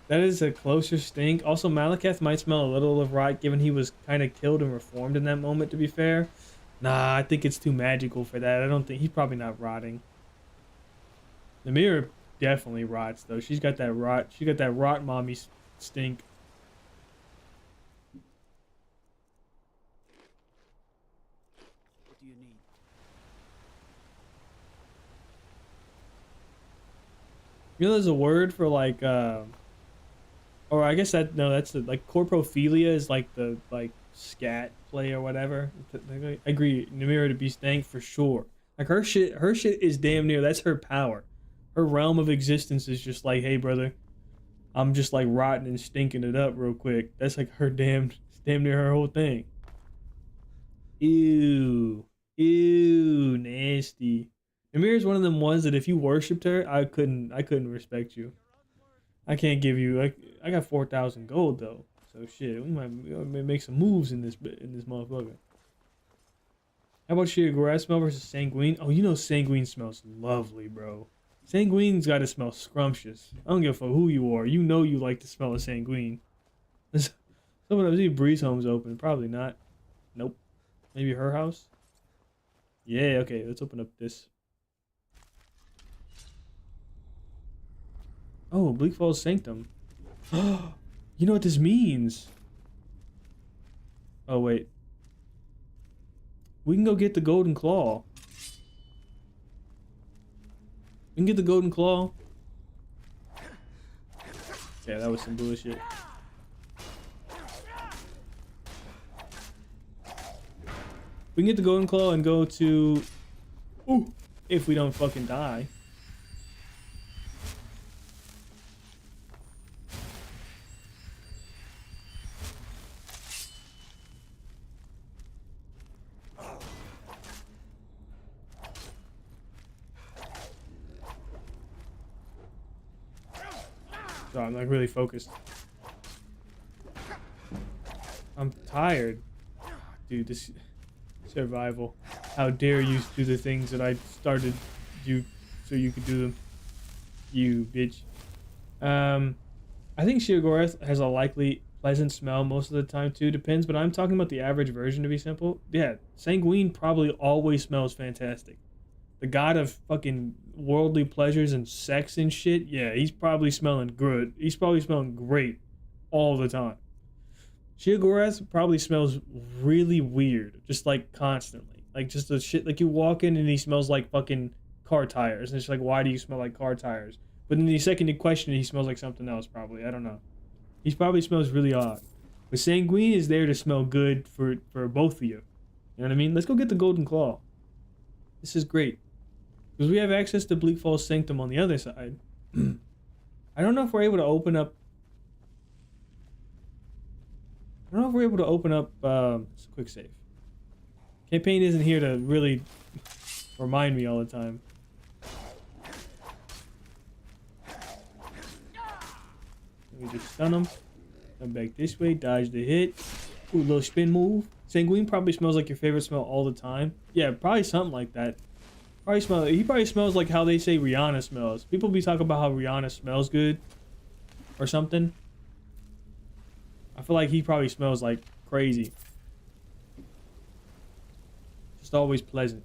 That is a closer stink. Also, Malakath might smell a little of rot, given he was kind of killed and reformed in that moment, to be fair. Nah, I think it's too magical for that. I don't think... He's probably not rotting. Namira definitely rots, though. She's got that rot... She got that rot mommy stink. What do you need? You know there's a word for, like, or I guess that... No, that's the... Like, corpophilia is, like, the, like... scat play or whatever. I agree. Namira to be stank for sure. Like her shit is damn near, that's her power. Her realm of existence is just like, hey brother, I'm just like rotting and stinking it up real quick. That's like her damn near her whole thing. Ew, nasty. Namira's one of them ones that if you worshipped her, I couldn't respect you. I can't give you, like, I got 4,000 gold though. So shit, we might make some moves in this motherfucker. How about Sheer Grass smell versus Sanguine? Oh, you know Sanguine smells lovely, bro. Sanguine's got to smell scrumptious. I don't give a fuck who you are. You know you like the smell of Sanguine. Someone else, see Breeze Home's open. Probably not. Nope. Maybe her house? Yeah, okay, let's open up this. Oh, Bleak Falls Sanctum. You know what this means? Oh, wait. We can go get the golden claw. We can get the golden claw. Yeah, that was some bullshit. We can get the golden claw and go to... Ooh, if we don't fucking die. So I'm like really focused. I'm tired. Dude, this survival. How dare you do the things that I started you so you could do them. You bitch. I think Sheogorath has a likely pleasant smell most of the time too. Depends, but I'm talking about the average version to be simple. Yeah, Sanguine probably always smells fantastic. The god of fucking worldly pleasures and sex and shit, yeah, he's probably smelling good. He's probably smelling great all the time. Sheogorath probably smells really weird, just like constantly. Like just the shit, like you walk in and he smells like fucking car tires. And it's like, why do you smell like car tires? But in the second you question it, he smells like something else probably. I don't know. He probably smells really odd. But Sanguine is there to smell good for both of you. You know what I mean? Let's go get the golden claw. This is great. Because we have access to Bleak Falls Sanctum on the other side. I don't know if we're able to open up... It's a quick save. Campaign isn't here to really remind me all the time. Let me just stun him. Come back this way, dodge the hit. Ooh, little spin move. Sanguine probably smells like your favorite smell all the time. Yeah, probably something like that. He probably smells like how they say Rihanna smells. People be talking about how Rihanna smells good or something. I feel like he probably smells like crazy. Just always pleasant.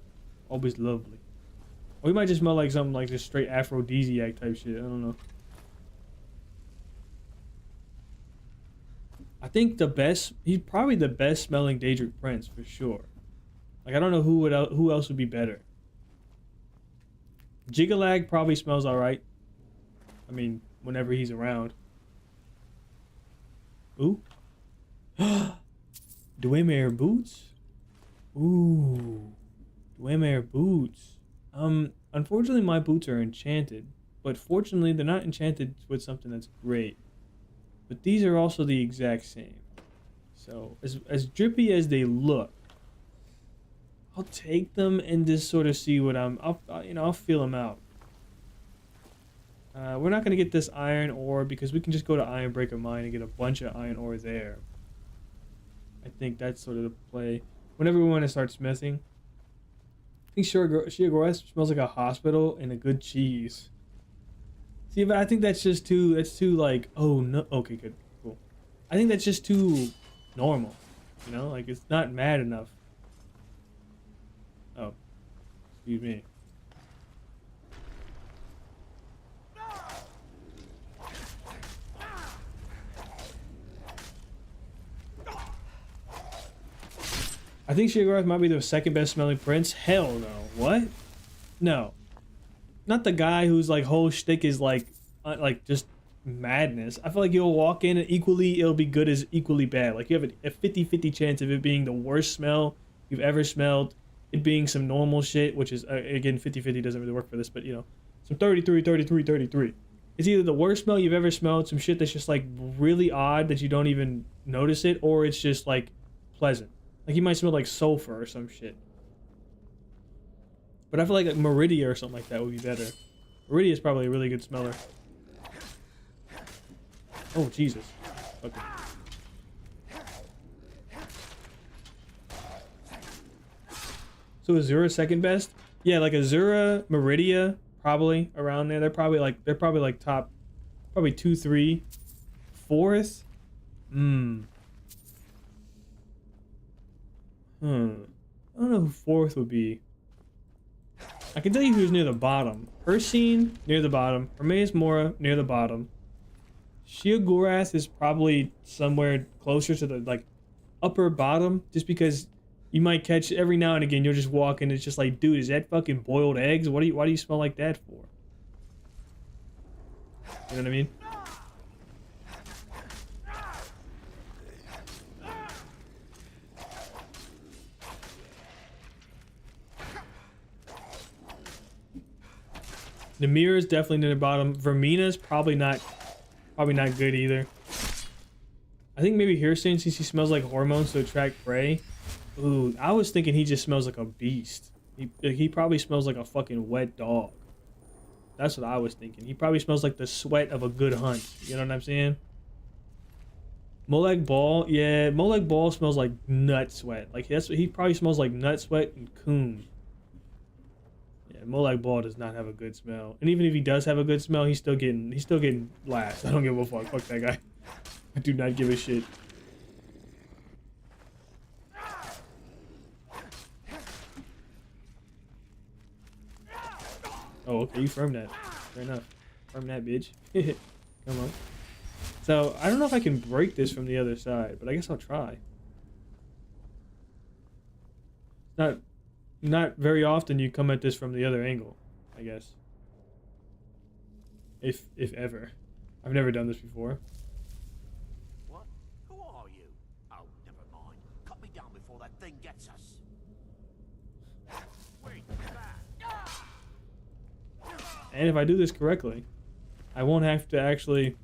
Always lovely. Or he might just smell like something like just straight aphrodisiac type shit. I don't know. I think he's probably the best smelling Daedric Prince for sure. Like I don't know who else would be better. Jigalag probably smells alright. I mean, whenever he's around. Ooh. Dwemer boots? Ooh. Dwemer boots. Unfortunately my boots are enchanted. But fortunately they're not enchanted with something that's great. But these are also the exact same. So, as drippy as they look, I'll take them and just sort of see what I'll feel them out. We're not going to get this iron ore because we can just go to Ironbreaker Mine and get a bunch of iron ore there. I think that's sort of the play. Whenever we want to start smithing. I think Sheogorath smells like a hospital and a good cheese. See, but I think that's too like, oh no, okay, good, cool. I think that's just too normal, you know, like it's not mad enough. Oh, excuse me. I think Sheogorath might be the second best smelling prince. Hell no. What? No. Not the guy whose like whole shtick is like just madness. I feel like you'll walk in and it'll be good as equally bad. Like you have a 50-50 chance of it being the worst smell you've ever smelled, it being some normal shit, which is again 50-50 doesn't really work for this, but you know, some 33. It's either the worst smell you've ever smelled, some shit that's just like really odd that you don't even notice it, or it's just like pleasant. Like you might smell like sulfur or some shit. But I feel like Meridia or something like that would be better. Meridia is probably a really good smeller. Oh, Jesus. Okay. So Azura second best? Yeah, like Azura, Meridia, probably around there. They're probably like top, probably 2, 3. Fourth? I don't know who fourth would be. I can tell you who's near the bottom. Ursine, near the bottom. Hermaeus Mora, near the bottom. Sheogorath is probably somewhere closer to the, like, upper bottom. Just because You might catch every now and again. You'll just walk and it's just like, dude, is that fucking boiled eggs? Why do you smell like that for? You know what I mean? The mirror is definitely near the bottom. Vermina's probably not good either. I think maybe Hirstein, since he smells like hormones to attract prey. Ooh, I was thinking he just smells like a beast. He probably smells like a fucking wet dog. That's what I was thinking. He probably smells like the sweat of a good hunt. You know what I'm saying? Molag Bal, yeah, Molag Bal smells like nut sweat. Like he probably smells like nut sweat and coon. Yeah, Molag Bal does not have a good smell. And even if he does have a good smell, he's still getting last. I don't give a fuck. Fuck that guy. I do not give a shit. Oh, okay, you firm that. Fair enough. Firm that, bitch. Come on. So, I don't know if I can break this from the other side, but I guess I'll try. Not very often you come at this from the other angle, I guess. If ever. I've never done this before. What? Who are you? Oh, never mind. Cut me down before that thing gets us. Wait, back. And if I do this correctly, I won't have to actually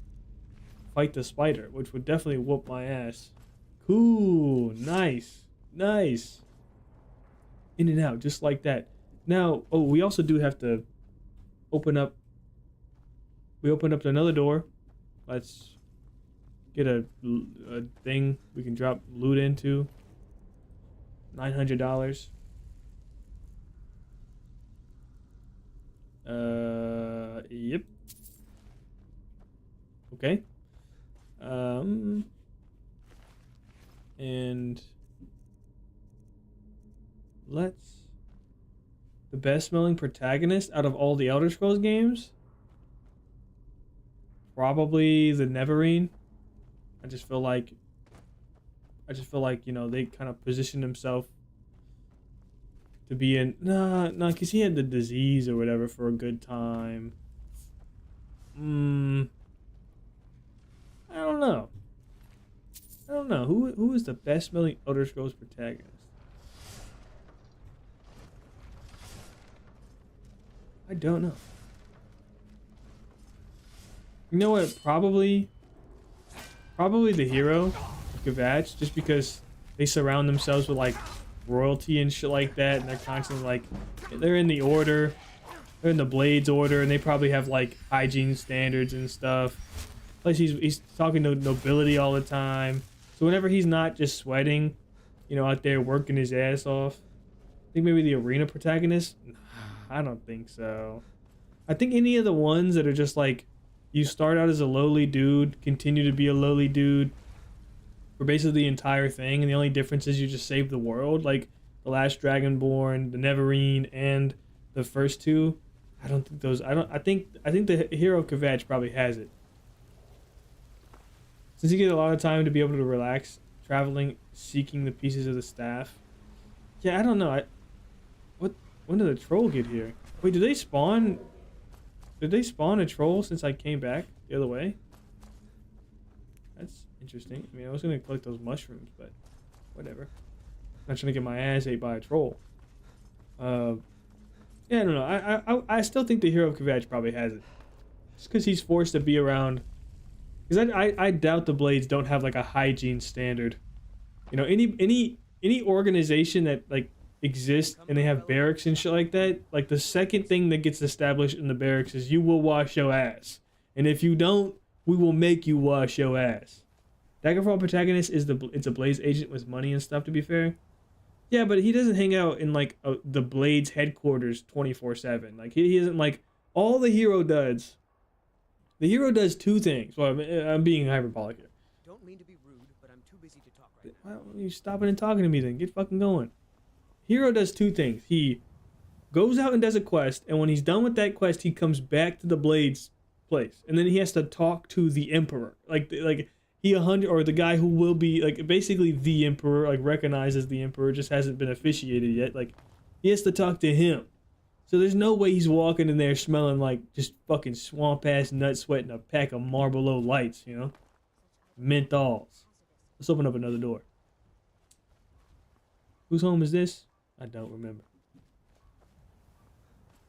fight the spider, which would definitely whoop my ass. Cool. Nice. Nice. In and out, just like that. Now, oh, we also do have to open up. We opened up another door. Let's get a thing we can drop loot into. $900. Yep. Okay. And the best smelling protagonist out of all the Elder Scrolls games? Probably the Neverine. I just feel like, you know, they kind of positioned himself to be in, nah, because he had the disease or whatever for a good time. I don't know. Who is the best smelling Elder Scrolls protagonist? I don't know. You know what? Probably the hero, Kvatch, just because they surround themselves with like royalty and shit like that, and they're constantly like, they're in the order, they're in the Blades order, and they probably have like hygiene standards and stuff. Plus he's talking to nobility all the time, so whenever he's not just sweating, you know, out there working his ass off. I think maybe the arena protagonist. I don't think so. I think any of the ones that are just like, you start out as a lowly dude, continue to be a lowly dude for basically the entire thing, and the only difference is you just save the world, like the last Dragonborn, the Neverine, and the first two. I don't think those. I think the hero Kvatch probably has it, since you get a lot of time to be able to relax, traveling, seeking the pieces of the staff. Yeah, I don't know. When did the troll get here? Wait, did they spawn? Did they spawn a troll since I came back the other way? That's interesting. I mean, I was gonna collect those mushrooms, but whatever. I'm not trying to get my ass ate by a troll. Yeah, I don't know. I still think the hero of Kvatch probably has it, just because he's forced to be around. Because I doubt the Blades don't have like a hygiene standard. You know, any organization that like exist and they have barracks and shit like that, like the second thing that gets established in the barracks is you will wash your ass, and if you don't, we will make you wash your ass. Daggerfall protagonist is it's a Blades agent with money and stuff, to be fair. Yeah, but he doesn't hang out in like the Blades headquarters 24/7. Like he isn't like all the hero does. The hero does two things. Well, I'm being hyperbolic here. Don't mean to be rude, but I'm too busy to talk right now. Why don't you stopping and talking to me then? Get fucking going. Hero does two things. He goes out and does a quest, and when he's done with that quest, he comes back to the Blades place, and then he has to talk to the Emperor. Like he 100, or the guy who will be like basically the emperor, like recognized as the emperor, just hasn't been officiated yet. Like he has to talk to him. So there's no way he's walking in there smelling like just fucking swamp ass nut sweat and a pack of Marlboro Lights, you know, menthols. Let's open up another door. Whose home is this? I don't remember.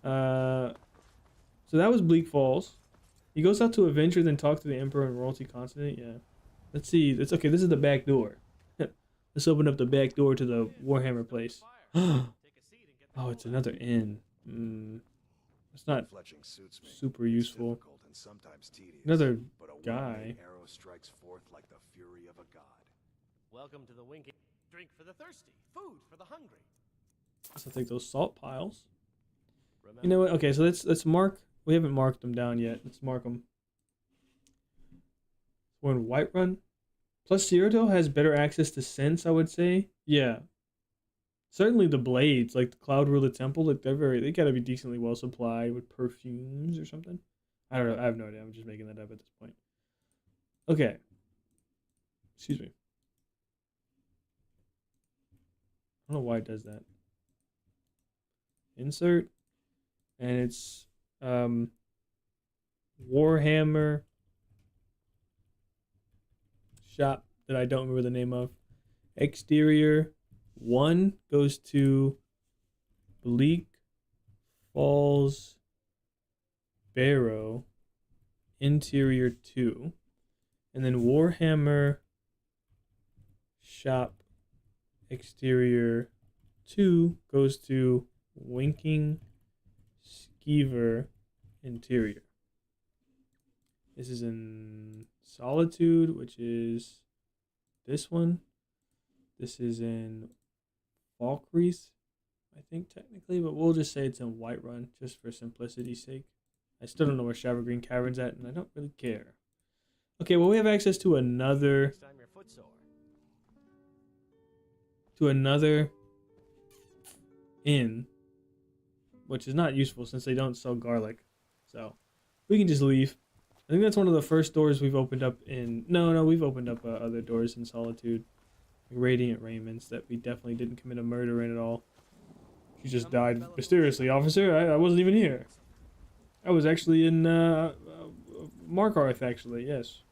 So that was Bleak Falls. He goes out to adventure, then talk to the Emperor and Royalty Continent. Yeah. Let's see. It's okay. This is the back door. Let's open up the back door to the Warhammer place. Oh, it's another inn. It's not super useful. Another guy. Welcome to the winking. Drink for the thirsty, food for the hungry. So I'll take those salt piles. You know what? Okay, so let's mark. We haven't marked them down yet. Let's mark them. We're in Whiterun. Plus, Cyrodiil has better access to scents, I would say. Yeah. Certainly the blades, like the Cloud Ruler Temple, like they gotta be decently well supplied with perfumes or something. I don't know. I have no idea. I'm just making that up at this point. Okay. Excuse me. I don't know why it does that. Insert. And it's Warhammer shop that I don't remember the name of. Exterior 1 goes to Bleak Falls Barrow. Interior 2. And then Warhammer shop exterior 2 goes to Winking Skeever interior. This is in Solitude, which is this one. This is in Falkreath, I think technically, but we'll just say it's in Whiterun just for simplicity's sake. I still don't know where Shavergreen Cavern's at, and I don't really care. Okay, well, we have access to another inn, which is not useful since they don't sell garlic. So we can just leave. I think that's one of the first doors we've opened up in... No, we've opened up other doors in Solitude. Like Radiant Raiments that we definitely didn't commit a murder in at all. She just died mysteriously, officer. I wasn't even here. I was actually in Markarth, actually, yes.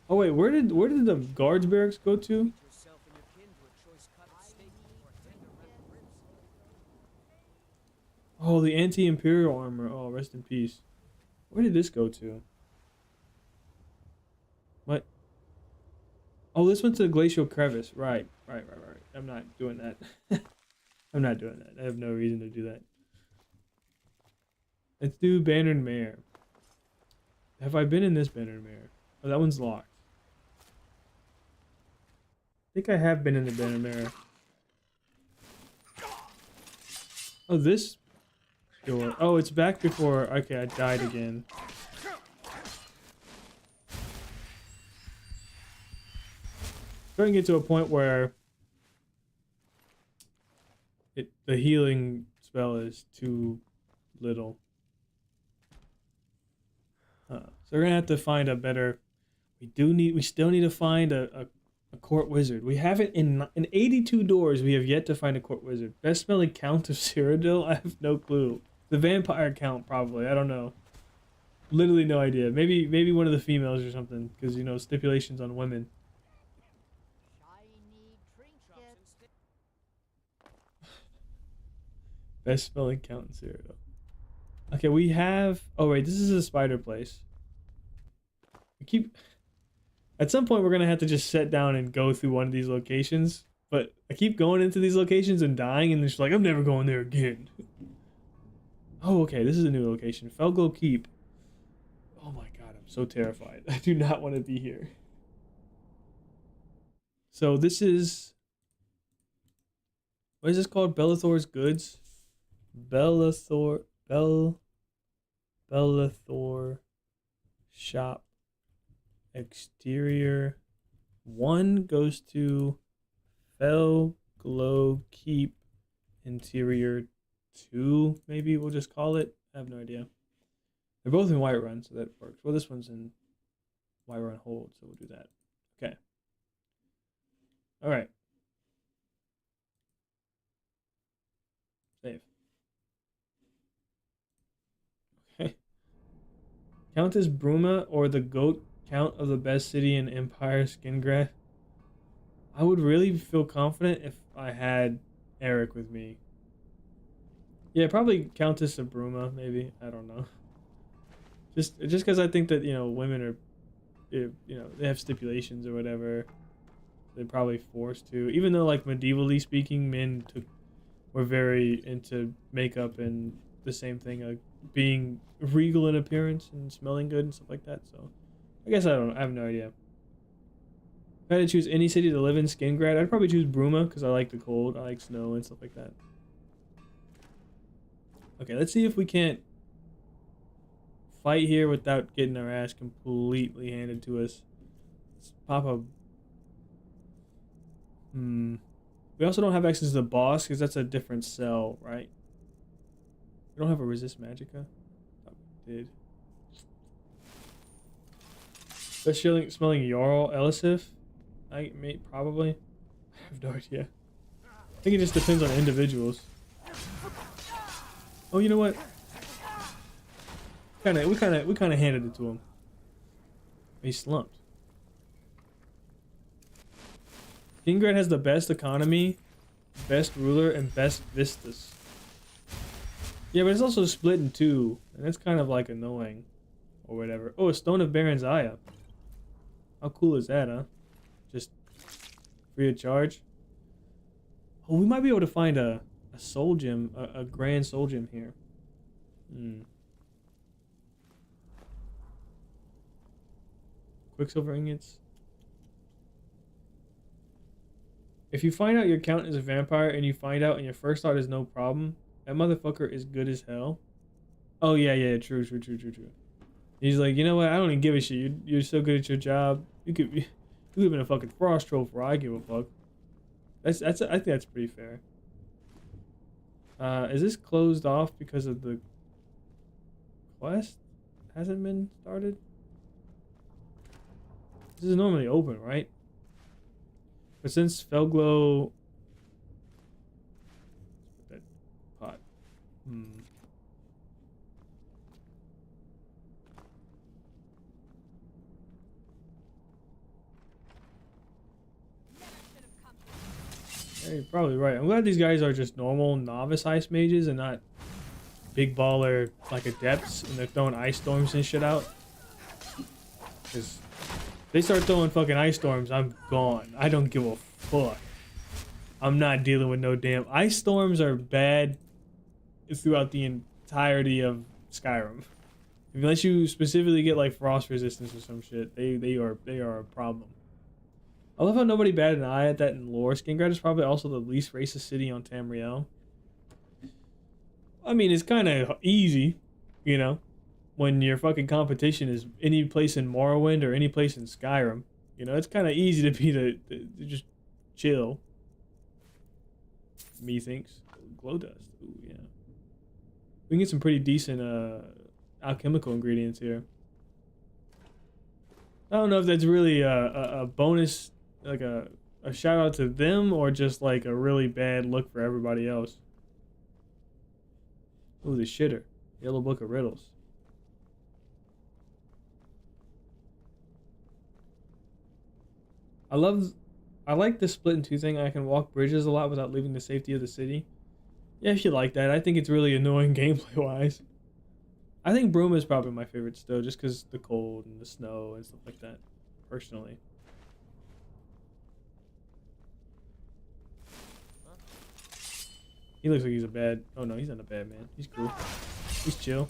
Oh wait, where did the guards barracks go to? Oh, the anti-imperial armor. Oh, rest in peace. Where did this go to? What? Oh, this went to the Glacial Crevice. Right. I'm not doing that. I'm not doing that. I have no reason to do that. Let's do Bannered Mare. Have I been in this Bannered Mare? Oh, that one's locked. I think I have been in the Bannered Mare. Oh, this door. Oh, it's back before... Okay, I died again. Starting to get to a point where the healing spell is too little. So we're gonna have to find a better... We still need to find a court wizard. We haven't in 82 doors. We have yet to find a court wizard. Best smelling count of Cyrodiil? I have no clue. The vampire count probably. I don't know. Literally no idea. Maybe one of the females or something, because you know stipulations on women. Best smelling count in Cyrodiil. Okay, we have... Oh wait, this is a spider place. We keep... At some point, we're going to have to just sit down and go through one of these locations. But I keep going into these locations and dying, and it's like, I'm never going there again. Oh, okay, this is a new location. Felglow Keep. Oh my god, I'm so terrified. I do not want to be here. So this is... What is this called? Bellathor's Goods? Bellathor Shop. Exterior 1 goes to Felglow Keep. Interior 2, maybe we'll just call it. I have no idea. They're both in Whiterun, so that works. Well, this one's in Whiterun Hold, so we'll do that. Okay. All right. Save. Okay. Countess Bruma or the GOAT count of the best city in Empire Skingrad? I would really feel confident if I had Eric with me. Yeah, probably Countess of Bruma, maybe. I don't know. Just because I think that, you know, women are, you know, they have stipulations or whatever. They're probably forced to. Even though, like, medievally speaking, men were very into makeup and the same thing, like being regal in appearance and smelling good and stuff like that. So, I guess I have no idea. If I had to choose any city to live in Skingrad, I'd probably choose Bruma because I like the cold. I like snow and stuff like that. Okay, let's see if we can't fight here without getting our ass completely handed to us. Let's pop a... We also don't have access to the boss because that's a different cell, right? We don't have a resist magicka? Oh, we did. Best smelling Jarl Elisif? Probably. I have no idea. I think it just depends on individuals. Oh, you know what? We kind of handed it to him. He slumped. Skingrad has the best economy, best ruler, and best vistas. Yeah, but it's also split in two, and that's kind of like annoying, or whatever. Oh, a Stone of Baron's Aya. How cool is that, huh? Just free of charge. Oh, we might be able to find a soul gem, a grand soul gem here. Quicksilver ingots. If you find out your count is a vampire and you find out and your first thought is no problem, that motherfucker is good as hell. Oh yeah, true. He's like, you know what? I don't even give a shit. You're so good at your job. You could have been a fucking frost troll for all I give a fuck. I think that's pretty fair. Is this closed off because of the quest? Hasn't been started? This is normally open, right? But since Felglow... That pot. Yeah, you're probably right. I'm glad these guys are just normal novice ice mages and not big baller like adepts and they're throwing ice storms and shit out. Because they start throwing fucking ice storms, I'm gone. I don't give a fuck. I'm not dealing with no damn ice storms. Are bad throughout the entirety of Skyrim. Unless you specifically get like frost resistance or some shit, they are a problem. I love how nobody batted an eye at that in lore. Skingrad is probably also the least racist city on Tamriel. I mean, it's kind of easy, you know, when your fucking competition is any place in Morrowind or any place in Skyrim. You know, it's kind of easy to be to just chill. Methinks. Glow dust. Ooh, yeah. We can get some pretty decent alchemical ingredients here. I don't know if that's really a bonus, like a shout out to them, or just like a really bad look for everybody else. Ooh, the shitter. Yellow Book of Riddles. I like the split in two thing. I can walk bridges a lot without leaving the safety of the city. Yeah, if you like that. I think it's really annoying gameplay wise. I think Bruma is probably my favorite still, just because the cold and the snow and stuff like that, personally. He looks like he's a bad... Oh no, he's not a bad man. He's cool. He's chill.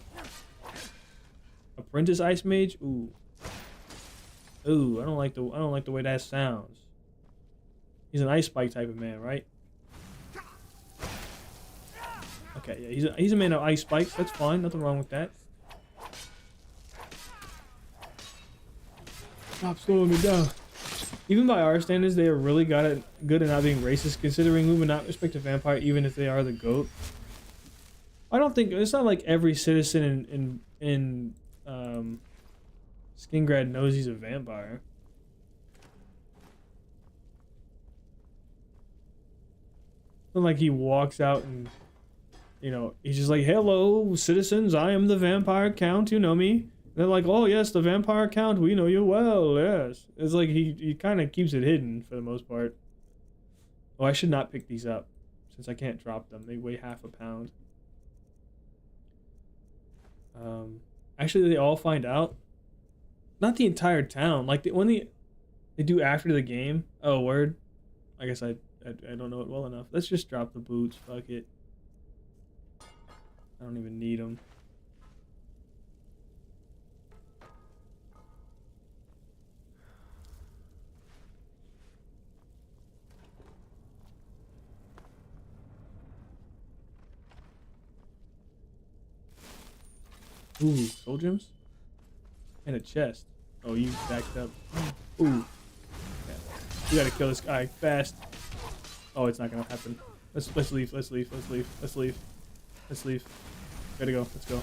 Apprentice Ice Mage? Ooh. Ooh, I don't like the way that sounds. He's an ice spike type of man, right? Okay, yeah, he's a man of ice spikes. That's fine. Nothing wrong with that. Stop slowing me down. Even by our standards, they are really good at not being racist, considering we would not respect a vampire even if they are the GOAT. I don't think... It's not like every citizen in Skingrad knows he's a vampire. It's not like he walks out and, you know, he's just like, hello, citizens, I am the vampire count, you know me. And they're like, oh, yes, the vampire count, we know you well, yes. It's like he kind of keeps it hidden for the most part. Oh, I should not pick these up, since I can't drop them. They weigh half a pound. Actually, they all find out. Not the entire town. Like, when they do after the game. Oh, word. I guess I don't know it well enough. Let's just drop the boots. Fuck it. I don't even need them. Ooh, soul gems? And a chest. Oh, you backed up. Ooh. Yeah. We gotta kill this guy fast. Oh, it's not gonna happen. Let's leave. Let's leave. Let's leave. Let's leave. Let's leave. Gotta go. Let's go.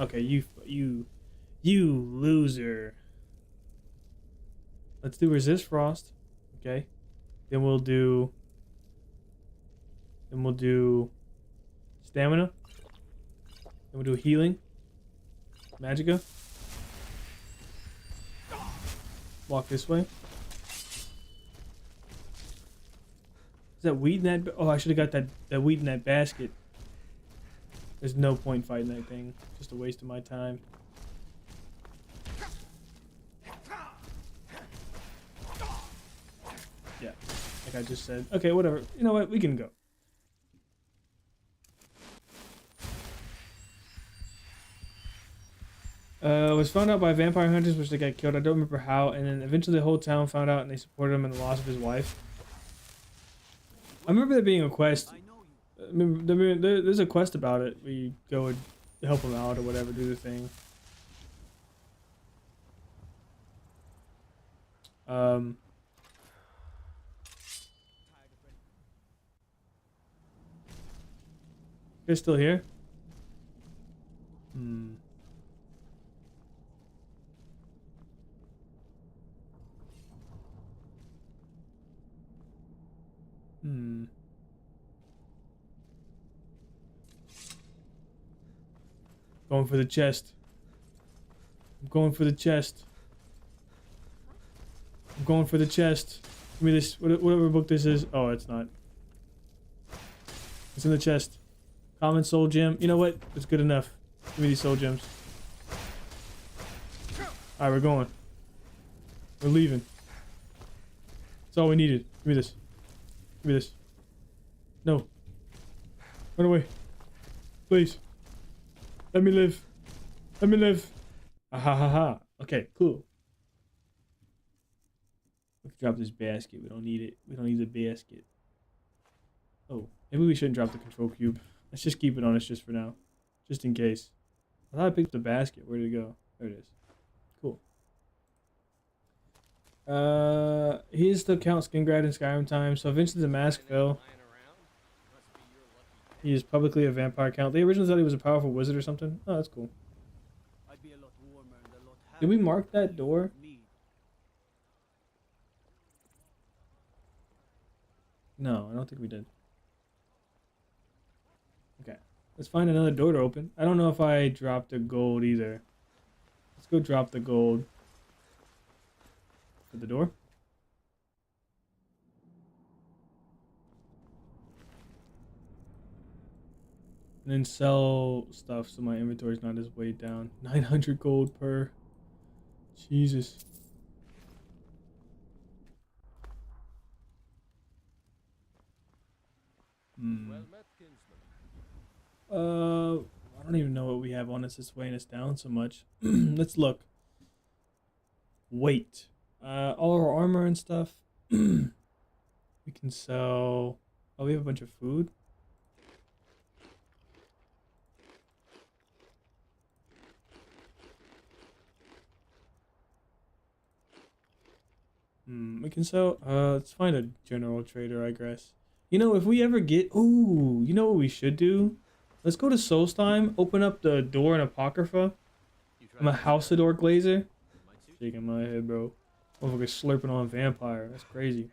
Okay, you loser. Let's do resist frost. Okay. Then we'll do stamina. Then we'll do healing. Magicka. Walk this way. Is that wheat in that? Oh, I should have got that wheat in that basket. There's no point fighting that thing. Just a waste of my time. Yeah, like I just said. Okay, whatever. You know what? We can go. Was found out by vampire hunters, which they got killed. I don't remember how. And then eventually the whole town found out and they supported him in the loss of his wife. I remember there being a quest. I mean, there's a quest about it. We go and help him out or whatever, do the thing. You're still here? Going for the chest. I'm going for the chest. I'm going for the chest. Give me this, whatever book this is. Oh, it's not. It's in the chest. Common soul gem. You know what? It's good enough. Give me these soul gems. Alright, we're going. We're leaving. That's all we needed. Give me this. Give me this. No. Run away. Please. Let me live. Let me live. Ah ha ha ha. Okay, cool. Let's drop this basket. We don't need it. We don't need the basket. Oh, maybe we shouldn't drop the control cube. Let's just keep it on us just for now. Just in case. I thought I picked up the basket. Where did it go? There it is. Cool. He is still Count Skingrad in Skyrim time, so eventually the mask fell. He is publicly a vampire count. They originally thought he was a powerful wizard or something. Oh, that's cool. Did we mark that door? No, I don't think we did. Okay. Let's find another door to open. I don't know if I dropped the gold either. Let's go drop the gold. For the door. And then sell stuff so my inventory is not as weighed down. 900 gold per. Jesus. I don't even know what we have on us that's weighing us down so much. Let's look. Weight. All our armor and stuff. We can sell. Oh, we have a bunch of food. We can sell. Let's find a general trader, I guess. You know, if we ever get. Ooh, you know what we should do? Let's go to Solstheim, open up the door in Apocrypha. I'm a Housador Glazer. Shaking my head, bro. Motherfucker slurping on vampire. That's crazy.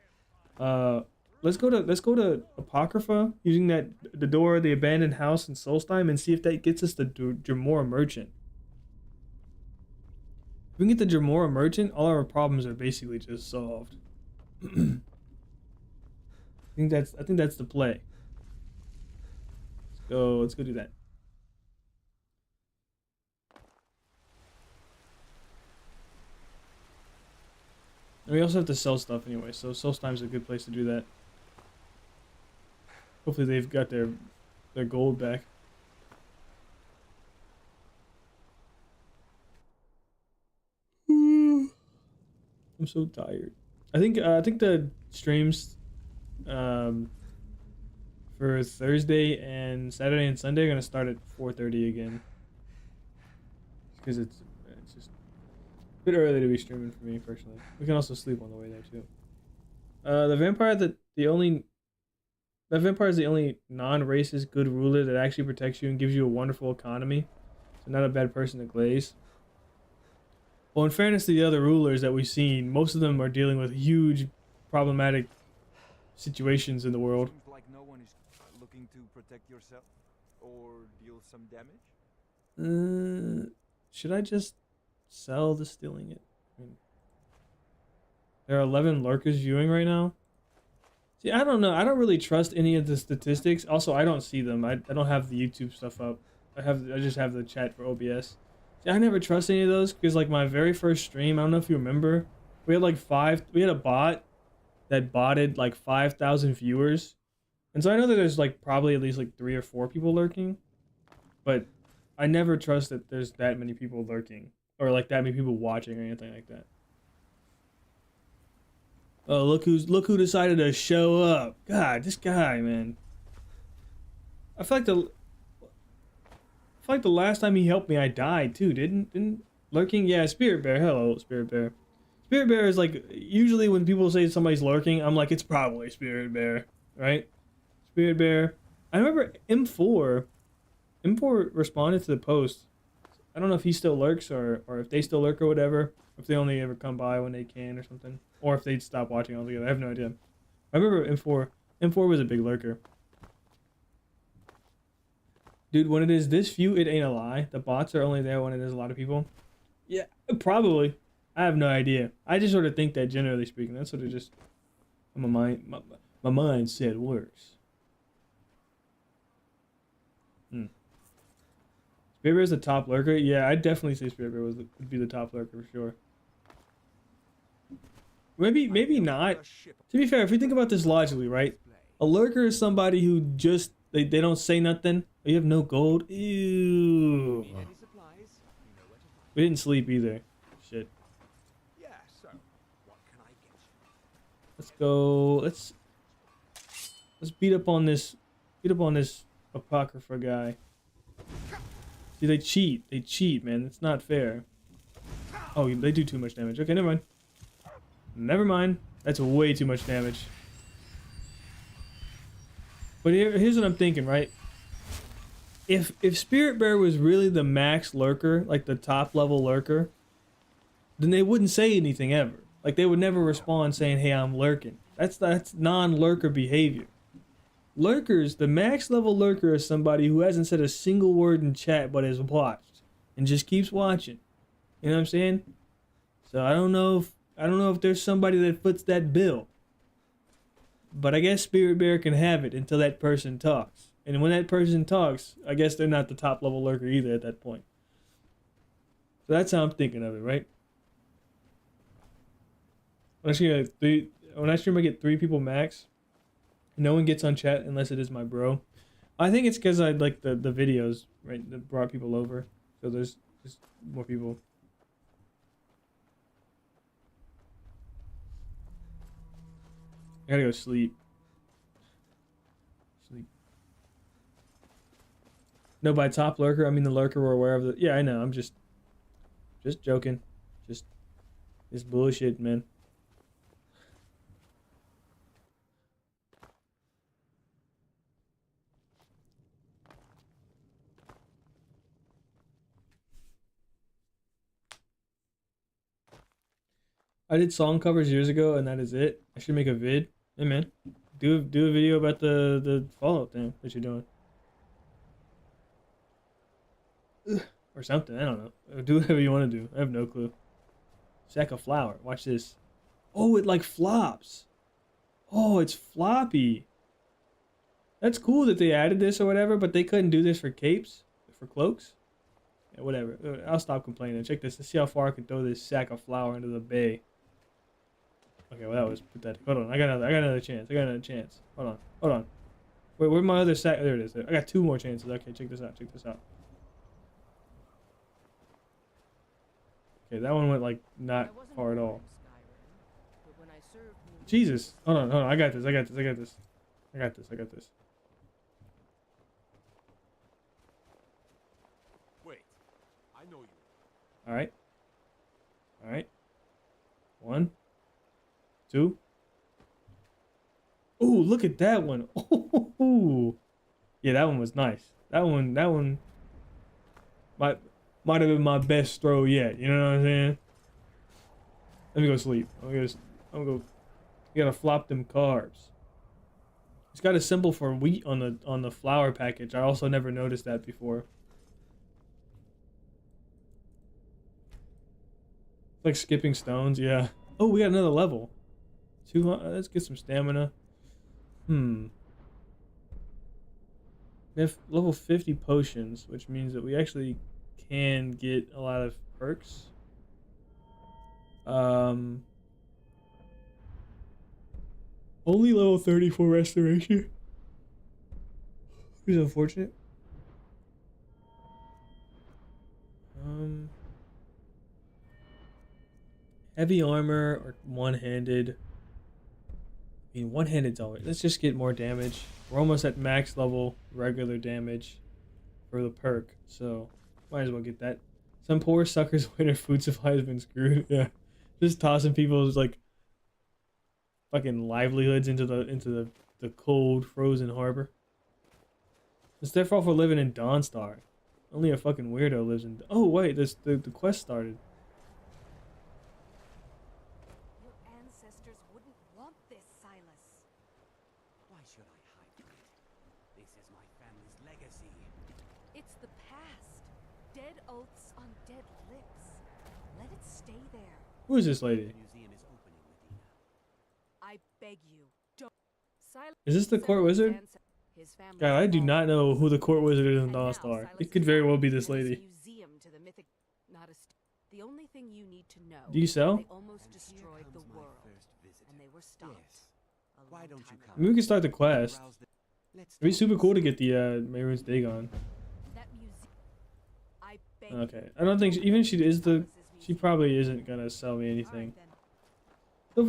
Let's go to Apocrypha using the door of the abandoned house in Solstheim and see if that gets us the Jamora Merchant. If we can get the Jamora Merchant, all our problems are basically just solved. I think that's the play. Let's go do that. And we also have to sell stuff anyway, so Solstheim's a good place to do that. Hopefully they've got their gold back. I'm so tired. I think the streams for Thursday and Saturday and Sunday are gonna start at 4:30 again. Because it's just a bit early to be streaming for me personally. We can also sleep on the way there too. The vampire is the only non-racist good ruler that actually protects you and gives you a wonderful economy. So not a bad person to glaze. Well, in fairness to the other rulers that we've seen, most of them are dealing with huge problematic situations in the world. Seems like no one is looking to protect yourself or deal some damage. Should I just sell the stealing it? I mean, there are 11 lurkers viewing right now. See, I don't know. I don't really trust any of the statistics. Also, I don't see them. I don't have the YouTube stuff up. I just have the chat for OBS. See, I never trust any of those because like my very first stream, I don't know if you remember, we had a bot that botted like 5,000 viewers. And so I know that there's like probably at least like 3 or 4 people lurking, but I never trust that there's that many people lurking or like that many people watching or anything like that. Oh, look who decided to show up. God, this guy, man. I feel like the last time he helped me, I died too. Didn't lurking? Yeah, Spirit Bear. Hello, Spirit Bear. Spirit Bear is like usually when people say somebody's lurking, I'm like it's probably Spirit Bear, right? Spirit Bear. I remember M4 responded to the post. I don't know if he still lurks or if they still lurk or whatever. If they only ever come by when they can or something, or if they'd stop watching altogether. I have no idea. I remember M4 was a big lurker. Dude, when it is this few, it ain't a lie. The bots are only there when it is a lot of people. Yeah, probably. I have no idea. I just sort of think that generally speaking, that's sort of just my mindset works. Spirit Bear is the top lurker. Yeah, I'd definitely say Spirit Bear would be the top lurker for sure. Maybe not. To be fair, if we think about this logically, right? A lurker is somebody who just they don't say nothing. You have no gold. Ew. We didn't sleep either. Shit. Yeah, so what can I get you? Let's go. Let's beat up on this Apocrypha guy. See, they cheat, man. It's not fair. Oh, they do too much damage. Okay, never mind. Never mind. That's way too much damage. But here's what I'm thinking, right? If Spirit Bear was really the max lurker, like the top level lurker, then they wouldn't say anything ever. Like they would never respond saying, "Hey, I'm lurking." That's non-lurker behavior. Lurkers, the max level lurker is somebody who hasn't said a single word in chat but has watched and just keeps watching. You know what I'm saying? So I don't know if there's somebody that fits that bill. But I guess Spirit Bear can have it until that person talks. And when that person talks, I guess they're not the top level lurker either at that point. So that's how I'm thinking of it, right? When I stream, I get 3 people max. No one gets on chat unless it is my bro. I think it's because I like the videos, right? That brought people over. So there's just more people. I gotta go sleep. No, by top lurker, I mean the lurker we're aware of. Yeah, I know. I'm just joking. Just bullshit, man. I did song covers years ago, and that is it. I should make a vid. Hey man, do a video about the Fallout thing that you're doing, or something. I don't know. Do whatever you want to do. I have no clue. Sack of flour. Watch this. Oh, it like flops. Oh, it's floppy. That's cool that they added this or whatever, but they couldn't do this for capes, for cloaks. Yeah, whatever. I'll stop complaining. Check this. Let's see how far I can throw this sack of flour into the bay. Okay, well that was pathetic. Hold on. I got another chance. Hold on. Wait, where's my other sack? There it is. I got 2 more chances. Okay, check this out. Okay, that one went like not far at all. Jesus. Hold on. I got this. Wait, I know you. All right. 1, 2. Oh, look at that one. Oh, yeah, that one was nice. That one might have been my best throw yet. You know what I'm saying? Let me go sleep. I'm gonna go. You gotta flop them carbs. It's got a symbol for wheat on the flour package. I also never noticed that before. It's like skipping stones, yeah. Oh, we got another level. 200. Let's get some stamina. We have level 50 potions, which means that we actually can get a lot of perks. Only level 34 restoration. Which is unfortunate. Heavy armor or one-handed. I mean, one-handed's always. Let's just get more damage. We're almost at max level regular damage for the perk, so might as well get that. Some poor sucker's winter food supply has been screwed. Yeah, just tossing people's like fucking livelihoods into the cold frozen harbor. It's their fault for living in Dawnstar. Only a fucking weirdo lives in. Oh wait, the quest started. Your ancestors wouldn't want this, Silas. Why should I hide from it? This is my family's legacy. It's the past. Dead oaths on dead lips. Let it stay there. Who is this lady? The museum is opening, Medina. I beg you, don't. Silas. Is this the court wizard? His family God, I do long not know who the court wizard is in And now Dawnstar. Silas It could is very well out be this and his lady. Museum to the mythic, not a the only thing you need to know. Do you sell? They almost And here destroyed the comes my world, first visitor. and they were stopped. Yes. a Why long don't you time come? ago. Maybe we can start the quest. Browse the- Let's It'd be talk super cool to this. get the Mayrune's Dagon. That museum. I beg Okay, you, I don't think even if she is the. Silas's She museum. probably isn't gonna sell me All anything. right, then. So if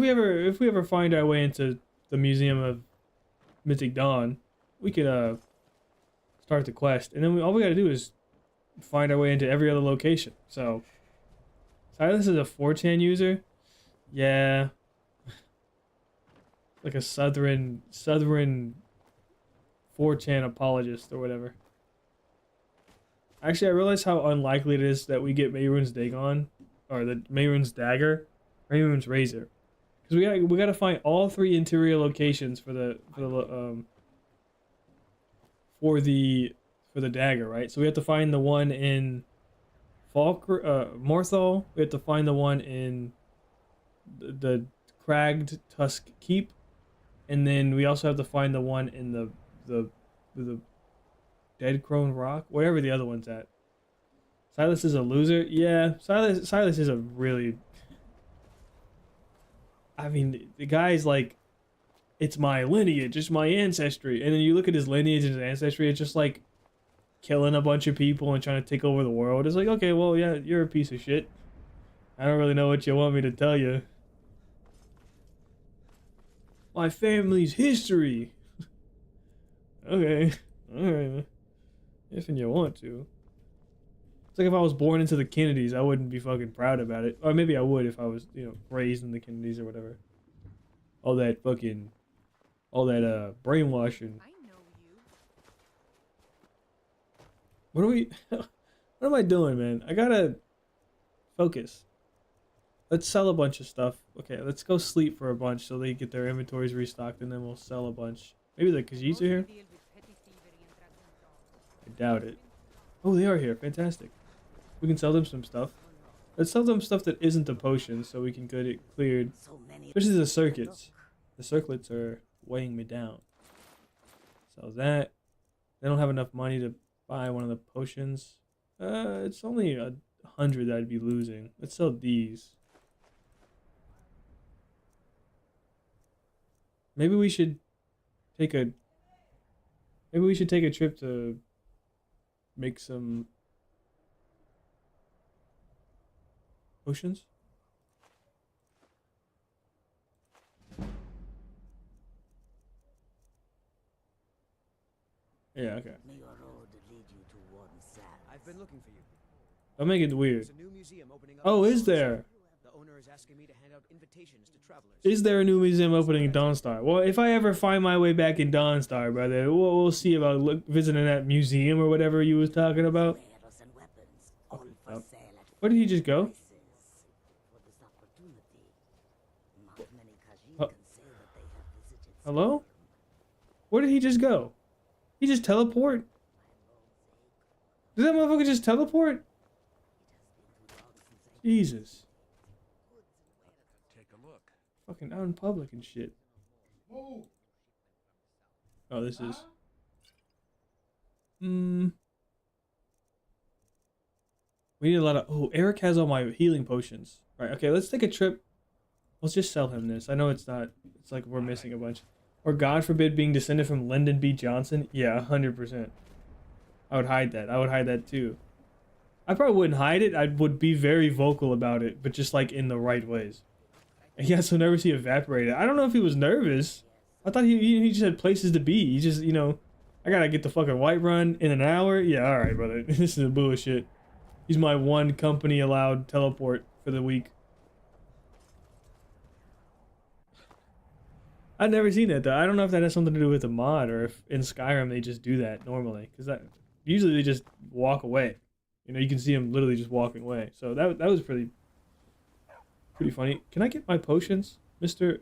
we ever find our way into the Museum of Mythic Dawn, we could start the quest, and then all we gotta do is find our way into every other location. So Silas is a 4chan user. Yeah. Like a southern 4chan apologist or whatever. Actually, I realize how unlikely it is that we get Mayrune's Dagon, or the Mayrune's Dagger, Mayrune's Razor, because we gotta find all 3 interior locations for the dagger, right? So we have to find the one in Morthal. We have to find the one in the Cragged Tusk Keep, and then we also have to find the one in the Dead Crone Rock, wherever the other one's at. Silas is a loser. Yeah, Silas is a really. I mean, the guy's like, it's my lineage, it's my ancestry, and then you look at his lineage and his ancestry, it's just like killing a bunch of people and trying to take over the world. It's like, okay, well, yeah, you're a piece of shit. I don't really know what you want me to tell you. My family's history. Okay, alright. If and you want to. It's like if I was born into the Kennedys, I wouldn't be fucking proud about it. Or maybe I would if I was, raised in the Kennedys or whatever. All that brainwashing. I know you. What am I doing, man? I gotta focus. Let's sell a bunch of stuff. Okay, let's go sleep for a bunch so they get their inventories restocked, and then we'll sell a bunch. Maybe the Khajiits are here? I doubt it. Oh, they are here. Fantastic. We can sell them some stuff. Let's sell them stuff that isn't the potions so we can get it cleared. So many. Especially the circuits. The circlets are weighing me down. Sell that. They don't have enough money to buy one of the potions. It's only 100 that I'd be losing. Let's sell these. Maybe we should take a trip to make some potions. Yeah, okay. May your road lead you to one side. I've been looking for you. Don't make it weird. There's a new museum opening up. Oh, in is there? The owner is asking me to hand out invitations to travelers. Is there a new museum opening in Dawnstar? Well, if I ever find my way back in Dawnstar, brother, we'll see about visiting that museum or whatever you was talking about. Wares and weapons, all for Oh. sale at Where did he just go? prices. For this opportunity, not many Khajiit Oh. can say that they have visited Hello? Where did he just go? He just teleport? Did that motherfucker just teleport? Jesus. Take a look. Fucking out in public and shit. Oh, this is... We need a lot of... Oh, Eric has all my healing potions. Right, okay, let's take a trip. Let's just sell him this. I know it's not... It's like we're missing a bunch. Or God forbid being descended from Lyndon B. Johnson. Yeah, 100%. I would hide that. I would hide that too. I probably wouldn't hide it. I would be very vocal about it, but just like in the right ways. And he got so nervous he evaporated. I don't know if he was nervous. I thought he just had places to be. He just, you know, I gotta get the fucking white run in an hour. Yeah, all right, brother. This is bullshit. He's my one company allowed teleport for the week. I've never seen that though. I don't know if that has something to do with the mod or if in Skyrim they just do that normally. Because that usually they just walk away. You know, you can see him literally just walking away. So that was pretty funny. Can I get my potions, Mr.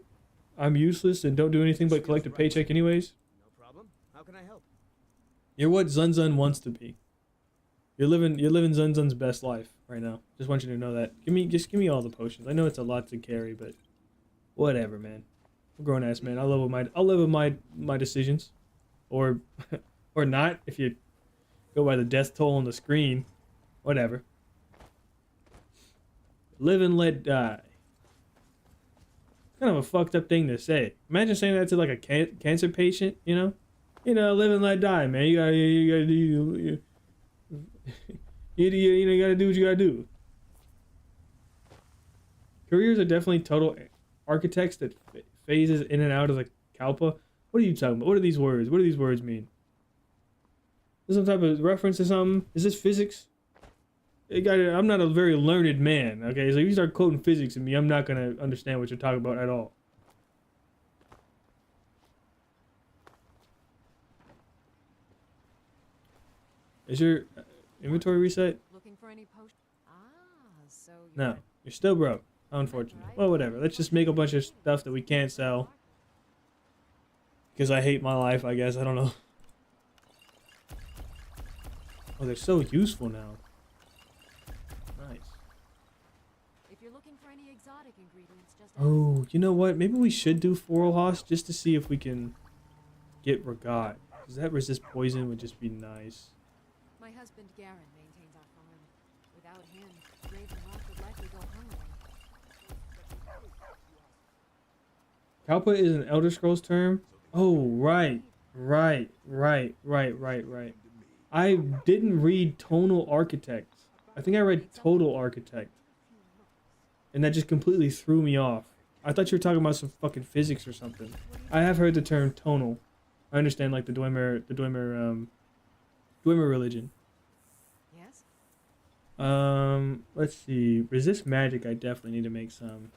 I'm useless and don't do anything but collect a paycheck anyways? No problem. How can I help? You're what Zun wants to be. You're living Zun's best life right now. Just want you to know that. Give me all the potions. I know it's a lot to carry, but whatever, man. I'm a grown ass man. I'll live with my decisions, or or not if you go by the death toll on the screen. Whatever. Live and let die. Kind of a fucked up thing to say. Imagine saying that to like a cancer patient, you know? You know, live and let die, man. You gotta do, you gotta do what you gotta do. Careers are definitely total architects that phases in and out of the Kalpa. What are you talking about? What are these words? What do these words mean? Is this some type of reference to something? Is this physics? I'm not a very learned man, okay? So if you start quoting physics at me, I'm not gonna understand what you're talking about at all. Is your inventory reset? Looking for any potion? Ah, so No, you're still broke. Unfortunately. Well, whatever. Let's just make a bunch of stuff that we can't sell. Because I hate my life, I guess. I don't know. Oh, they're so useful now. Nice. If you're looking for any exotic ingredients, just Oh, you know what? Maybe we should do Foralhos just to see if we can get Regat. Because that resist poison would just be nice. my husband Garen maintains our farm. Without him, Ravenloft would likely go hungry. Kalpa is an Elder Scrolls term? Oh, right. I didn't read Tonal Architect. I think I read Total Architect. And that just completely threw me off. I thought you were talking about some fucking physics or something. I have heard the term tonal. I understand like the Dwemer religion. Yes? Let's see. Resist magic, I definitely need to make some.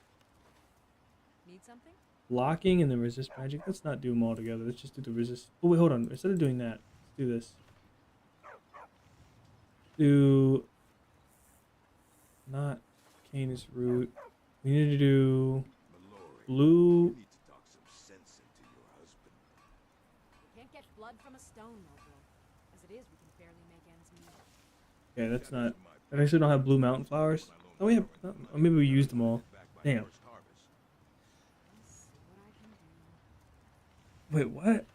Need something? Blocking and then resist magic. Let's not do them all together. Let's just do the resist. Oh wait, hold on. Instead of doing that, let's do this. Do not Canis root. We need to do Mallory, blue. you need to talk some sense into your husband. We can't get blood from a stone, Mobile. As it is, we can barely make ends meet. Yeah, that's not. I actually don't have blue mountain flowers. Oh, we have. Oh, maybe we used them all. Damn. Let's see what I can do. Wait, what?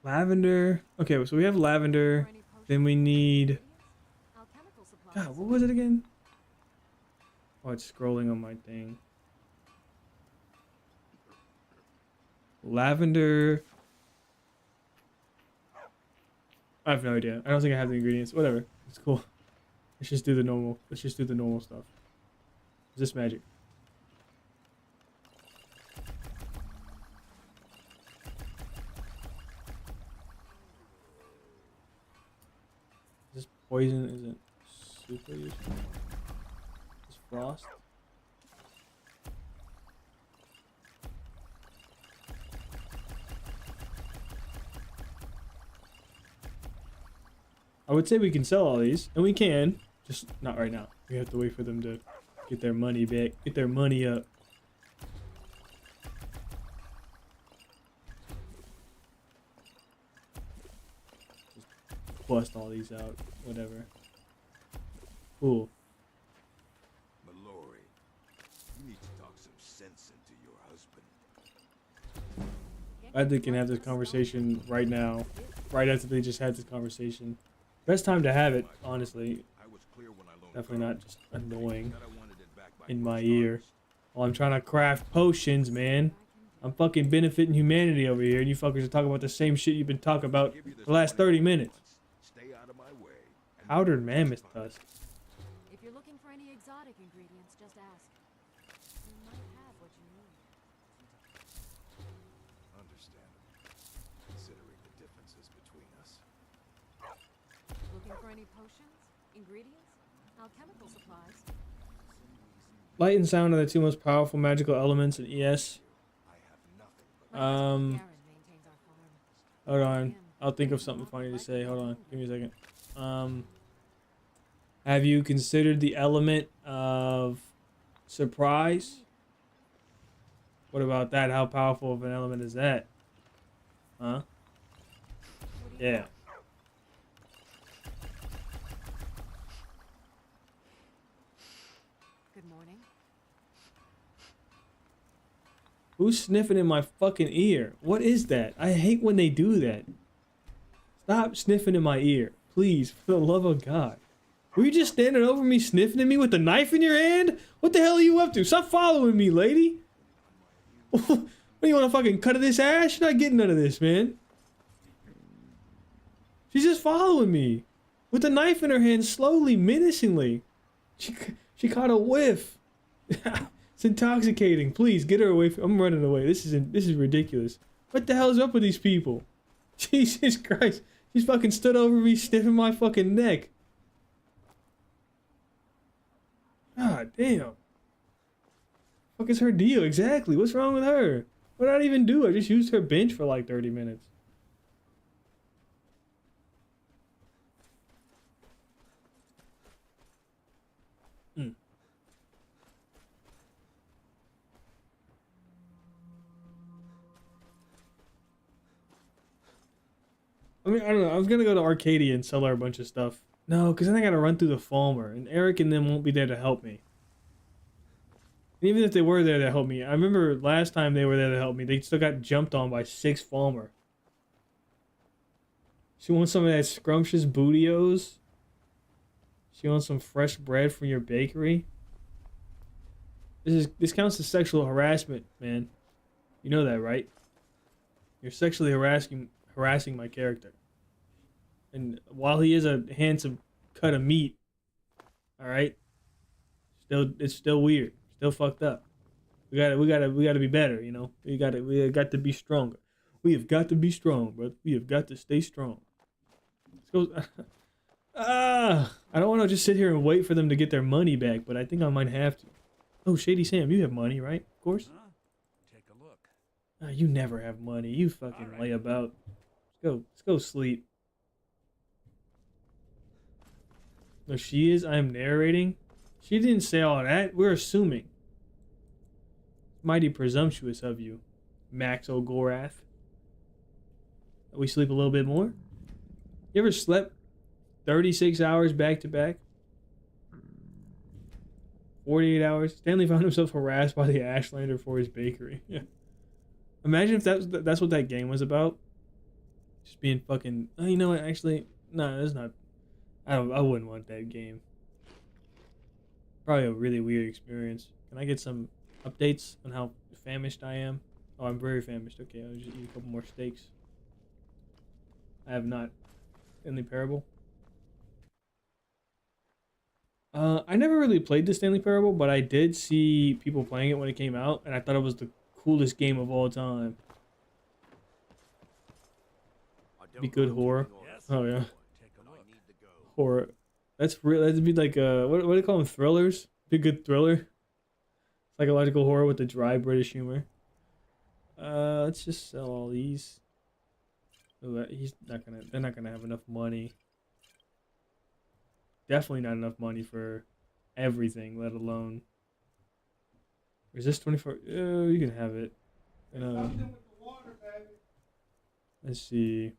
Lavender. Okay, so we have lavender. For any potions Then we or need. ingredients? Alchemical supplies. God, what was it again? Oh, it's scrolling on my thing. Lavender. I have no idea. I don't think I have the ingredients. Whatever. It's cool. Let's just do the normal. Let's just do the normal stuff. Is this magic? This poison isn't super useful. This frost. I would say we can sell all these, and we can, just not right now. We have to wait for them to get their money back, get their money up. Just bust all these out, whatever. Cool. Mallory, you need to talk some sense into your husband. I think they can have this conversation right now, right after they just had this conversation. Best time to have it, honestly. I was clear when I loaned Definitely not just annoying that I wanted it back by in my first ear. harvest. While I'm trying to craft potions, man. I'm fucking benefiting humanity over here, and you fuckers are talking about the same shit you've been talking about Give you this the last money 30 minutes. once. Stay out of my way. and Powdered don't mammoth try. tusk. If you're looking for any exotic ingredients, just ask. We might have what you need. Understandable, considering the differences between us. Looking for any potions, ingredients, alchemical supplies? Light and sound are the two most powerful magical elements in ES. I have nothing but My husband Um, Garen maintains our farm. Hold on. I'll think of something funny to say. Hold on. Give me a second. Have you considered the element of surprise? What about that? How powerful of an element is that? Huh? What do you Yeah. want? Good morning. Who's sniffing in my fucking ear? What is that? I hate when they do that. Stop sniffing in my ear. Please, for the love of God. Were you just standing over me sniffing at me with a knife in your hand? What the hell are you up to? Stop following me, lady. What do you want to fucking cut of this ass? You're not getting none of this, man. She's just following me. With a knife in her hand, slowly, menacingly. She caught a whiff. It's intoxicating. Please, get her away from... I'm running away. This is ridiculous. What the hell is up with these people? Jesus Christ. She's fucking stood over me, sniffing my fucking neck. God damn. Fuck is her deal? Exactly. What's wrong with her? What did I even do? I just used her bench for like 30 minutes. I mean, I don't know. I was gonna go to Arcadia and sell her a bunch of stuff. No, because then I gotta run through the Falmer, and Eric and them won't be there to help me. And even if they were there to help me, I remember last time they were there to help me, they still got jumped on by 6 Falmer. She wants some of that scrumptious bootios. She wants some fresh bread from your bakery. This counts as sexual harassment, man. You know that, right? You're sexually harassing my character. And while he is a handsome cut of meat, all right, it's still weird, still fucked up. We gotta be better, you know. We got to be stronger. We have got to be strong, brother. We have got to stay strong. Let's go. I don't want to just sit here and wait for them to get their money back, but I think I might have to. Oh, Shady Sam, you have money, right? Of course. Take a look. You never have money. You fucking All right. lay about. Let's go sleep. No, she is. I am narrating. She didn't say all that. We're assuming. Mighty presumptuous of you, Max O'Gorath. We sleep a little bit more? You ever slept 36 hours back to back? 48 hours? Stanley found himself harassed by the Ashlander for his bakery. Yeah. Imagine if that's what that game was about. Just being fucking... Oh, you know what? Actually, no, that's not... I wouldn't want that game. Probably a really weird experience. Can I get some updates on how famished I am? Oh, I'm very famished. Okay, I'll just eat a couple more steaks. I have not. Stanley Parable. I never really played the Stanley Parable, but I did see people playing it when it came out, and I thought it was the coolest game of all time. Be good horror. Oh yeah. Horror. That's real. That'd be like what do they call them? Thrillers. Be a good thriller. Psychological horror with the dry British humor. Let's just sell all these. Ooh, they're not gonna have enough money. Definitely not enough money for everything, let alone. Resist 24. Oh, you can have it. Let's see.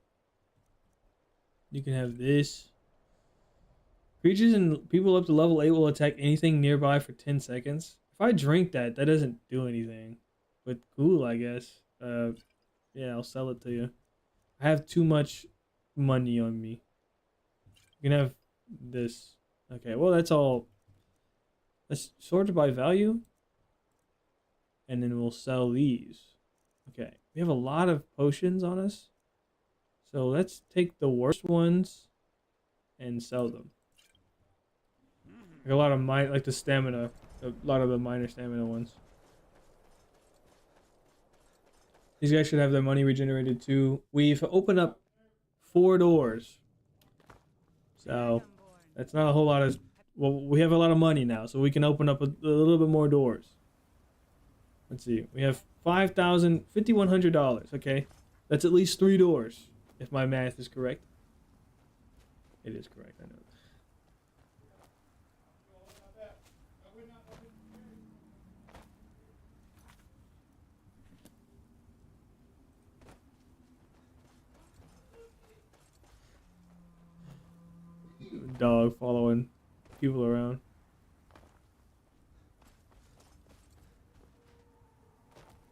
You can have this. Creatures and people up to level 8 will attack anything nearby for 10 seconds. If I drink that doesn't do anything. But cool, I guess. Yeah, I'll sell it to you. I have too much money on me. You can have this. Okay, well, that's all. Let's sort it by value. And then we'll sell these. Okay, we have a lot of potions on us. So let's take the worst ones and sell them. Like a lot of like the stamina, a lot of the minor stamina ones. These guys should have their money regenerated too. We've opened up 4 doors. So that's not a whole lot of... Well, we have a lot of money now, so we can open up a little bit more doors. Let's see. We have $5,100. Okay. That's at least 3 doors, if my math is correct. It is correct, I know. Dog following people around.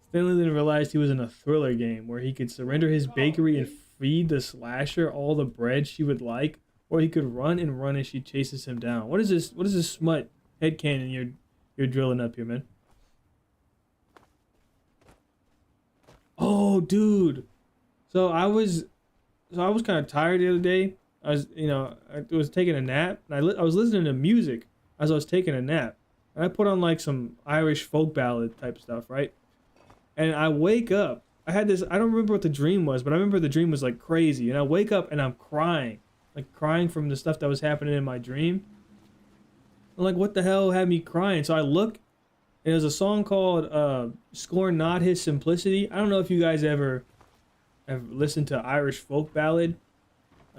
Stanley then realized he was in a thriller game where he could surrender his bakery and feed the slasher all the bread she would like, or he could run and run as she chases him down. What is this? What is this smut headcanon you're drilling up here, man? Oh, dude. So I was kind of tired the other day. I was taking a nap, and I was listening to music as I was taking a nap, and I put on like some Irish folk ballad type stuff, right? And I wake up. I had this. I don't remember what the dream was, but I remember the dream was like crazy, and I wake up and I'm crying, like crying from the stuff that was happening in my dream. I'm like, what the hell had me crying? So I look, and there's a song called "Scorn Not His Simplicity." I don't know if you guys ever have listened to Irish folk ballad.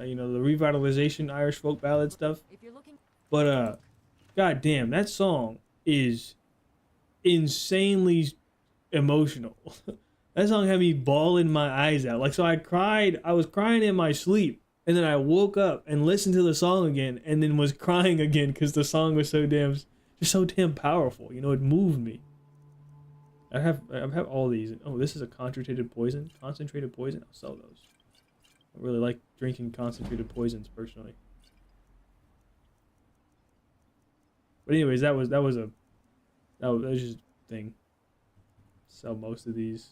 You know, the revitalization Irish folk ballad stuff. But god damn, that song is insanely emotional. That song had me bawling my eyes out. Like, so I was crying in my sleep, and then I woke up and listened to the song again, and then was crying again because the song was so damn powerful. You know, it moved me. I have all these. Oh, this is a concentrated poison. I'll sell those. I really like drinking concentrated poisons personally. But anyways, that was just a thing. Sell most of these.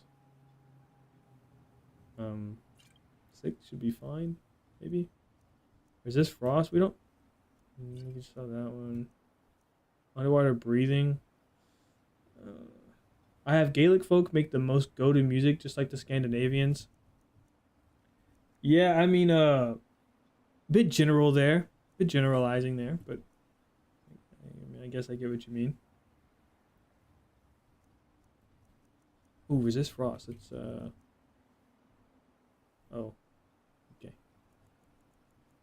6 should be fine, maybe. Is this frost? We can sell that one. Underwater breathing. I have Gaelic folk make the most go-to music, just like the Scandinavians. Yeah, I mean, bit general there, bit generalizing there, but I guess I get what you mean. Ooh, resist frost. It's oh, okay.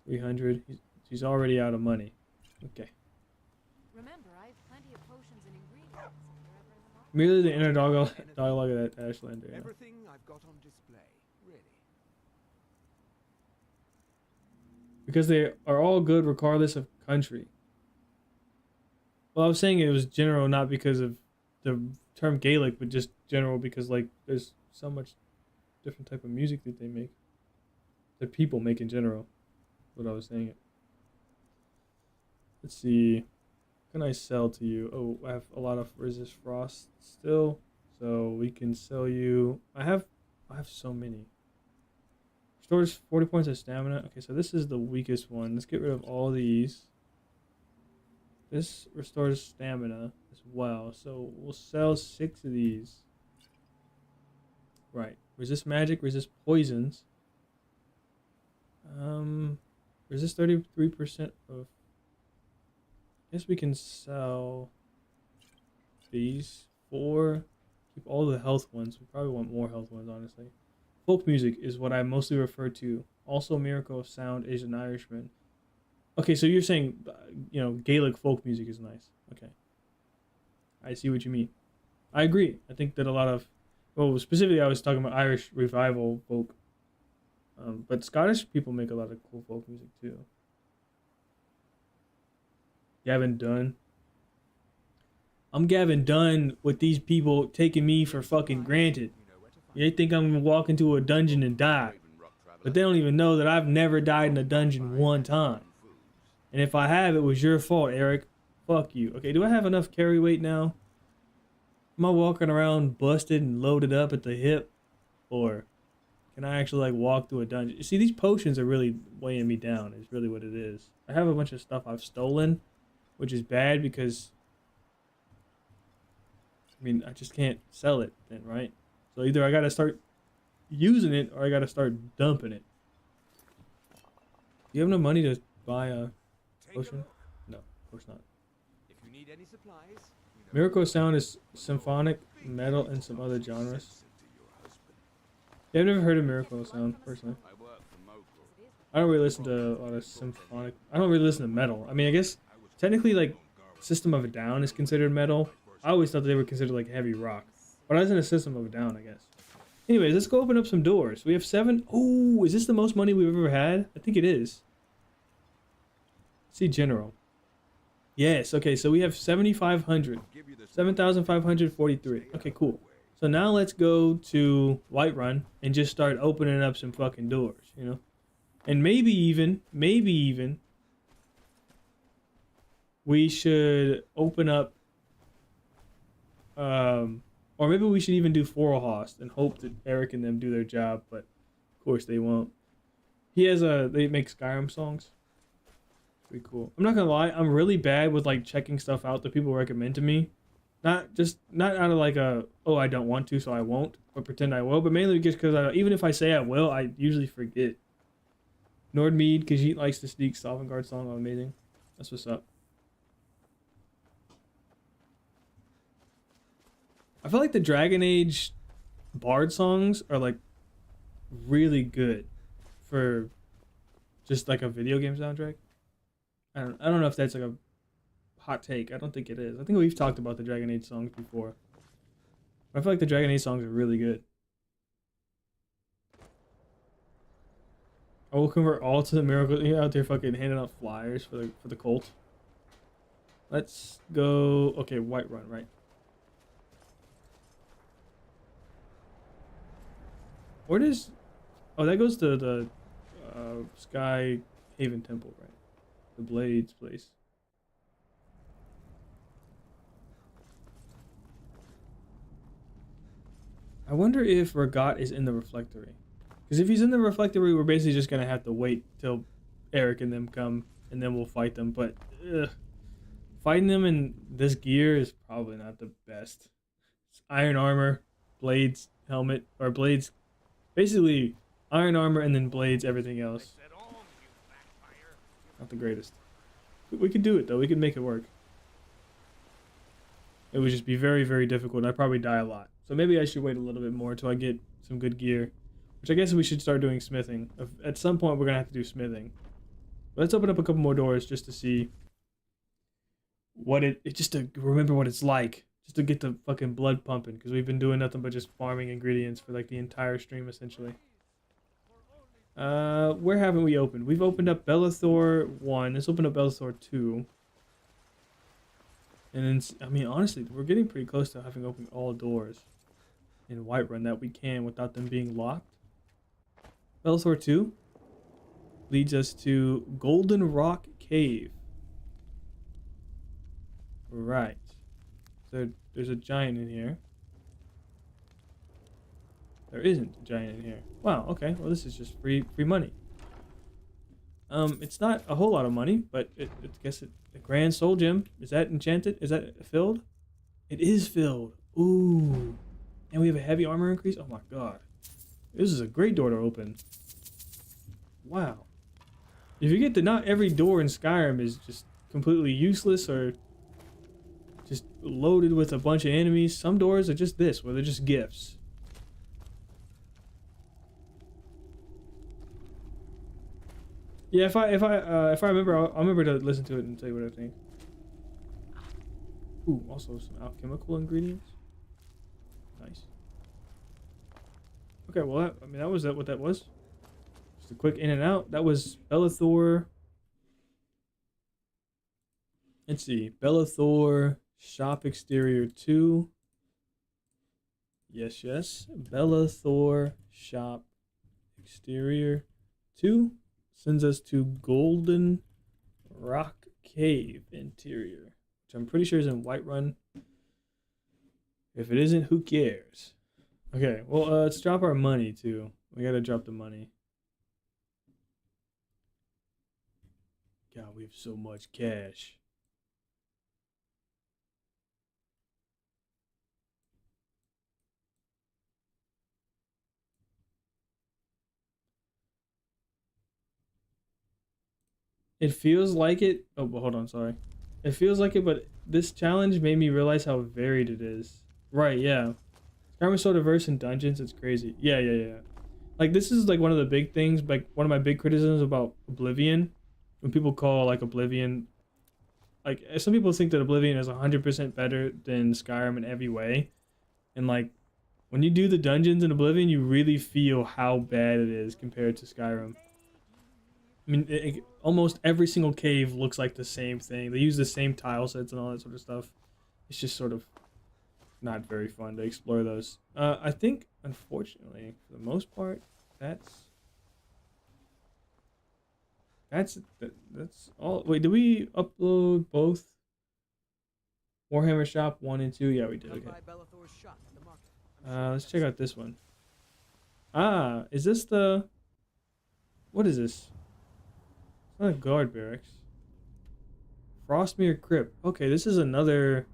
300. He's already out of money. Okay. Remember, I've Merely the inner dialogue of that Ashlander. Yeah. Everything I've got on display, really. Because they are all good regardless of country. Well, I was saying it was general, not because of the term Gaelic, but just general because like there's so much different type of music that they make. That people make in general. What I was saying it. Let's see. What can I sell to you? Oh, I have a lot of resist frost still, so we can sell you. I have so many. Restores 40 points of stamina. Okay, so this is the weakest one. Let's get rid of all these. This restores stamina as well, so we'll sell 6 of these. Right. Resist magic, resist poisons. Resist 33% of. I guess we can sell these 4. Keep all the health ones. We probably want more health ones, honestly. Folk music is what I mostly refer to. Also, Miracle of Sound is an Irishman. Okay, so you're saying, you know, Gaelic folk music is nice. Okay. I see what you mean. I agree. I think that a lot of, well, specifically I was talking about Irish revival folk. But Scottish people make a lot of cool folk music too. Gavin Dunn. I'm Gavin Dunn with these people taking me for fucking granted. They think I'm gonna walk into a dungeon and die. But they don't even know that I've never died in a dungeon one time. And if I have, it was your fault, Eric. Fuck you. Okay, do I have enough carry weight now? Am I walking around busted and loaded up at the hip? Or can I actually like walk through a dungeon? See, these potions are really weighing me down is really what it is. I have a bunch of stuff I've stolen, which is bad because, I mean, I just can't sell it then, right? So either I gotta start using it or I gotta start dumping it. Do you have enough money to buy a potion? No, of course not. If you need any supplies, Miracle of Sound is symphonic, metal, and some other genres. Yeah, I've never heard of Miracle of Sound, personally. I don't really listen to a lot of symphonic. I don't really listen to metal. I mean, I guess technically, like, System of a Down is considered metal. I always thought they were considered, like, heavy rock. But I was in a System of a Down, I guess. Anyways, let's go open up some doors. We have 7. Oh, is this the most money we've ever had? I think it is. See general. Yes, okay, so we have 7,500. 7,543. Okay, cool. So now let's go to Whiterun and just start opening up some fucking doors, you know? And maybe even, we should open up, or maybe we should even do Forelhost and hope that Eric and them do their job, but of course they won't. They make Skyrim songs. Pretty cool. I'm not gonna lie, I'm really bad with like checking stuff out that people recommend to me. Not out of like oh, I don't want to, so I won't, or pretend I will, but mainly just because even if I say I will, I usually forget. Nordmead, because he likes to sneak Sovngarde song, amazing. That's what's up. I feel like the Dragon Age Bard songs are like really good for just like a video game soundtrack. I don't know if that's like a hot take. I don't think it is. I think we've talked about the Dragon Age songs before. But I feel like the Dragon Age songs are really good. I will convert all to the Miracle. You're out there fucking handing out flyers for the cult. Let's go. Okay, Whiterun, right? Where does? Oh, that goes to the Sky Haven Temple, right? The Blades place. I wonder if Ragat is in the reflectory. Because if he's in the reflectory, we're basically just going to have to wait till Eric and them come, and then we'll fight them. But fighting them in this gear is probably not the best. It's iron armor, blades, helmet, or blades. Basically, iron armor and then blades, everything else. Not the greatest. We could do it, though. We could make it work. It would just be very, very difficult, and I'd probably die a lot. So maybe I should wait a little bit more until I get some good gear. Which I guess we should start doing smithing. At some point, we're going to have to do smithing. But let's open up a couple more doors just to see what just to remember what it's like just to get the fucking blood pumping, because we've been doing nothing but just farming ingredients for like the entire stream essentially. Where haven't we opened? We've opened up Bellathor 1. Let's open up Bellathor 2. And then, I mean, honestly, we're getting pretty close to having opened all doors in Whiterun that we can without them being locked. Bellathor 2 leads us to Golden Rock Cave. Right. So there's a giant in here. There isn't a giant in here. Wow, okay. Well, this is just free money. It's not a whole lot of money, but I guess the Grand Soul Gem. Is that enchanted? Is that filled? It is filled. Ooh. And we have a heavy armor increase? Oh my god. This is a great door to open. Wow. If you get that not every door in Skyrim is just completely useless or just loaded with a bunch of enemies. Some doors are just this, where they're just gifts. Yeah, if I remember, I'll remember to listen to it and tell you what I think. Ooh, also some alchemical ingredients. Nice. Okay, well, that was what that was. Just a quick in and out. That was Bellathor. Let's see, Bellathor Shop Exterior 2. Yes. Bellathor Shop Exterior 2. Sends us to Golden Rock Cave Interior, which I'm pretty sure is in Whiterun. If it isn't, who cares? Okay, well, let's drop our money too. We gotta drop the money. God, we have so much cash. It feels like it. Oh, but hold on, sorry. It feels like it, but this challenge made me realize how varied it is. Right, yeah. Skyrim is so diverse in dungeons, it's crazy. Yeah. Like, this is like one of the big things, like one of my big criticisms about Oblivion. When people call like Oblivion, like some people think that Oblivion is 100% better than Skyrim in every way. And like, when you do the dungeons in Oblivion, you really feel how bad it is compared to Skyrim. I mean, almost every single cave looks like the same thing. They use the same tile sets and all that sort of stuff. It's just sort of not very fun to explore those. I think, unfortunately, for the most part, that's all. Wait, did we upload both Warhammer Shop 1 and 2? Yeah, we did. Okay. Let's check out this one. Is this the... What is this? It's not a guard barracks. Frostmere Crypt. Okay, this is another...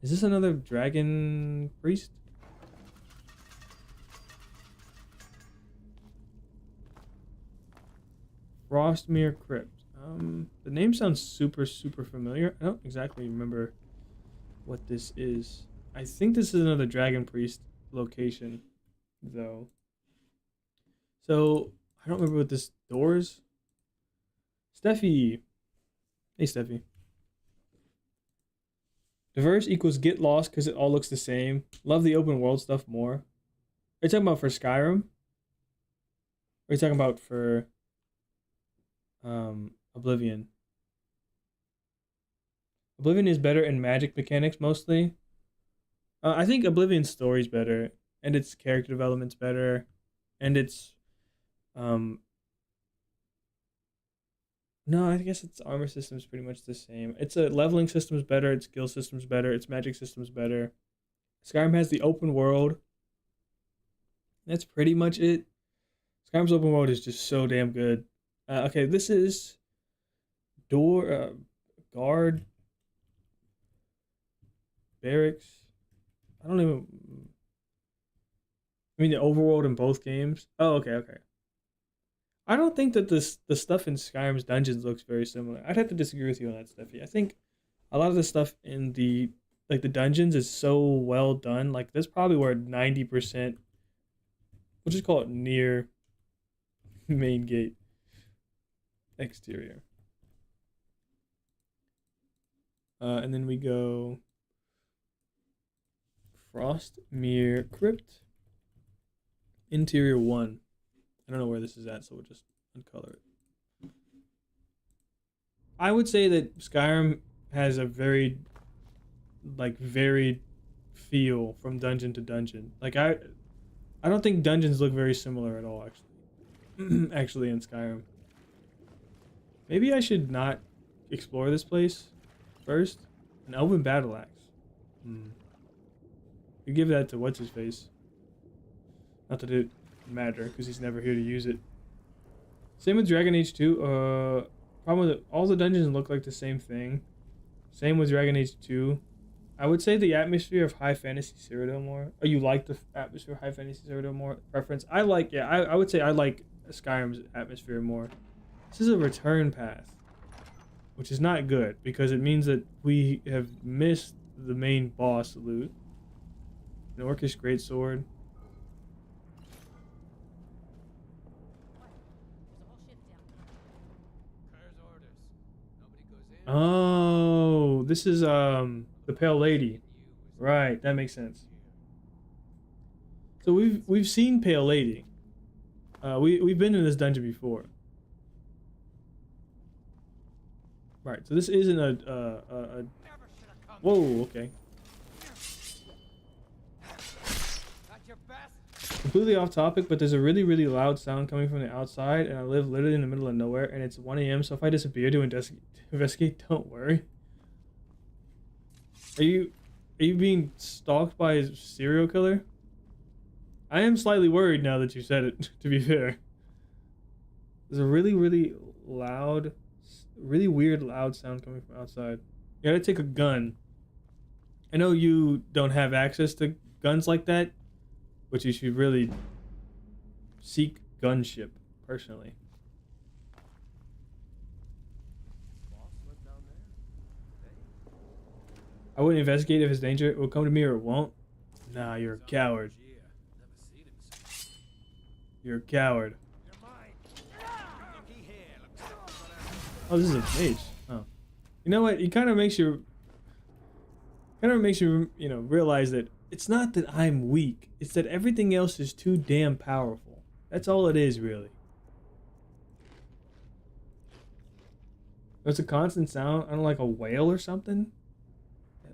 Is this another dragon priest? Frostmere Crypt. The name sounds super familiar. I don't exactly remember what this is. I think this is another dragon priest location, though. So, I don't remember what this door is. Steffi. Hey, Steffi. Diverse equals get lost because it all looks the same. Love the open world stuff more. Are you talking about for Skyrim? Or are you talking about for Oblivion? Oblivion is better in magic mechanics mostly. I think Oblivion's story's better, and its character development's better, and its no, I guess its armor system's pretty much the same. Its leveling system's better, its skill system's better, its magic system's better. Skyrim has the open world. That's pretty much it. Skyrim's open world is just so damn good. Okay, this is guard barracks. I don't even... I mean the overworld in both games. Oh, okay. I don't think that the stuff in Skyrim's dungeons looks very similar. I'd have to disagree with you on that, Steffi. I think a lot of the stuff in the dungeons is so well done. Like, that's probably where 90%, we'll just call it near main gate exterior. And then we go Frostmere Crypt. Interior 1. I don't know where this is at, so we'll just uncolor it. I would say that Skyrim has a very, like, varied feel from dungeon to dungeon. Like, I don't think dungeons look very similar at all, actually. Actually, in Skyrim. Maybe I should not explore this place first. An elven battle axe. You give that to what's-his-face. Not that it matter, because he's never here to use it. Same with Dragon Age 2. Problem with it, all the dungeons look like the same thing. Same with Dragon Age 2. I would say the atmosphere of High Fantasy Cyrodiil more. Oh, you like the atmosphere of High Fantasy Cyrodiil more? Preference? I like, yeah, I would say I like Skyrim's atmosphere more. This is a return path, which is not good, because it means that we have missed the main boss loot. An Orcish Greatsword. Oh, this is the Pale Lady. Right, that makes sense. So we've seen Pale Lady. We've been in this dungeon before. Right, so this isn't a whoa, okay. Completely off topic, but there's a really, really loud sound coming from the outside, and I live literally in the middle of nowhere, and it's 1 a.m., so if I disappear to investigate, don't worry. Are you being stalked by a serial killer? I am slightly worried now that you said it, to be fair. There's a really, really loud, really weird loud sound coming from outside. You gotta take a gun. I know you don't have access to guns like that, but you should really seek gunship, personally. I wouldn't investigate if it's danger. It will come to me or it won't. Nah, you're a coward. You're a coward. Oh, this is a mage. Oh. You know what? It kind of makes you, you know, realize that it's not that I'm weak. It's that everything else is too damn powerful. That's all it is, really. It's a constant sound. I don't like a whale or something.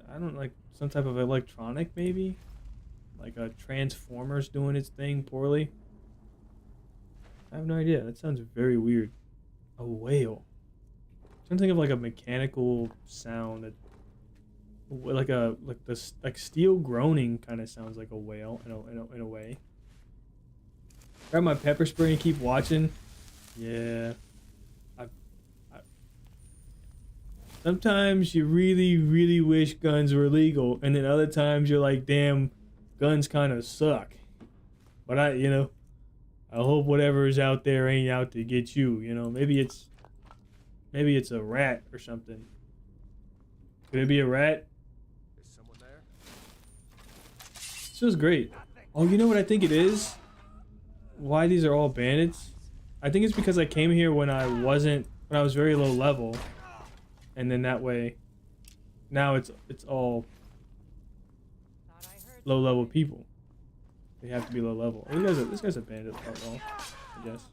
I don't like some type of electronic, maybe. Like a transformer's doing its thing poorly. I have no idea. That sounds very weird. A whale. I'm trying to think of like a mechanical sound that, like steel groaning kind of sounds like a whale in a way. Grab my pepper spray and keep watching. Yeah. Sometimes you really, really wish guns were legal, and then other times you're like, damn, guns kind of suck. But I hope whatever is out there ain't out to get you. You know, maybe it's a rat or something. Could it be a rat? Is someone there? This feels great. Oh, you know what I think it is? Why these are all bandits? I think it's because I came here when I was very low level. And then that way, now it's all low level people. They have to be low level. Oh, this guy's a bandit. Well, I guess.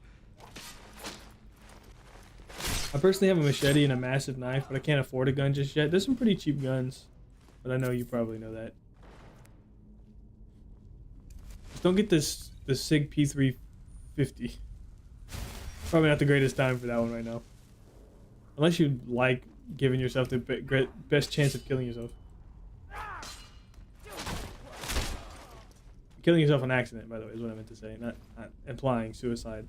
I personally have a machete and a massive knife, but I can't afford a gun just yet. There's some pretty cheap guns, but I know you probably know that. Just don't get the SIG P350. Probably not the greatest time for that one right now. Unless you like giving yourself the best chance of killing yourself. Killing yourself on accident, by the way, is what I meant to say, not implying suicide.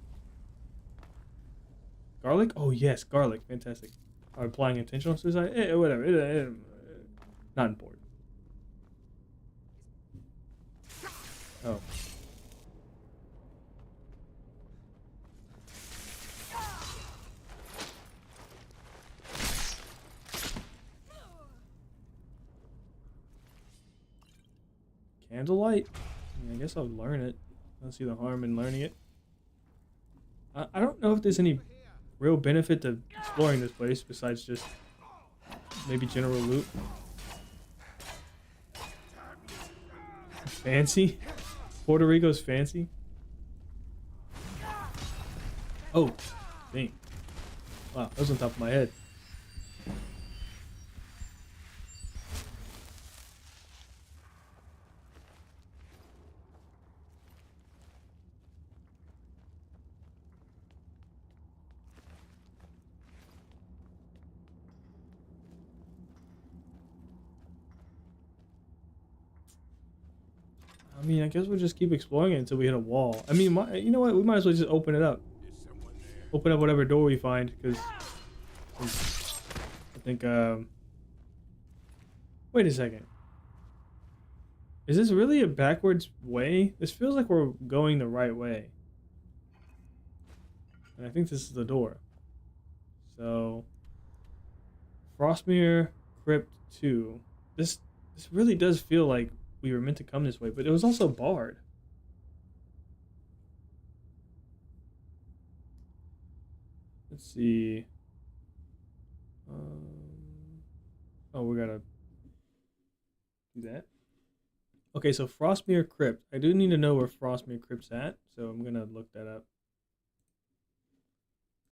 Garlic? Oh yes, garlic, fantastic. Or implying intentional suicide? Whatever. Not important. Oh. Candlelight? I guess I'll learn it. I don't see the harm in learning it. I don't know if there's any real benefit to exploring this place besides just maybe general loot. Fancy? Puerto Rico's fancy? Oh, dang. Wow, that was on top of my head. I mean, I guess we'll just keep exploring it until we hit a wall. I mean, you know what? We might as well just open it up. Open up whatever door we find, because I think, wait a second. Is this really a backwards way? This feels like we're going the right way. And I think this is the door. So, Frostmere Crypt 2. This really does feel like we were meant to come this way, but it was also barred. Let's see. Oh, we gotta do that. Okay, so Frostmere Crypt. I do need to know where Frostmere Crypt's at, so I'm gonna look that up.